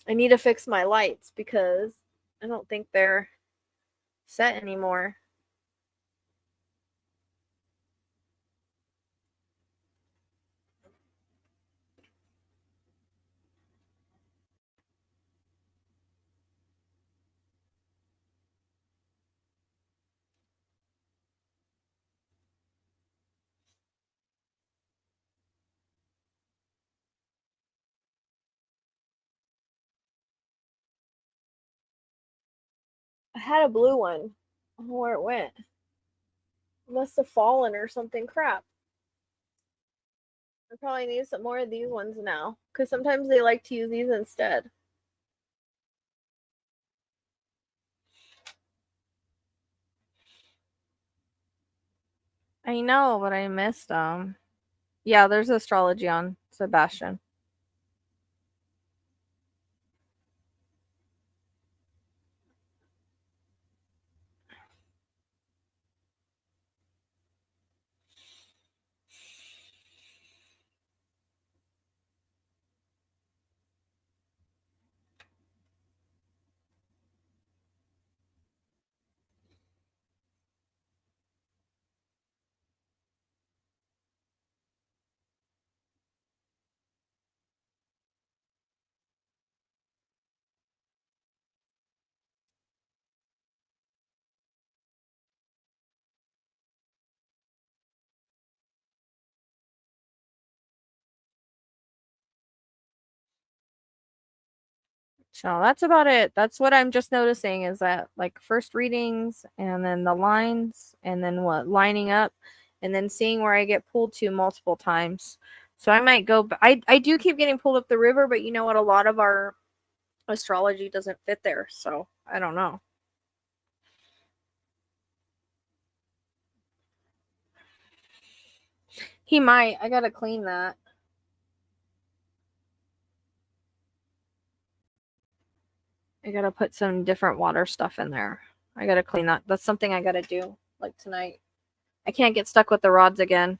S1: I need to fix my lights because I don't think they're set anymore. I had a blue one. I don't know where it went. It must have fallen or something crap. I probably need some more of these ones now because sometimes they like to use these instead. I know, but I missed them. Yeah, there's astrology on Sebastian. So that's about it. That's what I'm just noticing is that like first readings and then the lines and then what lining up and then seeing where I get pulled to multiple times. So I might go. I do keep getting pulled up the river, but you know what? A lot of our astrology doesn't fit there. So I don't know. He might. I gotta clean that. I gotta put some different water stuff in there. I gotta clean that. That's something I gotta do like tonight. I can't get stuck with the rods again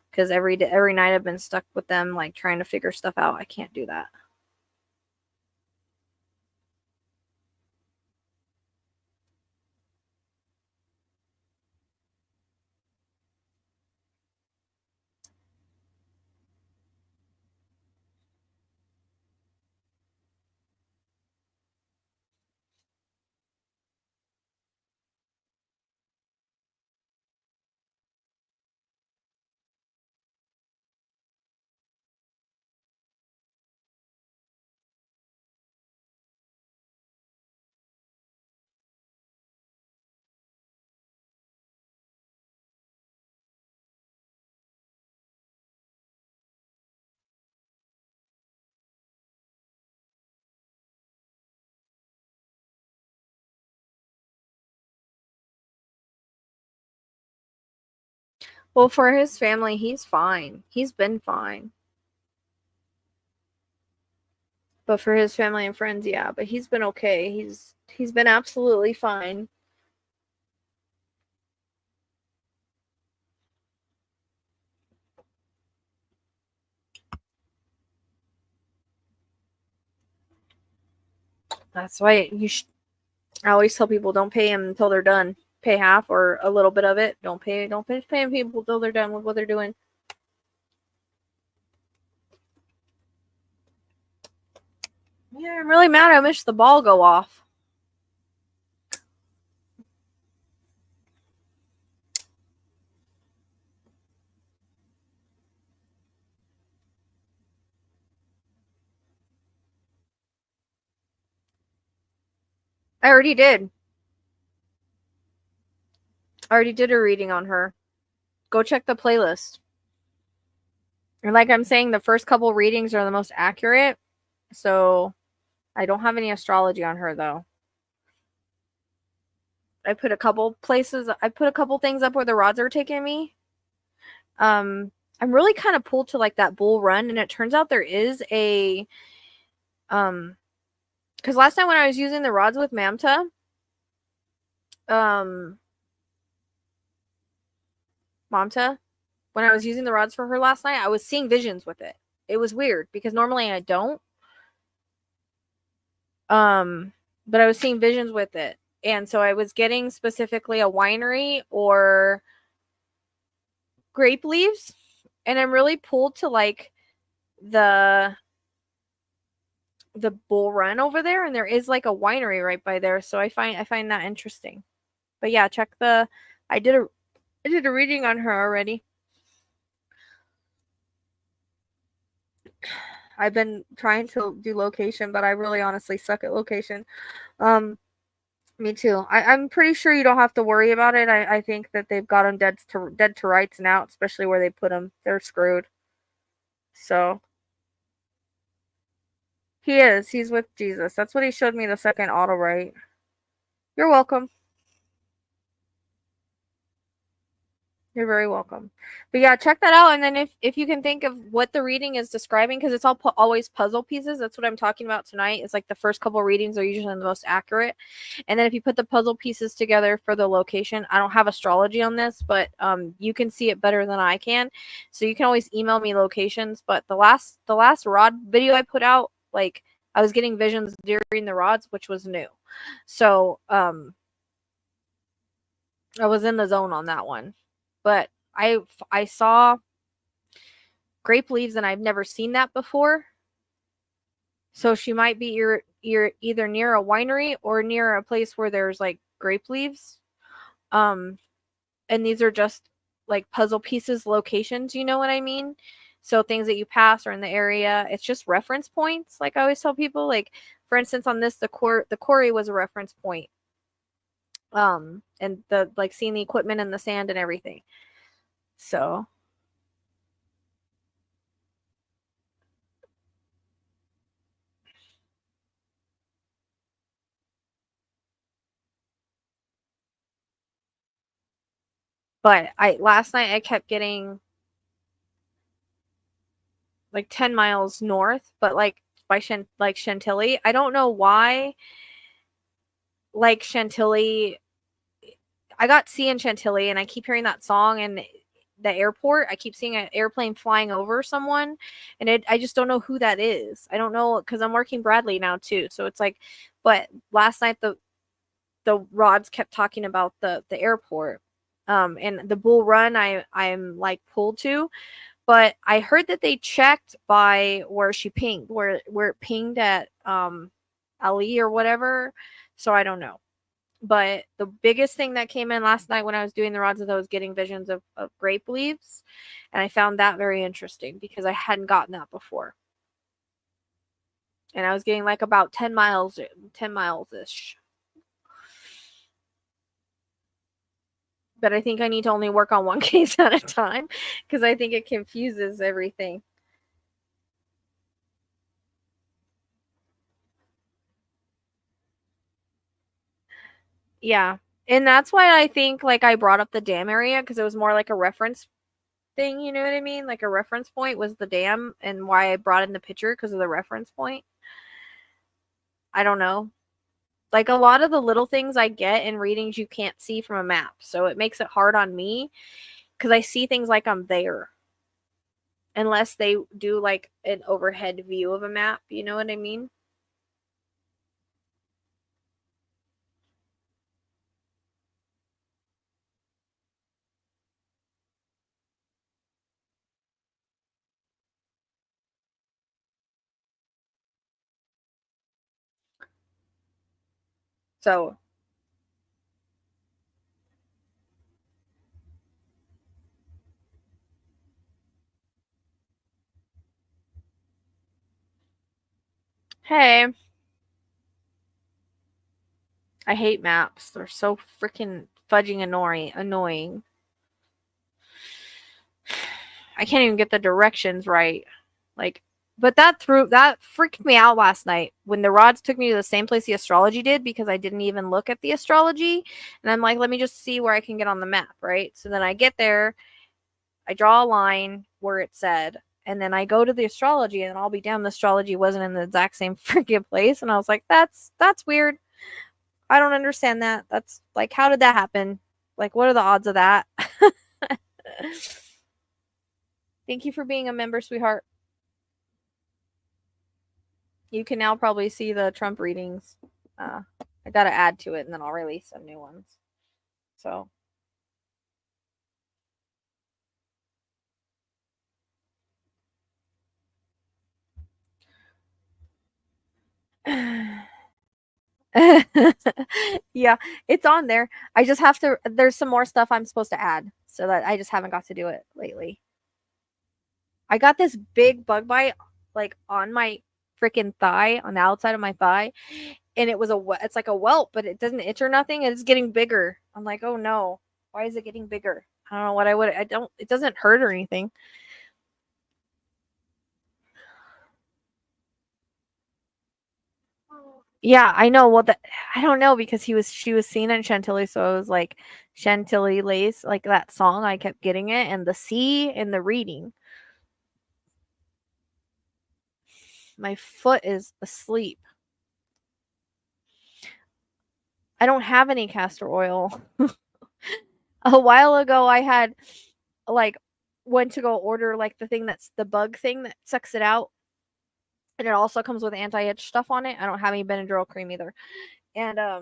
S1: because every night I've been stuck with them, like trying to figure stuff out. I can't do that. Well, for his family, he's fine. He's been fine. But for his family and friends, yeah. But he's been okay. He's been absolutely fine. That's why I always tell people, don't pay them until they're done. Pay half or a little bit of it. Don't finish paying people until they're done with what they're doing. Yeah, I'm really mad I missed the ball go off. I already did. I already did a reading on her. Go check the playlist. And like I'm saying, the first couple readings are the most accurate. So I don't have any astrology on her though. I put a couple things up where the rods are taking me. I'm really kind of pulled to like that bull run, and it turns out there is a because last time when I was using the rods with Mamta, Mamta, when I was using the rods for her last night, I was seeing visions with it. It was weird because normally I don't. But I was seeing visions with it. And so I was getting specifically a winery or grape leaves. And I'm really pulled to like the bull run over there, and there is like a winery right by there. So I find that interesting. But yeah, check I did a reading on her already. I've been trying to do location, but I really honestly suck at location. Me too. I'm pretty sure you don't have to worry about it. I think that they've got them dead to rights now, especially where they put them. They're screwed. So he is. He's with Jesus. That's what he showed me the second Autowrite. You're welcome. You're very welcome. But yeah, check that out. And then if you can think of what the reading is describing, because it's always puzzle pieces. That's what I'm talking about tonight. It's like the first couple readings are usually the most accurate. And then if you put the puzzle pieces together for the location, I don't have astrology on this, but you can see it better than I can. So you can always email me locations. But the last rod video I put out, like I was getting visions during the rods, which was new. So I was in the zone on that one. But I saw grape leaves, and I've never seen that before. So she might be you're either near a winery or near a place where there's like grape leaves. And these are just like puzzle pieces locations, you know what I mean? So things that you pass or in the area, it's just reference points. Like I always tell people, like for instance on this, the quarry was a reference point. And the like seeing the equipment in the sand and everything. So but last night I kept getting like 10 miles north, but like by Chantilly. I don't know why. Like Chantilly, I got C in Chantilly, and I keep hearing that song, and the airport, I keep seeing an airplane flying over someone, and I just don't know who that is. I don't know, because I'm working Bradley now too, so it's like, but last night the rods kept talking about the airport, and the bull run I'm like pulled to, but I heard that they checked by where she pinged, where it pinged at Ali or whatever, so I don't know. But the biggest thing that came in last night when I was doing the rods is I was getting visions of grape leaves. And I found that very interesting because I hadn't gotten that before. And I was getting like about 10 miles-ish. But I think I need to only work on one case at a time because I think it confuses everything. Yeah. And that's why I think like I brought up the dam area, because it was more like a reference thing, you know what I mean? Like a reference point was the dam, and why I brought in the picture because of the reference point. I don't know. Like a lot of the little things I get in readings you can't see from a map. So it makes it hard on me because I see things like I'm there. Unless they do like an overhead view of a map, you know what I mean? So hey, I hate maps. They're so freaking fudging annoying. I can't even get the directions right. Like, but that freaked me out last night when the rods took me to the same place the astrology did because I didn't even look at the astrology. And I'm like, let me just see where I can get on the map, right? So then I get there, I draw a line where it said, and then I go to the astrology, and I'll be damned, the astrology wasn't in the exact same freaking place. And I was like, that's weird. I don't understand that. That's like, how did that happen? Like, what are the odds of that? Thank you for being a member, sweetheart. You can now probably see the Trump readings. I got to add to it, and then I'll release some new ones. So. Yeah, it's on there. I just have to, there's some more stuff I'm supposed to add, so that I just haven't got to do it lately. I got this big bug bite like on my freaking thigh, on the outside of my thigh, and it's like a welt, but it doesn't itch or nothing. It's getting bigger. I'm like, oh no, why is it getting bigger? I don't know what it doesn't hurt or anything. Yeah, I know. Well, I don't know because she was seen in Chantilly, so it was like Chantilly lace, like that song. I kept getting it, and the C in the reading. My foot is asleep. I don't have any castor oil. A while ago, I had like went to go order like the thing that's the bug thing that sucks it out, and it also comes with anti-itch stuff on it. I don't have any Benadryl cream either, and I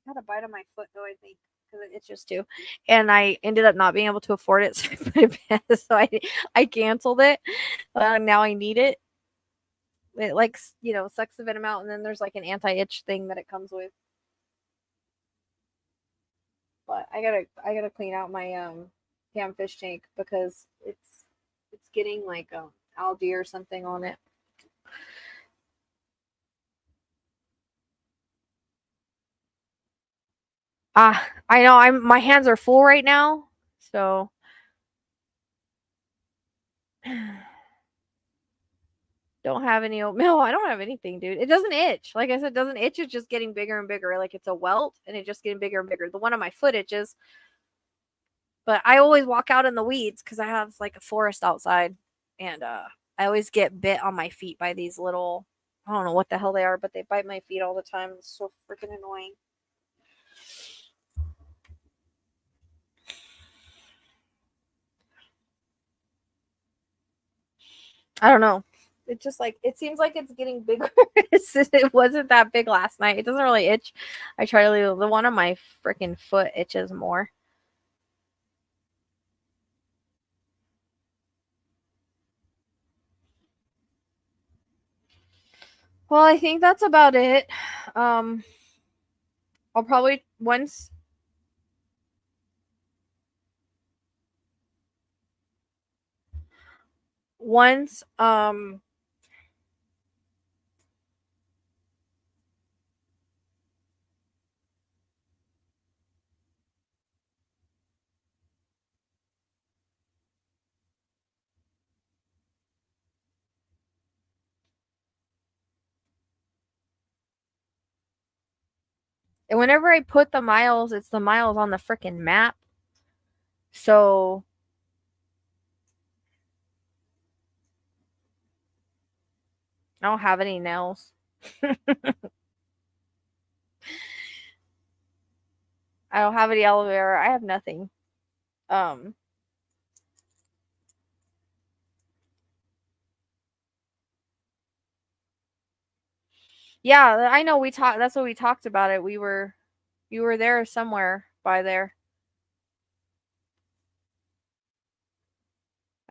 S1: got a bite on my foot though, I think, because it itches too, and I ended up not being able to afford it, so I put it back. So I canceled it. Now I need it. It like sucks the venom out, and then there's like an anti-itch thing that it comes with. But I gotta clean out my damn fish tank because it's getting like algae or something on it. I know my hands are full right now, so don't have any oatmeal. I don't have anything, dude. It doesn't itch. Like I said, it doesn't itch. It's just getting bigger and bigger. Like it's a welt, and it's just getting bigger and bigger. The one on my foot itches, but I always walk out in the weeds because I have like a forest outside, and I always get bit on my feet by these little, I don't know what the hell they are, but they bite my feet all the time. It's so freaking annoying. I don't know. It just like, it seems like it's getting bigger. It wasn't that big last night. It doesn't really itch. I try to leave the one on my freaking foot itches more. Well, I think that's about it. I'll probably once and whenever I put the miles, it's the miles on the freaking map. So I don't have any nails. I don't have any aloe vera. I have nothing. Yeah, I know we talked. That's what we talked about it. You were there somewhere by there.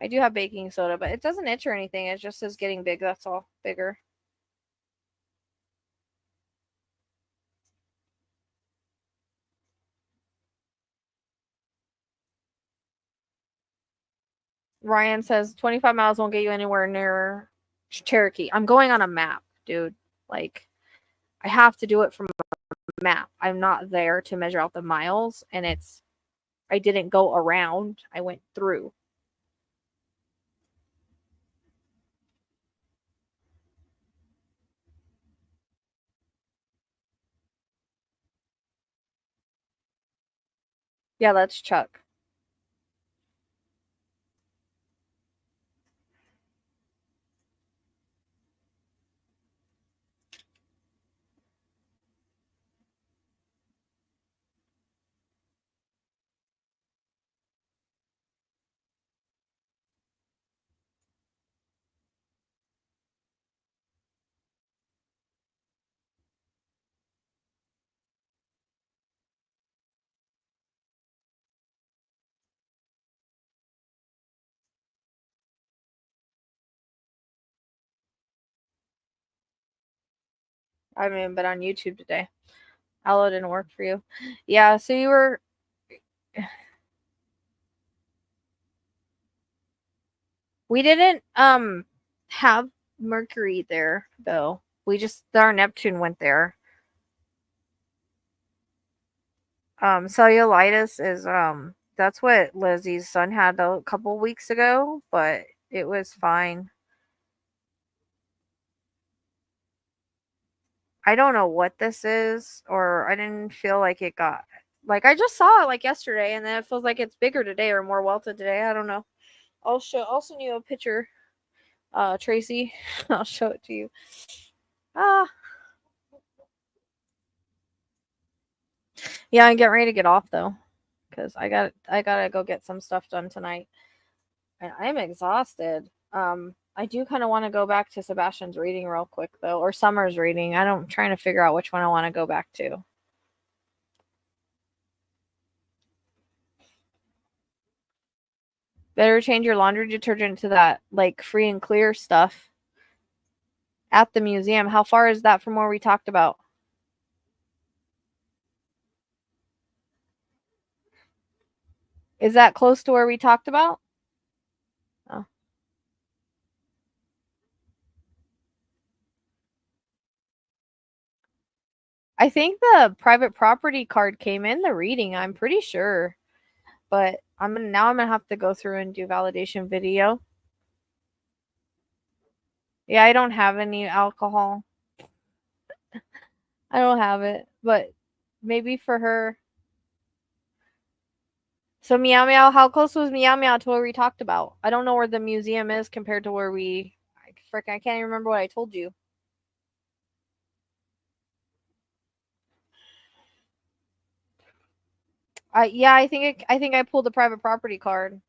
S1: I do have baking soda, but it doesn't itch or anything. It just is getting big. That's all. Bigger. Ryan says 25 miles won't get you anywhere near Cherokee. I'm going on a map, dude. Like, I have to do it from a map. I'm not there to measure out the miles, and I didn't go around. I went through. Yeah, that's Chuck. I haven't been on YouTube today. Aloe didn't work for you. Yeah, so you were. We didn't have Mercury there though. We just our Neptune went there. Cellulitis is that's what Lizzie's son had a couple weeks ago, but it was fine. I don't know what this is, or I didn't feel like it got like I just saw it like yesterday, and then it feels like it's bigger today or more welted today. I don't know. I'll send you a picture, Tracy. I'll show it to you. Ah, yeah, I'm getting ready to get off though, because I gotta go get some stuff done tonight, and I'm exhausted. I do kind of want to go back to Sebastian's reading real quick though, or Summer's reading. I'm trying to figure out which one I want to go back to. Better change your laundry detergent to that like free and clear stuff at the museum. How far is that from where we talked about? Is that close to where we talked about? Oh. I think the private property card came in the reading, I'm pretty sure. But I'm gonna have to go through and do validation video. Yeah, I don't have any alcohol. I don't have it, but maybe for her. So Meow Meow, how close was Meow Meow to where we talked about? I don't know where the museum is compared to where we. I can't even remember what I told you. Yeah, I think I pulled the private property card.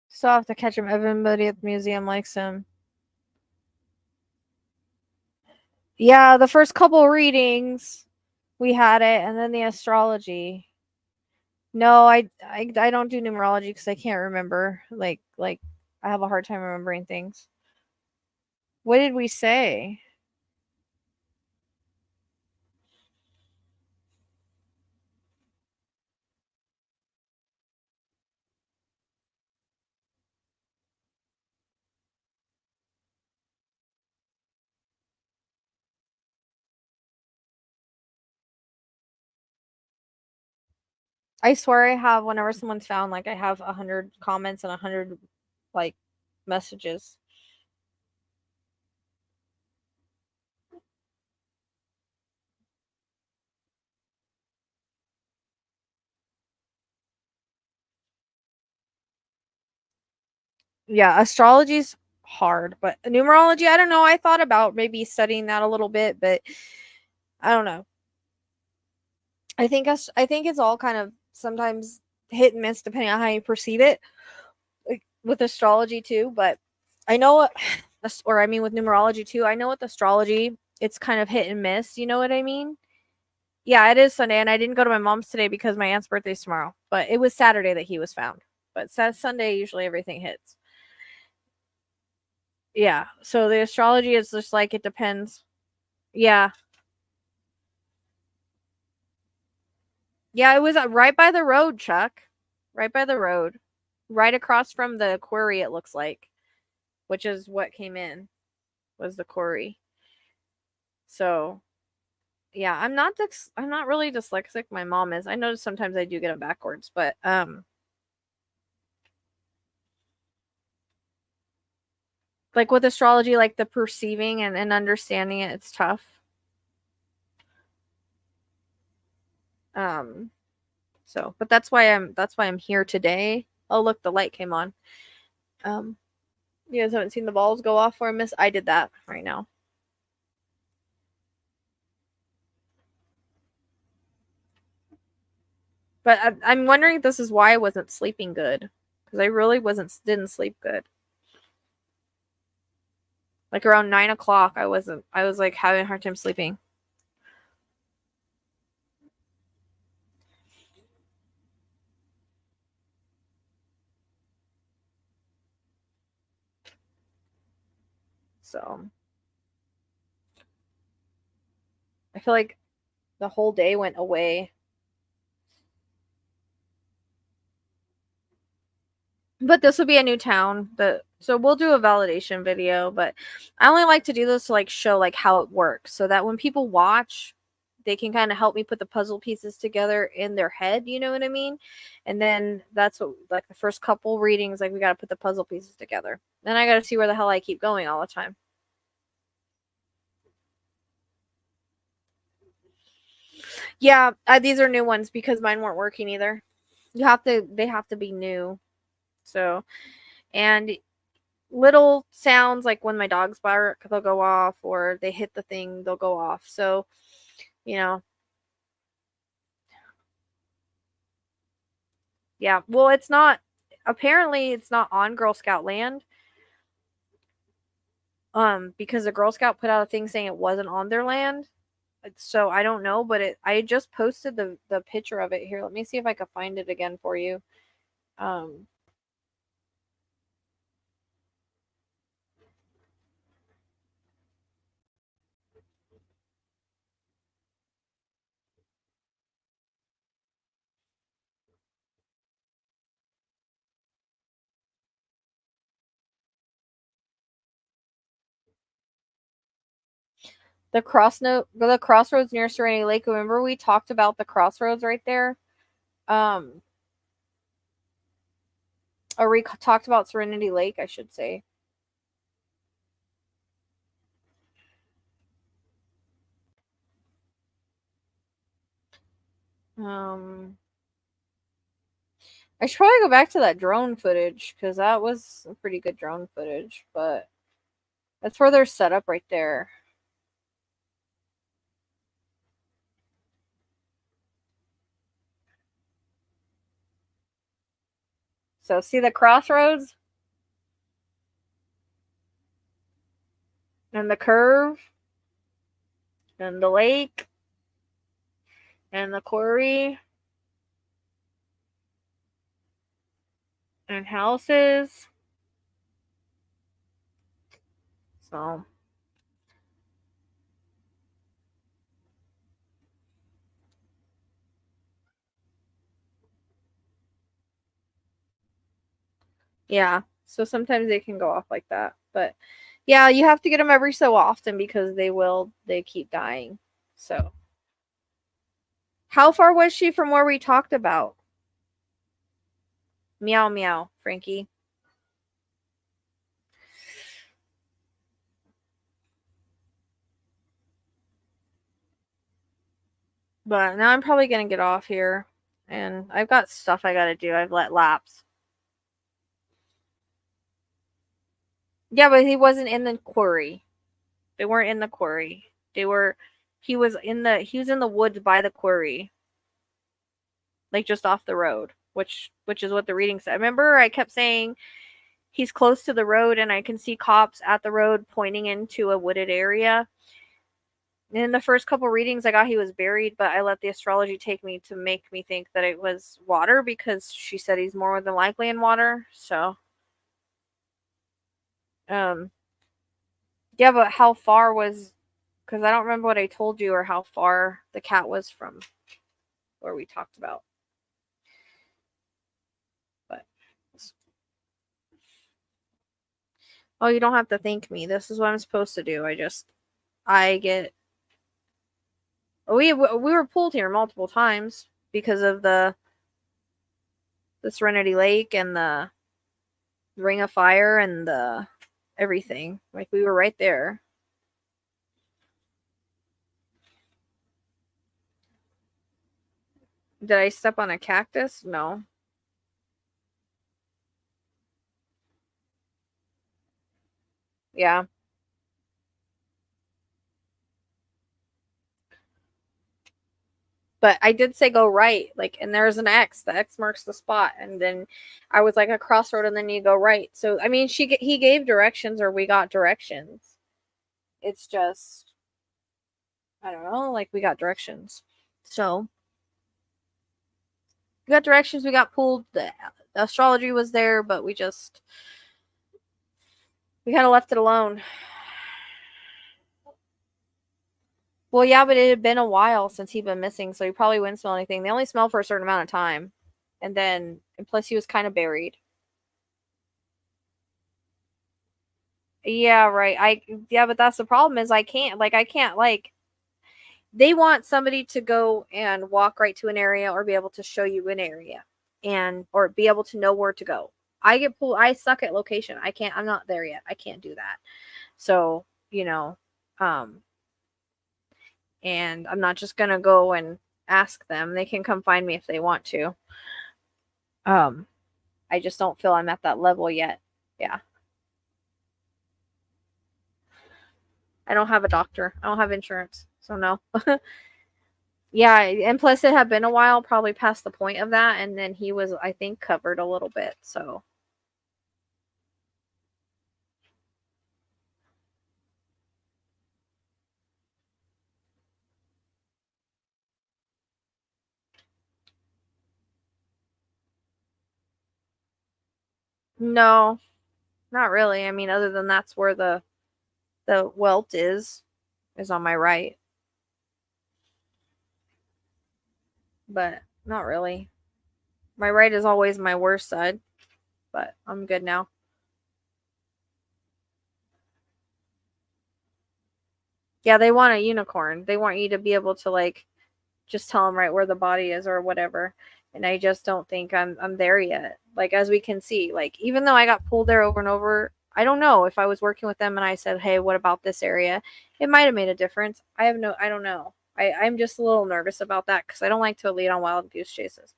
S1: So I have to catch him. Everybody at the museum likes him. Yeah, the first couple readings we had it, and then the astrology. No, I don't do numerology because I can't remember. Like I have a hard time remembering things. What did we say? I swear I have, whenever someone's found, like I have 100 comments and 100 like messages. Yeah, astrology's hard, but numerology, I don't know. I thought about maybe studying that a little bit, but I don't know. I think it's all kind of sometimes hit and miss depending on how you perceive it, like, with astrology too. But I know what, or I mean with numerology too. I know with astrology, it's kind of hit and miss. You know what I mean? Yeah, it is Sunday, and I didn't go to my mom's today because my aunt's birthday's tomorrow. But it was Saturday that he was found. But Sunday, usually everything hits. Yeah. So the astrology is just like it depends. Yeah. Yeah, it was right by the road, Chuck. Right by the road. Right across from the quarry, it looks like, which is what came in, was the quarry. So, yeah, I'm not really dyslexic. My mom is. I notice sometimes I do get it backwards, but like with astrology, like the perceiving and understanding it, it's tough. So, but that's why I'm here today. Oh, look, the light came on. You guys haven't seen the balls go off for a miss? I did that right now. But I'm wondering if this is why I wasn't sleeping good, because I really didn't sleep good. Like around 9 o'clock, I was like having a hard time sleeping. So I feel like the whole day went away. But this will be a new town. So we'll do a validation video, but I only like to do this to like show like how it works, so that when people watch, they can kind of help me put the puzzle pieces together in their head, you know what I mean? And then that's what, like, the first couple readings, like, we got to put the puzzle pieces together. Then I got to see where the hell I keep going all the time. Yeah, these are new ones because mine weren't working either. They have to be new. So, and little sounds like when my dogs bark, they'll go off, or they hit the thing, they'll go off. So, you know, yeah. Well, apparently it's not on Girl Scout land. Because the Girl Scout put out a thing saying it wasn't on their land. So I don't know, but I just posted the picture of it here. Let me see if I can find it again for you. The crossroads near Serenity Lake. Remember we talked about the crossroads right there? Or we talked about Serenity Lake, I should say. I should probably go back to that drone footage, because that was a pretty good drone footage, but that's where they're set up right there. So see the crossroads? And the curve? And the lake? And the quarry? and houses. So yeah, so sometimes they can go off like that, but yeah, you have to get them every so often because they keep dying. So how far was she from where we talked about? Meow meow, Frankie. But now I'm probably gonna get off here, and I've got stuff I gotta do. I've let lapse. Yeah, but he wasn't in the quarry. They weren't in the quarry. They were. He was in the woods by the quarry, like just off the road, which is what the reading said. Remember, I kept saying he's close to the road, and I can see cops at the road pointing into a wooded area. In the first couple readings, I got he was buried, but I let the astrology take me to make me think that it was water because she said he's more than likely in water. So, yeah, but how far was? Because I don't remember what I told you or how far the cat was from where we talked about. But oh, you don't have to thank me. This is what I'm supposed to do. I get. We were pulled here multiple times because of the Serenity Lake and the Ring of Fire and the everything. Like we were right there. Did I step on a cactus? No. Yeah. But I did say go right, like, and there's an X. The X marks the spot, and then I was like a crossroad, and then you go right. So I mean, he gave directions, or we got directions. It's just I don't know, like we got directions. So we got directions. We got pulled. The astrology was there, but we kind of left it alone. Well, yeah, but it had been a while since he'd been missing, so he probably wouldn't smell anything. They only smell for a certain amount of time. And plus he was kind of buried. Yeah, right. Yeah, but that's the problem is I can't they want somebody to go and walk right to an area or be able to show you an area and or be able to know where to go. I get pulled. I suck at location. I'm not there yet. I can't do that. So, um and I'm not just going to go and ask them. They can come find me if they want to. I just don't feel I'm at that level yet. Yeah. I don't have a doctor. I don't have insurance. So no. Yeah, and plus it had been a while, probably past the point of that, and then he was, I think, covered a little bit. So no, not really. I mean, other than that's where the welt is on my right, but not really. My right is always my worst side, but I'm good now. Yeah, they want a unicorn. They want you to be able to like just tell them right where the body is or whatever. And I just don't think I'm there yet. Like as we can see, like even though I got pulled there over and over, I don't know if I was working with them and I said, "Hey, what about this area?" It might have made a difference. I don't know. I'm just a little nervous about that because I don't like to lead on wild goose chases.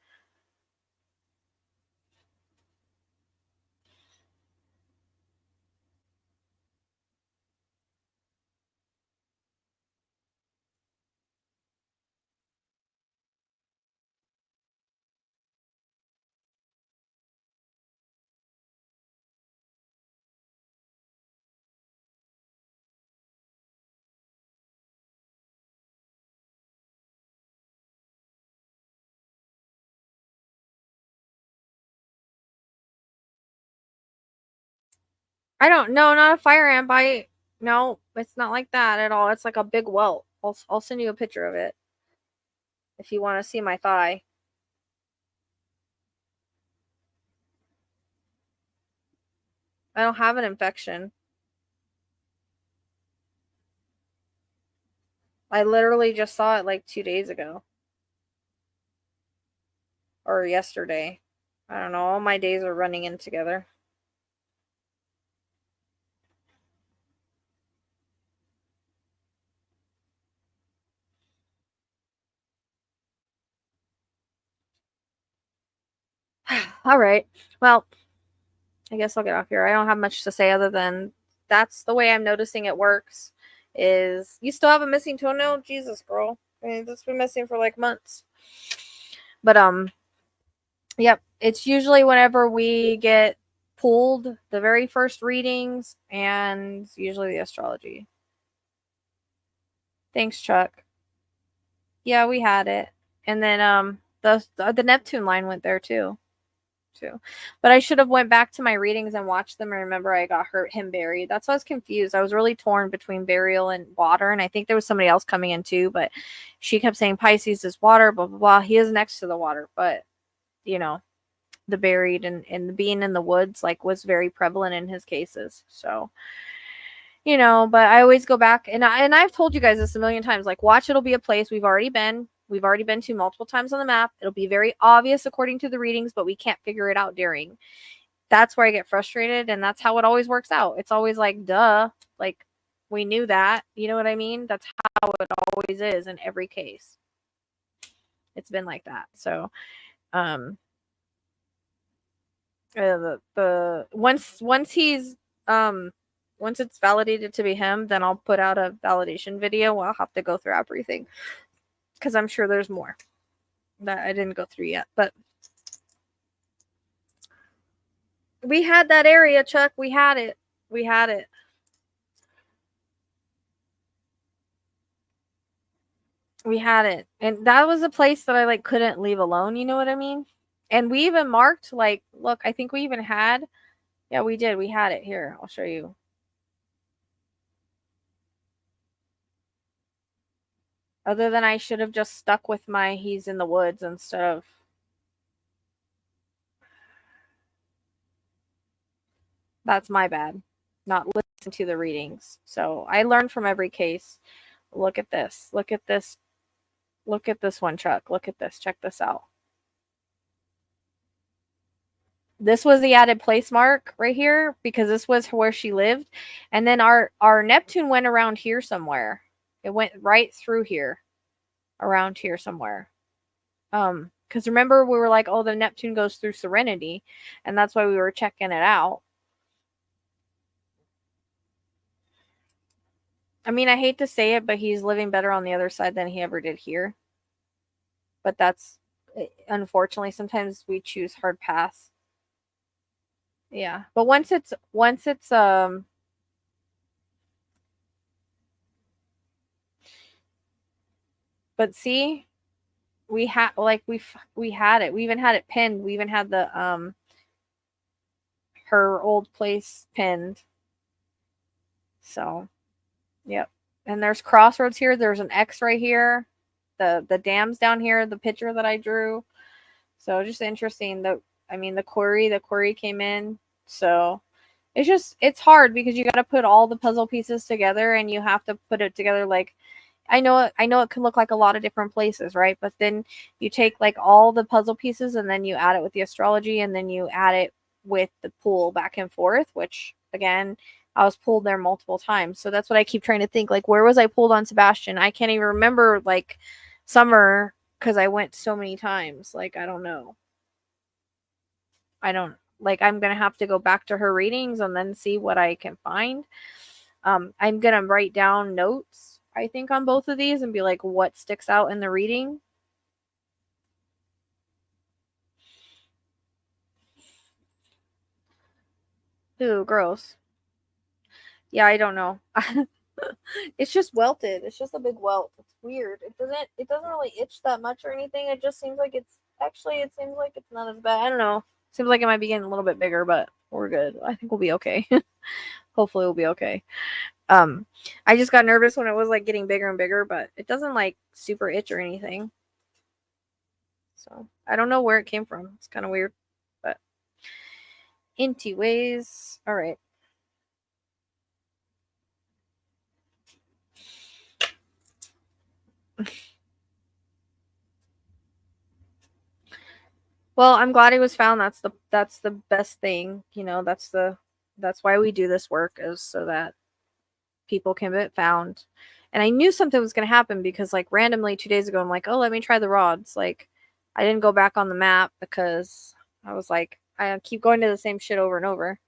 S1: I don't know, not a fire ant bite. No, it's not like that at all. It's like a big welt. I'll send you a picture of it if you want to see my thigh. I don't have an infection. I literally just saw it like 2 days ago. Or yesterday. I don't know. All my days are running in together. All right. Well, I guess I'll get off here. I don't have much to say other than that's the way I'm noticing it works. Is you still have a missing toenail? Jesus, girl. I mean, that's been missing for like months. But yep. It's usually whenever we get pulled the very first readings and usually the astrology. Thanks, Chuck. Yeah, we had it. And then the Neptune line went there too. But I should have went back to my readings and watched them and remember I got him buried. That's why I was confused. I was really torn between burial and water, and I think there was somebody else coming in too, but she kept saying Pisces is water, blah blah blah. He is next to the water, but you know, the buried and the being in the woods like was very prevalent in his cases. So you know, but I always go back and I've told you guys this a million times, like watch, it'll be a place we've already been to multiple times on the map. It'll be very obvious according to the readings, but we can't figure it out during. That's where I get frustrated, and that's how it always works out. It's always like, duh, like we knew that. You know what I mean? That's how it always is in every case. It's been like that. So, the once he's once it's validated to be him, then I'll put out a validation video. I'll have to go through everything because I'm sure there's more that I didn't go through yet. But we had that area, Chuck. We had it. We had it. We had it. And that was a place that I like couldn't leave alone. You know what I mean? And we even marked like, look, I think we even had, yeah, we did. We had it here. I'll show you. Other than I should have just stuck with my he's in the woods instead of. That's my bad. Not listen to the readings. So I learned from every case. Look at this. Look at this. Look at this one, Chuck. Look at this. Check this out. This was the added place mark right here because this was where she lived. And then our Neptune went around here somewhere. It went right through here. Around here somewhere. Because remember we were like, oh, the Neptune goes through Serenity. And that's why we were checking it out. I mean, I hate to say it, but he's living better on the other side than he ever did here. But that's, unfortunately, sometimes we choose hard paths. Yeah. But once it's, but see, we had, like, we had it. We even had it pinned. We even had the, her old place pinned. So, yep. And there's crossroads here. There's an X right here. The dams down here, the picture that I drew. So just interesting. The query came in. So it's hard because you got to put all the puzzle pieces together and you have to put it together. Like, I know it can look like a lot of different places, right? But then you take like all the puzzle pieces and then you add it with the astrology and then you add it with the pull back and forth, which again, I was pulled there multiple times. So that's what I keep trying to think. Like, where was I pulled on Sebastian? I can't even remember like summer because I went so many times. Like, I don't know. I'm going to have to go back to her readings and then see what I can find. I'm going to write down notes, I think, on both of these and be like, what sticks out in the reading. Ooh, gross. Yeah, I don't know. It's just welted. It's just a big welt. It's weird. It doesn't really itch that much or anything. It just seems like it seems like it's not as bad. I don't know. Seems like it might be getting a little bit bigger, but we're good. I think we'll be okay. Hopefully we'll be okay. I just got nervous when it was like getting bigger and bigger, but it doesn't like super itch or anything. So I don't know where it came from. It's kind of weird, but anyways, all right. Well, I'm glad he was found. That's the best thing. You know, that's why we do this work, is so that people can get found. And I knew something was going to happen because like randomly 2 days ago, I'm like, oh, let me try the rods. Like I didn't go back on the map because I was like, I keep going to the same shit over and over.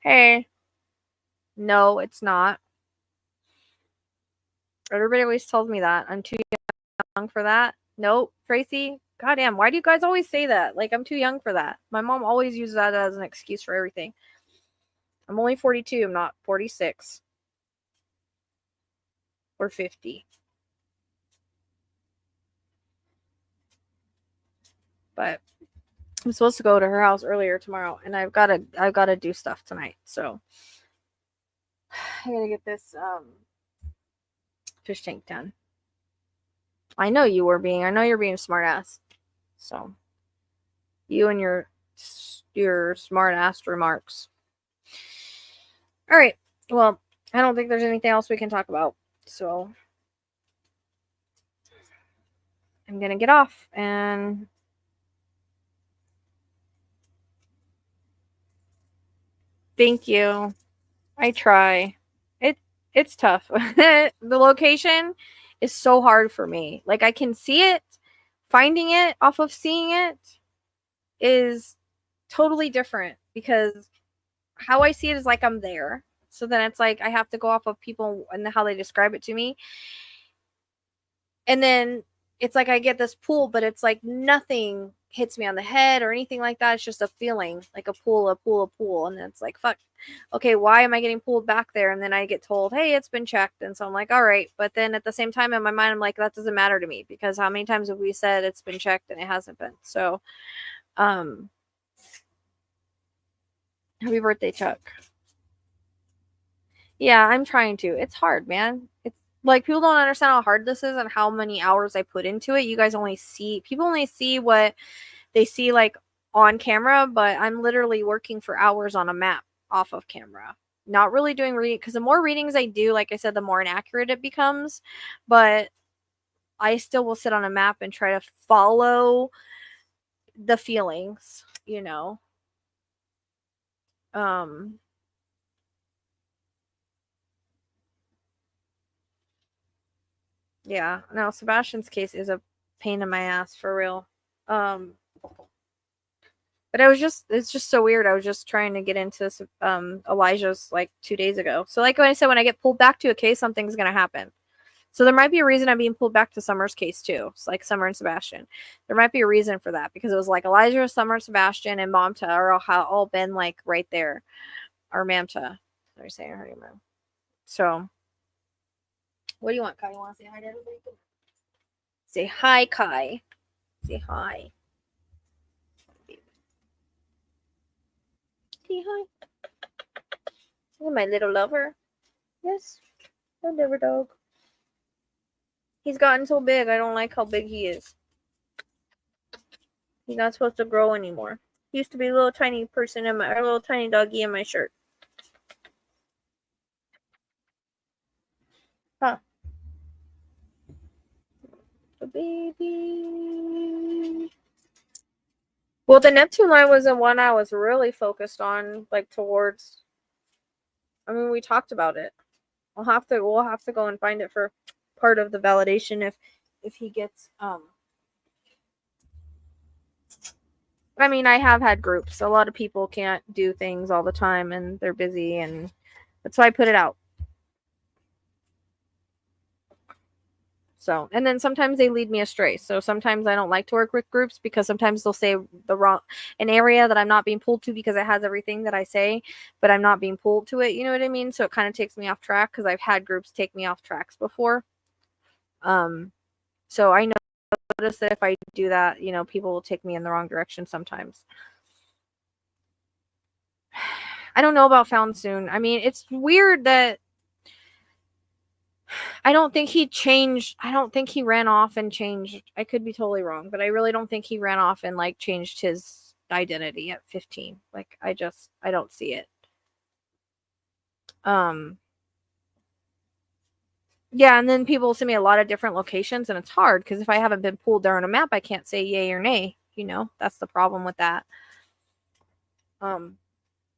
S1: Hey, no, it's not. Everybody always tells me that. I'm too young for that. Nope. Tracy, goddamn, why do you guys always say that? Like, I'm too young for that. My mom always uses that as an excuse for everything. I'm only 42. I'm not 46. Or 50. But I'm supposed to go to her house earlier tomorrow, and I've got to do stuff tonight. So I gotta get this fish tank done. I know you're being a smart ass. So you and your smart ass remarks. All right. Well, I don't think there's anything else we can talk about. So I'm gonna get off and thank you. I try. It's tough. The location is so hard for me. Like I can see it. Finding it off of seeing it is totally different because how I see it is like I'm there. So then it's like I have to go off of people and how they describe it to me. And then it's like I get this pool, but it's like nothing hits me on the head or anything like that. It's just a feeling, like a pool. And then it's like, fuck, okay, why am I getting pulled back there? And then I get told, hey, it's been checked. And so I'm like, all right. But then at the same time in my mind, I'm like, that doesn't matter to me because how many times have we said it's been checked and it hasn't been? So, happy birthday, Chuck. Yeah, I'm trying to. It's hard, man. It's like people don't understand how hard this is and how many hours I put into it. You guys people only see what they see like on camera, but I'm literally working for hours on a map off of camera. Not really doing reading because the more readings I do, like I said, the more inaccurate it becomes. But I still will sit on a map and try to follow the feelings, you know. Yeah, no, Sebastian's case is a pain in my ass for real. But it's just so weird. I was just trying to get into this, Elijah's like 2 days ago. So like when I said, when I get pulled back to a case, something's going to happen. So there might be a reason I'm being pulled back to Summer's case too. It's like Summer and Sebastian. There might be a reason for that because it was like Elijah, Summer, Sebastian, and Mamta are all been like right there. Or Mamta. They're saying her name wrong. So what do you want, Kai? You want to say hi to everybody? Say hi, Kai. Say hi. Say hi. Oh, my little lover. Yes. My lover dog. He's gotten so big. I don't like how big he is. He's not supposed to grow anymore. He used to be a little tiny person a little tiny doggy in my shirt. Huh. The baby. Well, the Neptune line was the one I was really focused on, like towards. I mean, we talked about it. We'll have to go and find it for part of the validation if he gets I mean, I have had groups. A lot of people can't do things all the time and they're busy, and that's why I put it out. So, and then sometimes they lead me astray. So sometimes I don't like to work with groups because sometimes they'll say an area that I'm not being pulled to because it has everything that I say, but I'm not being pulled to it. You know what I mean? So it kind of takes me off track because I've had groups take me off tracks before. So I notice that if I do that, you know, people will take me in the wrong direction sometimes. I don't know about found soon. I mean, it's weird that I don't think he changed. I don't think he ran off and changed. I could be totally wrong, but I really don't think he ran off and like changed his identity at 15. Like I don't see it. Yeah, and then people send me a lot of different locations, and it's hard because if I haven't been pulled there on a map, I can't say yay or nay. You know, that's the problem with that.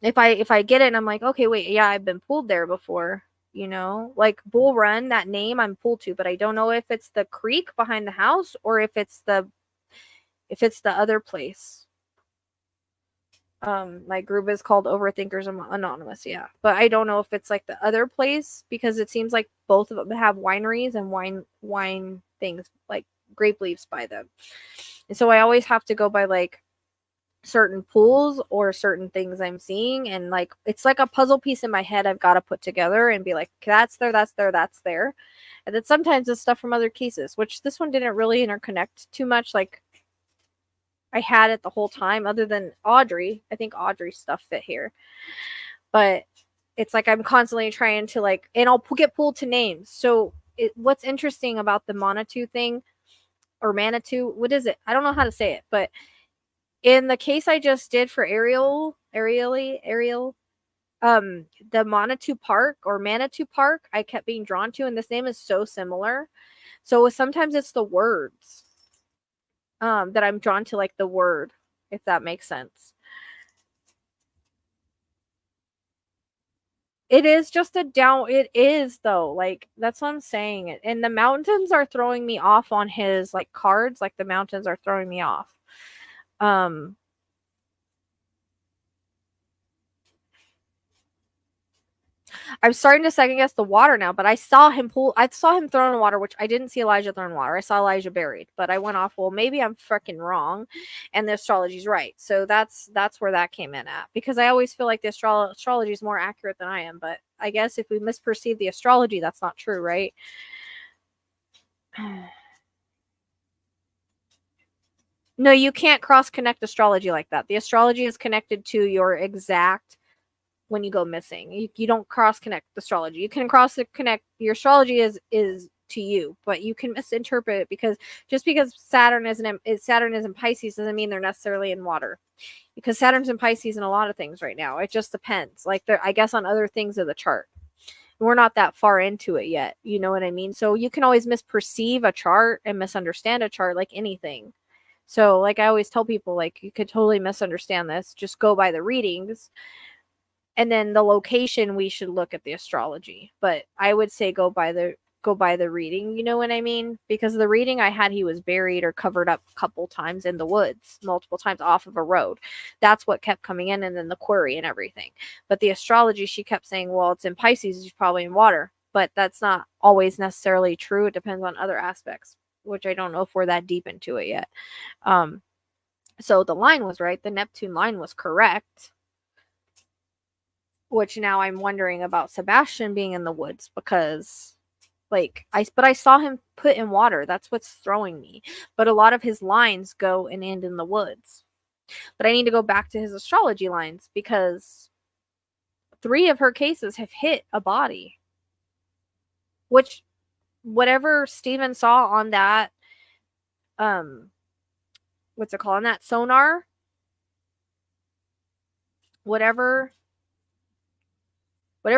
S1: If I get it and I'm like, okay, wait, yeah, I've been pulled there before. You know, like Bull Run, that name I'm pulled to, but I don't know if it's the creek behind the house or if it's the other place. My group is called Overthinkers Anonymous, yeah. But I don't know if it's like the other place because it seems like both of them have wineries and wine things, like grape leaves by them. And so I always have to go by like certain pools or certain things I'm seeing, and like it's like a puzzle piece in my head I've got to put together and be like, that's there, that's there, that's there. And then sometimes it's stuff from other cases, which this one didn't really interconnect too much. Like I had it the whole time, other than Audrey. I think Audrey's stuff fit here. But it's like I'm constantly trying to like, and I'll get pulled to names. So what's interesting about the Manitou thing, or Manitou, what is it? I don't know how to say it, but in the case I just did for Ariel, the Manitou Park or Manitou Park, I kept being drawn to, and this name is so similar. So sometimes it's the words that I'm drawn to, like the word, if that makes sense. It is just a down. It is though. Like that's what I'm saying. And the mountains are throwing me off on his like cards. Like the mountains are throwing me off. I'm starting to second guess the water now, but I saw him throw in the water, which I didn't see Elijah throw in water. I saw Elijah buried, but I went off, well, maybe I'm freaking wrong and the astrology's right. So that's where that came in at, because I always feel like the astrology is more accurate than I am, but I guess if we misperceive the astrology, that's not true, right? No, you can't cross connect astrology like that. The astrology is connected to your exact when you go missing. You don't cross connect astrology. You can cross connect your astrology is to you, but you can misinterpret it because just because Saturn is in Pisces doesn't mean they're necessarily in water. Because Saturn's in Pisces in a lot of things right now. It just depends. Like I guess on other things of the chart. We're not that far into it yet. You know what I mean? So you can always misperceive a chart and misunderstand a chart like anything. So like I always tell people, like you could totally misunderstand this. Just go by the readings. And then the location, we should look at the astrology. But I would say go by the reading, you know what I mean? Because the reading I had, he was buried or covered up a couple times in the woods, multiple times off of a road. That's what kept coming in, and then the query and everything. But the astrology, she kept saying, well, it's in Pisces, it's probably in water. But that's not always necessarily true. It depends on other aspects, which I don't know if we're that deep into it yet. So the line was right. The Neptune line was correct. Which now I'm wondering about Sebastian being in the woods, because like I saw him put in water. That's what's throwing me. But a lot of his lines go and end in the woods. But I need to go back to his astrology lines, because 3 of her cases have hit a body. Which whatever Steven saw on that what's it called, on that sonar, whatever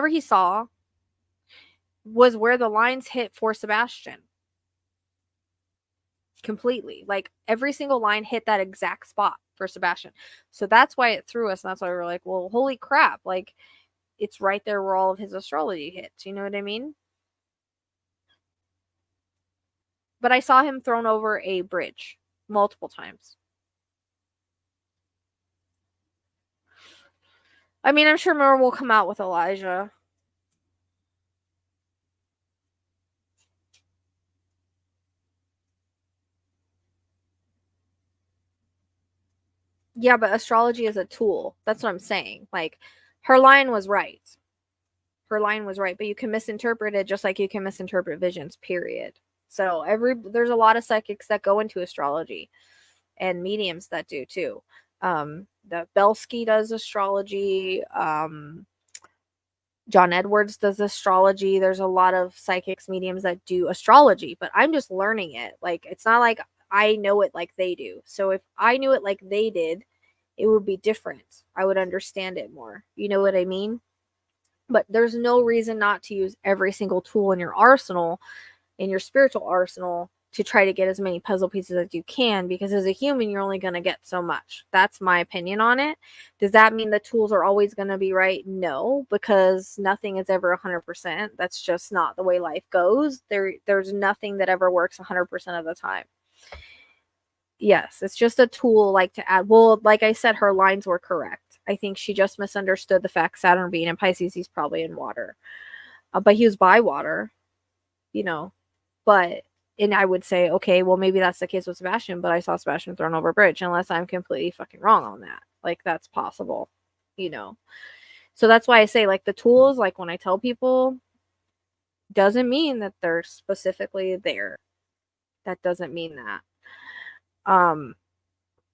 S1: he saw was where the lines hit for Sebastian. Completely. Like every single line hit that exact spot for Sebastian. So that's why it threw us. And that's why we were like, well, holy crap. Like it's right there where all of his astrology hits. You know what I mean? But I saw him thrown over a bridge multiple times. I mean, I'm sure more will come out with Elijah. Yeah, but astrology is a tool. That's what I'm saying. Like, her line was right. Her line was right, but you can misinterpret it just like you can misinterpret visions, period. So there's a lot of psychics that go into astrology, and mediums that do too. The Belsky does astrology. John Edwards does astrology. There's a lot of psychics, mediums that do astrology, but I'm just learning it. Like, it's not like I know it like they do. So if I knew it like they did, it would be different. I would understand it more. You know what I mean? But there's no reason not to use every single tool in your arsenal, in your spiritual arsenal, to try to get as many puzzle pieces as you can, because as a human, you're only going to get so much. That's my opinion on it. Does that mean the tools are always going to be right? No, because nothing is ever 100%. That's just not the way life goes. There's nothing that ever works 100% of the time. Yes, it's just a tool, like, to add. Well, like I said, her lines were correct. I think she just misunderstood the fact Saturn being in Pisces, he's probably in water. But he was by water, you know. But, and I would say, okay, well, maybe that's the case with Sebastian, but I saw Sebastian thrown over a bridge, unless I'm completely fucking wrong on that. Like, that's possible, you know. So that's why I say, like, the tools, like, when I tell people, doesn't mean that they're specifically there. That doesn't mean that.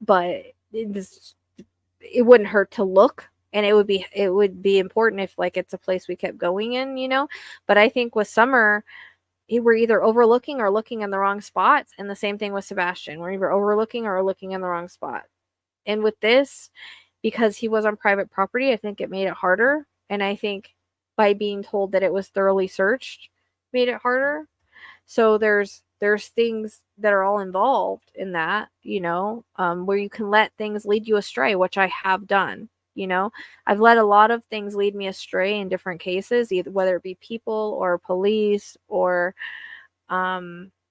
S1: But it wouldn't hurt to look, and it would be important if, like, it's a place we kept going in, you know. But I think with Summer, we're either overlooking or looking in the wrong spots, and the same thing with Sebastian. We're either overlooking or looking in the wrong spot. And with this, because he was on private property, I think it made it harder. And I think by being told that it was thoroughly searched made it harder. So there's things that are all involved in that, you know, where you can let things lead you astray, which I have done. You know, I've let a lot of things lead me astray in different cases, either whether it be people or police or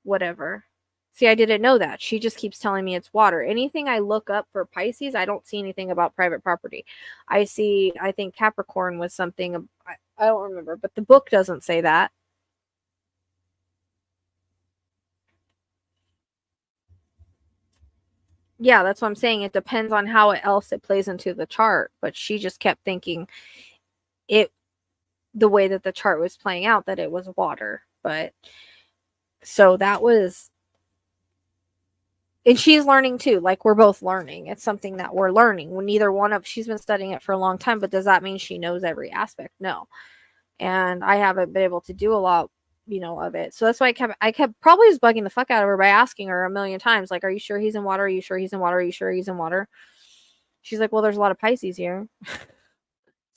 S1: whatever. See, I didn't know that. She just keeps telling me it's water. Anything I look up for Pisces, I don't see anything about private property. I think Capricorn was something, I don't remember, but the book doesn't say that. Yeah, that's what I'm saying. It depends on how else it plays into the chart. But she just kept thinking the way that the chart was playing out, that it was water. But so that was, and she's learning too. Like, we're both learning. It's something that we're learning. When she's been studying it for a long time, but does that mean she knows every aspect? No. And I haven't been able to do a lot, you know, of it. So that's why I kept probably just bugging the fuck out of her by asking her a million times, like, are you sure he's in water? Are you sure he's in water? Are you sure he's in water? She's like, well, there's a lot of Pisces here. There's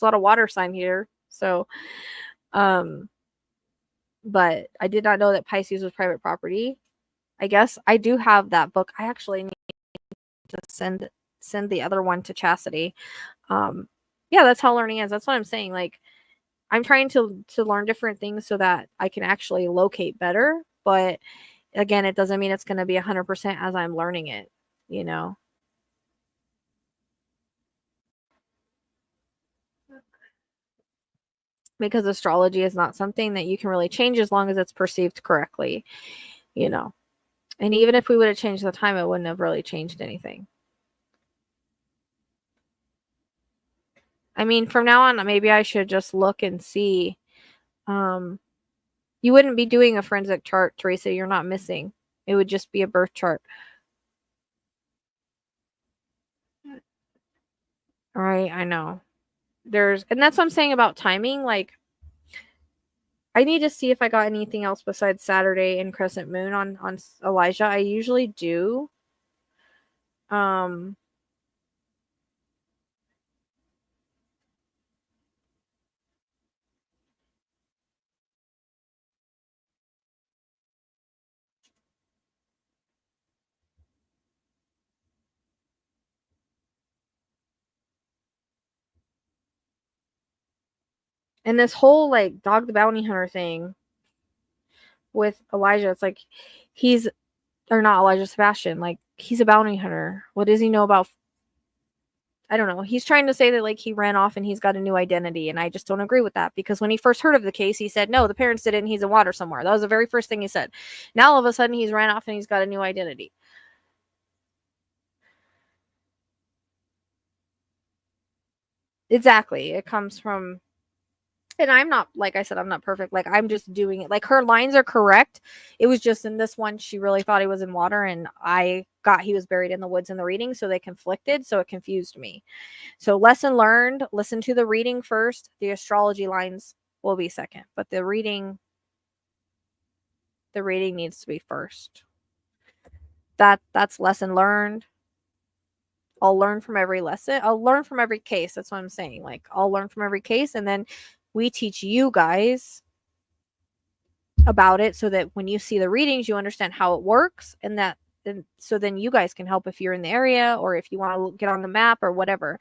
S1: a lot of water sign here. So, but I did not know that Pisces was private property. I guess I do have that book. I actually need to send the other one to Chastity. Yeah, that's how learning is. That's what I'm saying. Like, I'm trying to learn different things so that I can actually locate better. But again, it doesn't mean it's going to be 100% as I'm learning it, you know. Because astrology is not something that you can really change as long as it's perceived correctly, you know. And even if we would have changed the time, it wouldn't have really changed anything. I mean, from now on, maybe I should just look and see. You wouldn't be doing a forensic chart, Teresa. You're not missing. It would just be a birth chart. All right, I know. And that's what I'm saying about timing. Like, I need to see if I got anything else besides Saturday and Crescent Moon on Elijah. I usually do. And this whole, like, Dog the Bounty Hunter thing with Elijah, it's like Sebastian, like, he's a bounty hunter. What does he know about? I don't know. He's trying to say that, like, he ran off and he's got a new identity, and I just don't agree with that, because when he first heard of the case, he said, no, the parents did it and he's in water somewhere. That was the very first thing he said. Now all of a sudden he's ran off and he's got a new identity. Exactly. It comes from And I'm not, like I said, I'm not perfect. Like, I'm just doing it. Like, her lines are correct. It was just in this one, she really thought he was in water, and I got he was buried in the woods in the reading, so they conflicted, so it confused me. So, lesson learned, listen to the reading first. The astrology lines will be second, but the reading needs to be first. That's lesson learned. I'll learn from every lesson. I'll learn from every case. That's what I'm saying. Like, I'll learn from every case, and then we teach you guys about it so that when you see the readings, you understand how it works, and so then you guys can help if you're in the area or if you want to get on the map or whatever,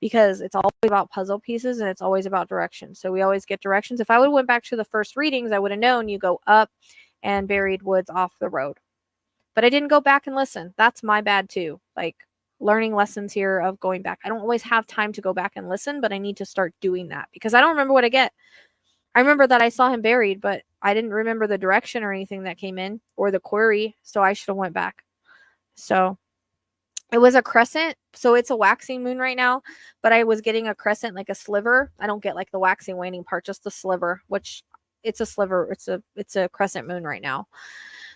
S1: because it's all about puzzle pieces and it's always about directions. So we always get directions. If I would have went back to the first readings, I would have known you go up and buried woods off the road. But I didn't go back and listen. That's my bad too. Like, learning lessons here of going back. I don't always have time to go back and listen, but I need to start doing that because I don't remember what I get. I remember that I saw him buried, but I didn't remember the direction or anything that came in or the query, so I should have went back. So it was a crescent, so it's a waxing moon right now, but I was getting a crescent, like a sliver. I don't get like the waxing waning part, just the sliver, which it's a sliver. It's a crescent moon right now.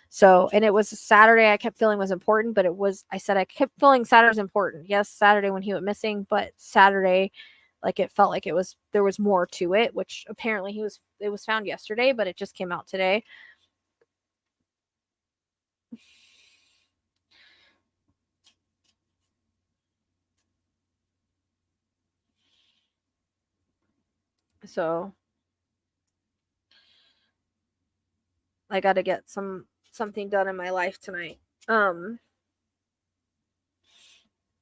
S1: So, and it was a Saturday I kept feeling was important, but I kept feeling Saturday's important. Yes, Saturday when he went missing, but Saturday, like, it felt like there was more to it, which apparently it was found yesterday, but it just came out today. So I got to get something done in my life tonight.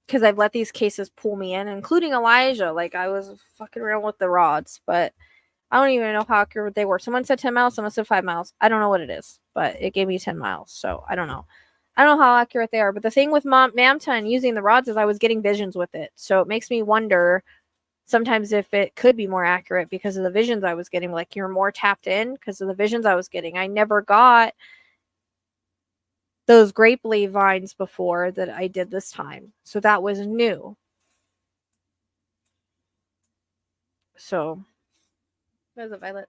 S1: Because I've let these cases pull me in, including Elijah. Like, I was fucking around with the rods, but I don't even know how accurate they were. Someone said 10 miles, someone said 5 miles. I don't know what it is, but it gave me 10 miles, so I don't know. I don't know how accurate they are, but the thing with Mamta and using the rods is I was getting visions with it, so it makes me wonder sometimes if it could be more accurate because of the visions I was getting. Like, you're more tapped in because of the visions I was getting. I never got those grape leaf vines before that I did this time, so that was new. So there's a violet.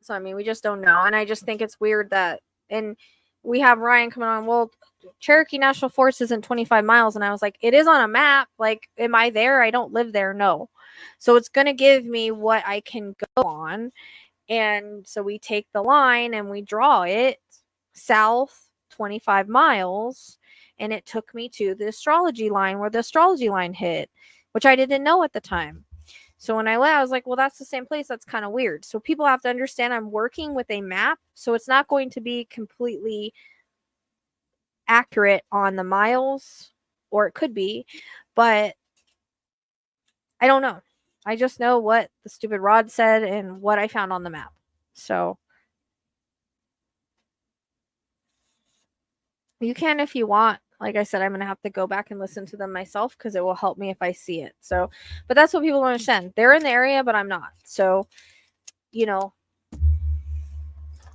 S1: So I mean, we just don't know, and I just think it's weird that, and we have Ryan coming on. Well, Cherokee National Forest isn't 25 miles, and I was like, it is on a map. Like, am I there? I don't live there. No. So it's gonna give me what I can go on. And so we take the line and we draw it south 25 miles. And it took me to the astrology line where the astrology line hit, which I didn't know at the time. So when I went, I was like, well, that's the same place. That's kind of weird. So people have to understand I'm working with a map. So it's not going to be completely accurate on the miles, or it could be, but I don't know. I just know what the stupid rod said and what I found on the map. So you can if you want. Like I said, I'm going to have to go back and listen to them myself because it will help me if I see it. So, but that's what people don't understand. They're in the area, but I'm not. So,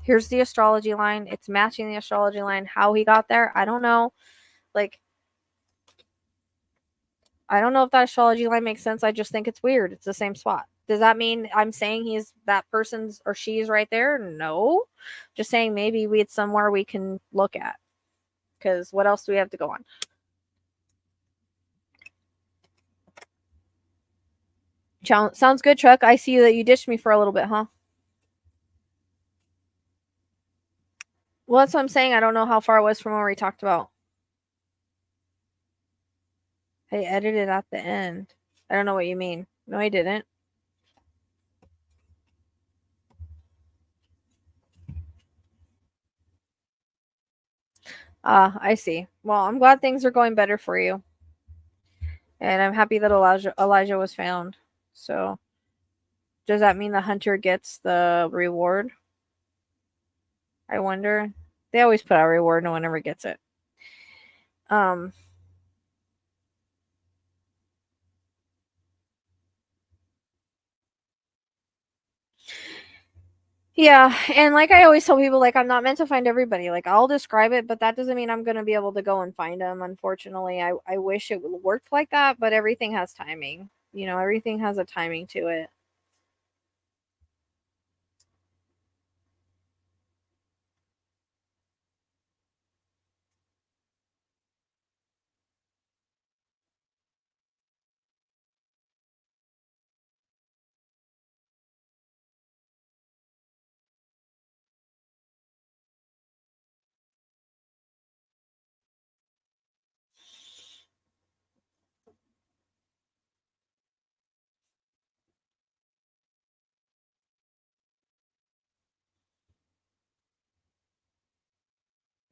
S1: here's the astrology line. It's matching the astrology line. How he got there, I don't know. Like, I don't know if that astrology line makes sense. I just think it's weird. It's the same spot. Does that mean I'm saying he's that person's or she's right there? No. Just saying maybe it's somewhere we can look at. Because what else do we have to go on? Sounds good, Chuck. I see that you ditched me for a little bit, huh? Well, that's what I'm saying. I don't know how far it was from where we talked about. I edited at the end. I don't know what you mean. No, I didn't. I see. Well, I'm glad things are going better for you. And I'm happy that Elijah was found. So, does that mean the hunter gets the reward? I wonder. They always put out a reward. No one ever gets it. Yeah, and like I always tell people, like, I'm not meant to find everybody. Like, I'll describe it, but that doesn't mean I'm gonna be able to go and find them. Unfortunately, I wish it worked like that, but everything has timing. You know, everything has a timing to it.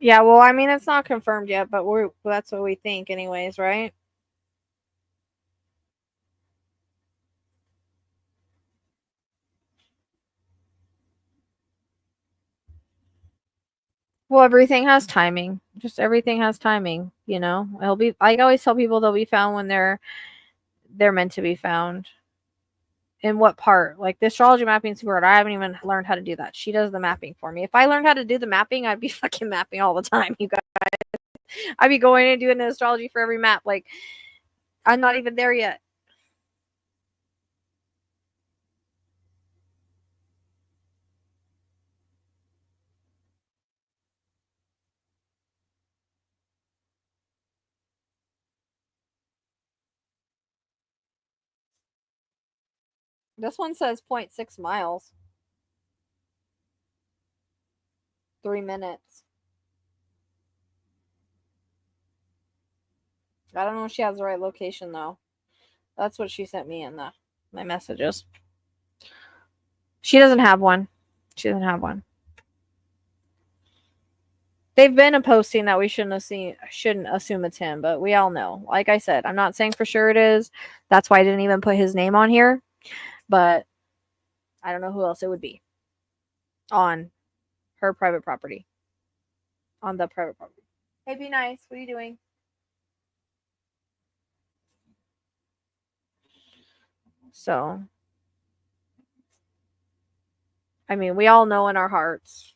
S1: Yeah, well, I mean, it's not confirmed yet, but that's what we think, anyways, right? Well, everything has timing. Just everything has timing, you know. It'll be. I always tell people they'll be found when they're meant to be found. In what part? Like the astrology mapping super. I haven't even learned how to do that. She does the mapping for me. If I learned how to do the mapping, I'd be fucking mapping all the time. You guys, I'd be going and doing the astrology for every map. Like I'm not even there yet. This one says 0.6 miles. 3 minutes. I don't know if she has the right location though. That's what she sent me in my messages. She doesn't have one. She doesn't have one. They've been posting that we shouldn't assume it's him, but we all know. Like I said, I'm not saying for sure it is. That's why I didn't even put his name on here. But I don't know who else it would be on her private property. On the private property. Hey, be nice. What are you doing? So, I mean, we all know in our hearts,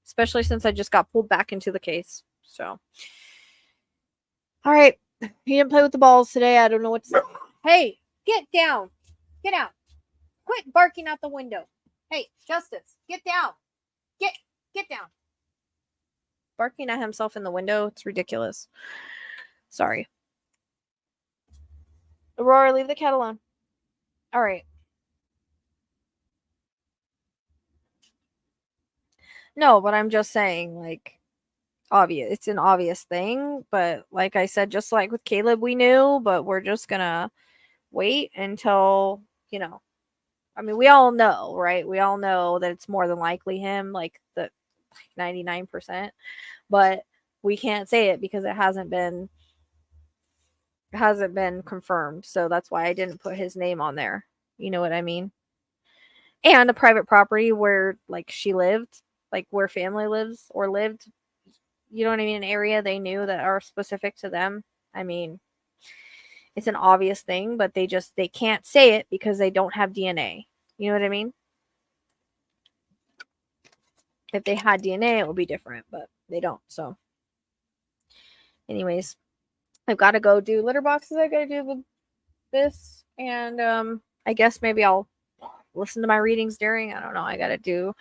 S1: especially since I just got pulled back into the case. So, all right. He didn't play with the balls today. I don't know what to say. Hey, get down. Get out. Quit barking out the window. Hey, Justice, get down. Get down. Barking at himself in the window. It's ridiculous. Sorry. Aurora, leave the cat alone. All right. No, but I'm just saying, like, obvious. It's an obvious thing, but like I said, just like with Caleb, we knew, but we're just gonna wait until, you know. I mean, we all know, right? We all know that it's more than likely him, like the 99%, but we can't say it because it hasn't been confirmed. So that's why I didn't put his name on there. You know what I mean? And a private property where like she lived, like where family lives or lived, you know what I mean, an area they knew that are specific to them. I mean, it's an obvious thing, but they can't say it because they don't have DNA. You know what I mean? If they had DNA, it would be different, but they don't. So anyways, I've got to go do litter boxes. I got to do this, and I guess maybe I'll listen to my readings during. I don't know. I do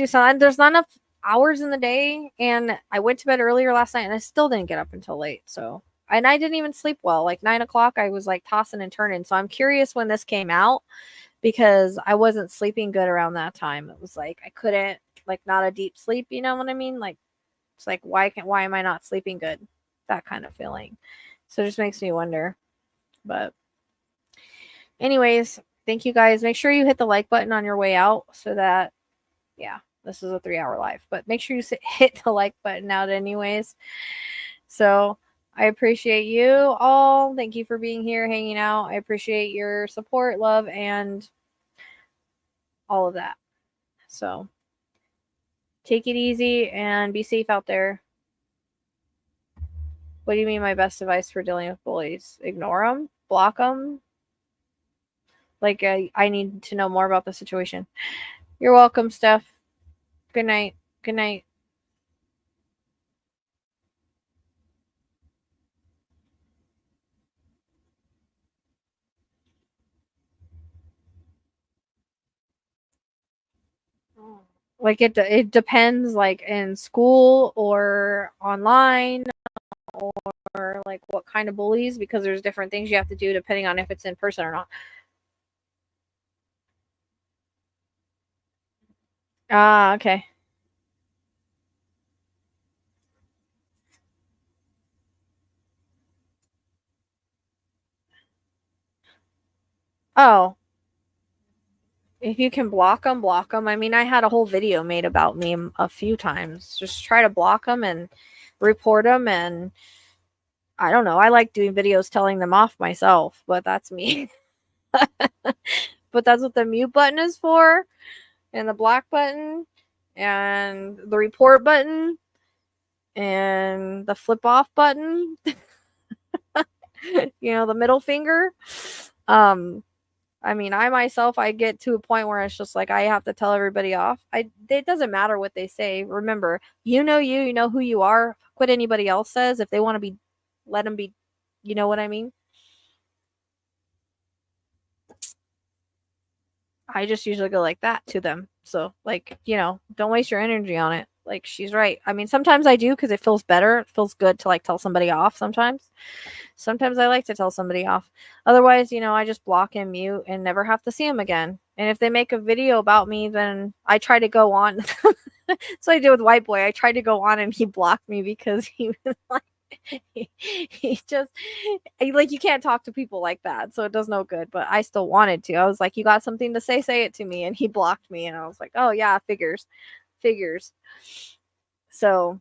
S1: something. There's not enough hours in the day, and I went to bed earlier last night, and I still didn't get up until late. So, and I didn't even sleep well. Like 9 o'clock, I was like tossing and turning. So I'm curious when this came out because I wasn't sleeping good around that time. It was like I couldn't, like, not a deep sleep. You know what I mean? Like it's like why am I not sleeping good? That kind of feeling. So it just makes me wonder. But anyways, thank you guys. Make sure you hit the like button on your way out so that, yeah, this is a 3-hour live, but make sure you hit the like button out anyways. So I appreciate you all. Thank you for being here, hanging out. I appreciate your support, love, and all of that. So take it easy and be safe out there. What do you mean my best advice for dealing with bullies? Ignore them? Block them? Like, I need to know more about the situation. You're welcome, Steph. Good night. Good night. Like it depends, like in school or online or like what kind of bullies, because there's different things you have to do depending on if it's in person or not. Ah, okay. Oh, if you can block them, block them. I mean, I had a whole video made about me a few times. Just try to block them and report them. And I don't know. I like doing videos telling them off myself, but that's me. But that's what the mute button is for, and the block button, and the report button, and the flip off button. The middle finger. I mean, I myself, I get to a point where it's just like I have to tell everybody off. It doesn't matter what they say. Remember, you know who you are. What anybody else says, if they want to be, let them be. You know what I mean? I just usually go like that to them. So, like, don't waste your energy on it. Like, she's right. I mean, sometimes I do because it feels better. It feels good to like tell somebody off sometimes. Sometimes I like to tell somebody off. Otherwise, I just block and mute and never have to see them again. And if they make a video about me, then I try to go on. So I did with White Boy. I tried to go on and he blocked me because he was like, he just like, you can't talk to people like that, so it does no good. But I still wanted to. I was like, you got something to say it to me. And he blocked me, and I was like, oh yeah, figures. So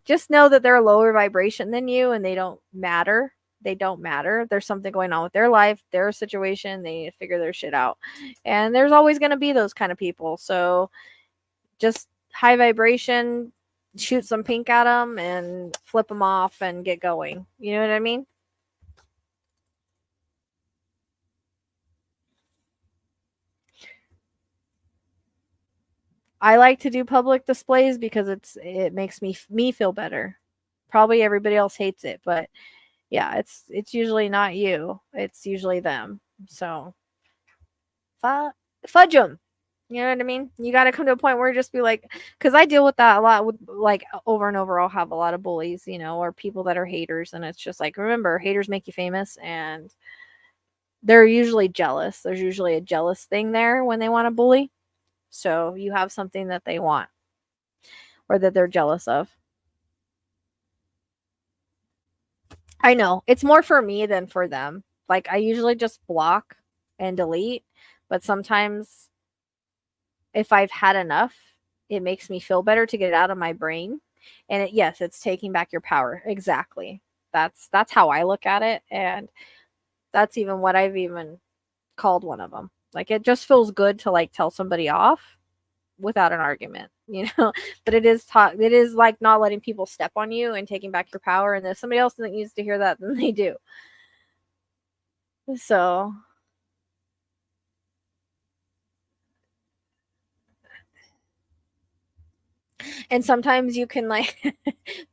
S1: just know that they're a lower vibration than you, and they don't matter. There's something going on with their life, their situation. They need to figure their shit out, and there's always going to be those kind of people. So just high vibration, shoot some pink at them and flip them off and get going. You know what I mean? I like to do public displays because it makes me feel better. Probably everybody else hates it, but yeah, it's usually not you. It's usually them. So fudge them. You know what I mean? You got to come to a point where you just be like, because I deal with that a lot with like over and over. I'll have a lot of bullies, or people that are haters. And it's just like, remember, haters make you famous, and they're usually jealous. There's usually a jealous thing there when they want to bully. So you have something that they want or that they're jealous of. I know it's more for me than for them. Like, I usually just block and delete, but sometimes if I've had enough, it makes me feel better to get it out of my brain. And yes, it's taking back your power. Exactly. That's how I look at it. And that's even what I've even called one of them. Like, it just feels good to like tell somebody off without an argument, but it is like not letting people step on you and taking back your power. And if somebody else that needs to hear that, then they do. So and sometimes you can like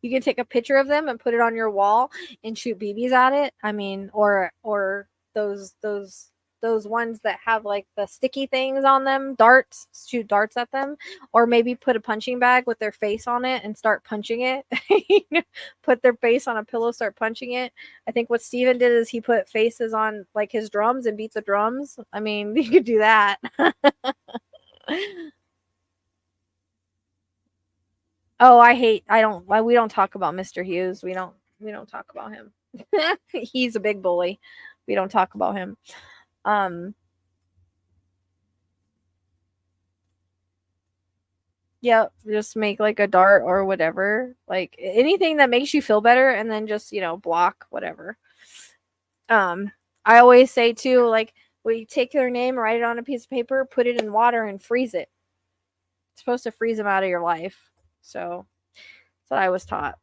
S1: you can take a picture of them and put it on your wall and shoot BBs at it. I mean, or those ones that have like the sticky things on them, darts, shoot darts at them, or maybe put a punching bag with their face on it and start punching it. Put their face on a pillow, start punching it. I think what Steven did is he put faces on like his drums and beat the drums. I mean, you could do that. Oh, we don't talk about Mr. Hughes. We don't talk about him. He's a big bully. We don't talk about him. Yeah, just make like a dart or whatever. Like anything that makes you feel better, and then just, block whatever. I always say too, like, when you take their name, write it on a piece of paper, put it in water and freeze it. It's supposed to freeze them out of your life. So that's what I was taught.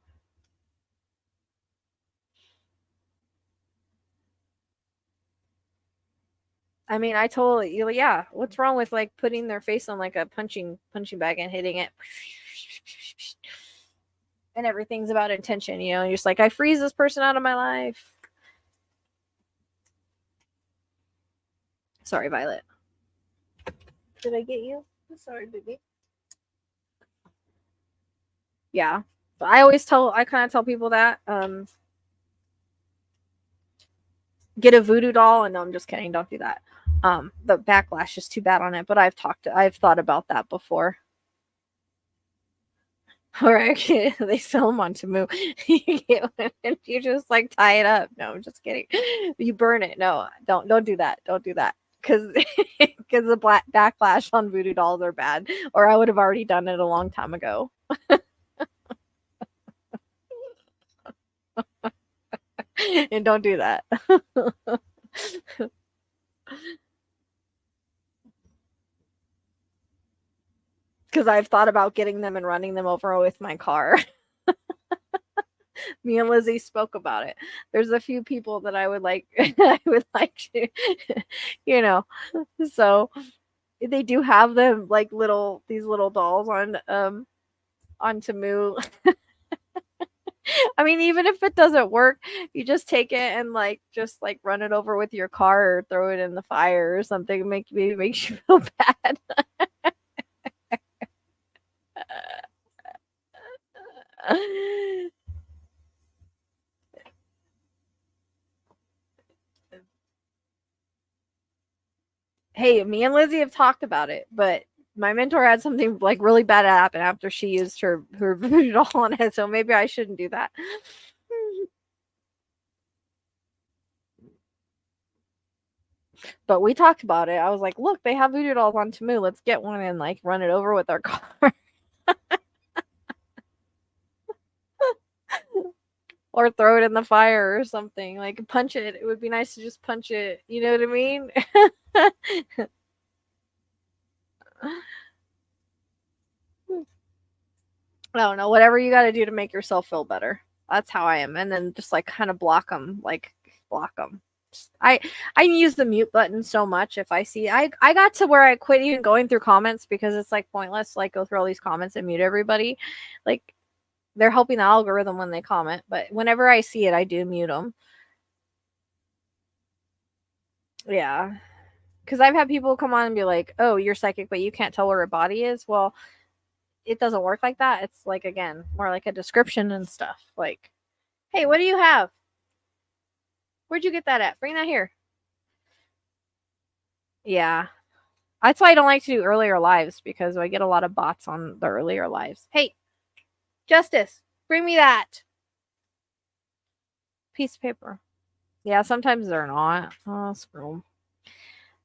S1: I mean, I totally, yeah. What's wrong with like putting their face on like a punching bag and hitting it? And everything's about intention, you know, and you're just like, I freeze this person out of my life. Sorry, Violet. Did I get you? Sorry, baby. Yeah. But I kind of tell people that. Get a voodoo doll, and no, I'm just kidding, don't do that. The backlash is too bad on it, but I've thought about that before. Or actually, they sell them on Temu. You get one and you just like tie it up. No, I'm just kidding. You burn it. No, don't do that. Don't do that. Because the backlash on voodoo dolls are bad. Or I would have already done it a long time ago. And don't do that. Because I've thought about getting them and running them over with my car. Me and Lizzie spoke about it. There's a few people that I would like to, you know. So they do have them like these little dolls on Temu. I mean, even if it doesn't work, you just take it and just run it over with your car or throw it in the fire or something. Maybe makes you feel bad. Hey, me and Lizzie have talked about it, but my mentor had something like really bad happen after she used her voodoo doll on it, so maybe I shouldn't do that. But we talked about it. I was like, look, they have voodoo dolls on Temu. Let's get one and run it over with our car. Or throw it in the fire or something. Like punch it. It would be nice to just punch it. You know what I mean? I don't know. Whatever you got to do to make yourself feel better. That's how I am. And then just kind of block them. Block them. I use the mute button so much. If I see, I got to where I quit even going through comments because it's pointless to go through all these comments and mute everybody. They're helping the algorithm when they comment, but whenever I see it, I do mute them. Yeah. Because I've had people come on and be like, oh, you're psychic, but you can't tell where her body is. Well, it doesn't work like that. It's again, more like a description and stuff. Hey, what do you have? Where'd you get that at? Bring that here. Yeah. That's why I don't like to do earlier lives, because I get a lot of bots on the earlier lives. Hey, Justice, bring me that piece of paper. Yeah, sometimes they're not. Oh, screw them.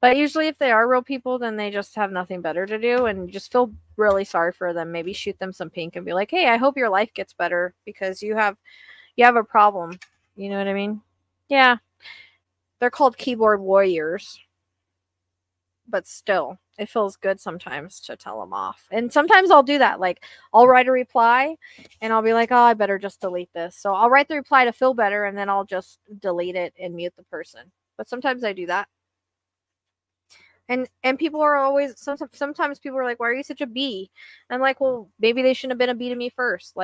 S1: But usually if they are real people, then they just have nothing better to do and just feel really sorry for them. Maybe shoot them some pink and be like, hey, I hope your life gets better because you have a problem. You know what I mean? Yeah. They're called keyboard warriors. But still, it feels good sometimes to tell them off. And sometimes I'll do that. I'll write a reply and I'll be like, oh, I better just delete this. So I'll write the reply to feel better and then I'll just delete it and mute the person. But sometimes I do that. And people are always, sometimes people are like, why are you such a bee? And I'm like, well, maybe they shouldn't have been a bee to me first.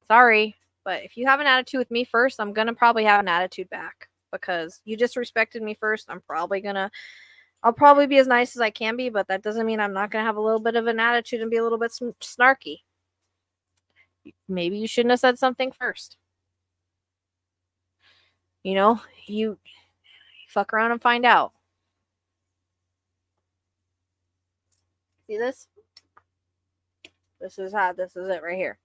S1: Sorry. But if you have an attitude with me first, I'm going to probably have an attitude back because you disrespected me first. I'll probably be as nice as I can be, but that doesn't mean I'm not going to have a little bit of an attitude and be a little bit snarky. Maybe you shouldn't have said something first. You fuck around and find out. See this? This is it right here.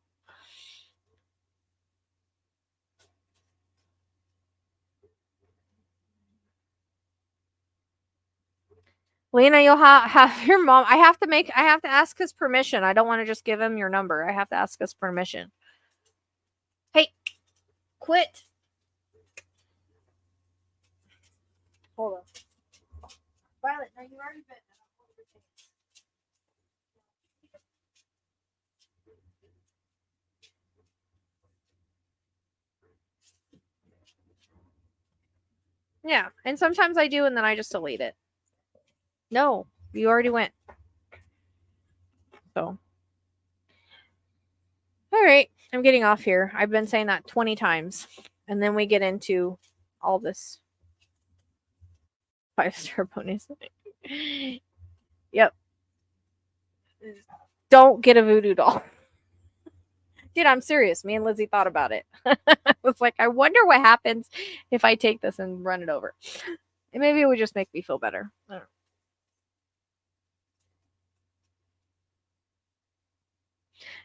S1: Lena, you'll have your mom. I have to ask his permission. I don't want to just give him your number. I have to ask his permission. Hey, quit. Hold on. Violet, no, you already been. Yeah. And sometimes I do, and then I just delete it. No, you already went. So. All right. I'm getting off here. I've been saying that 20 times. And then we get into all this 5-star bonus. Yep. Don't get a voodoo doll. Dude, I'm serious. Me and Lizzie thought about it. I was like, I wonder what happens if I take this and run it over. And maybe it would just make me feel better. I don't know.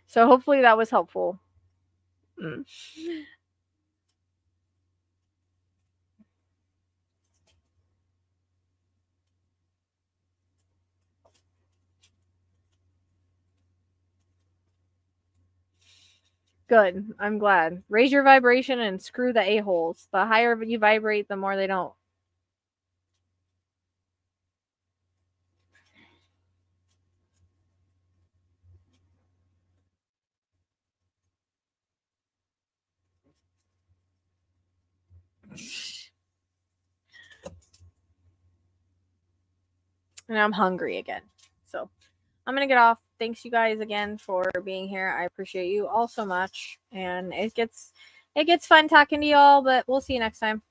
S1: So hopefully that was helpful. Good. I'm glad. Raise your vibration and screw the a-holes. The higher you vibrate, the more they don't. And I'm hungry again. So I'm going to get off. Thanks you guys again for being here. I appreciate you all so much. And it gets fun talking to y'all, but we'll see you next time.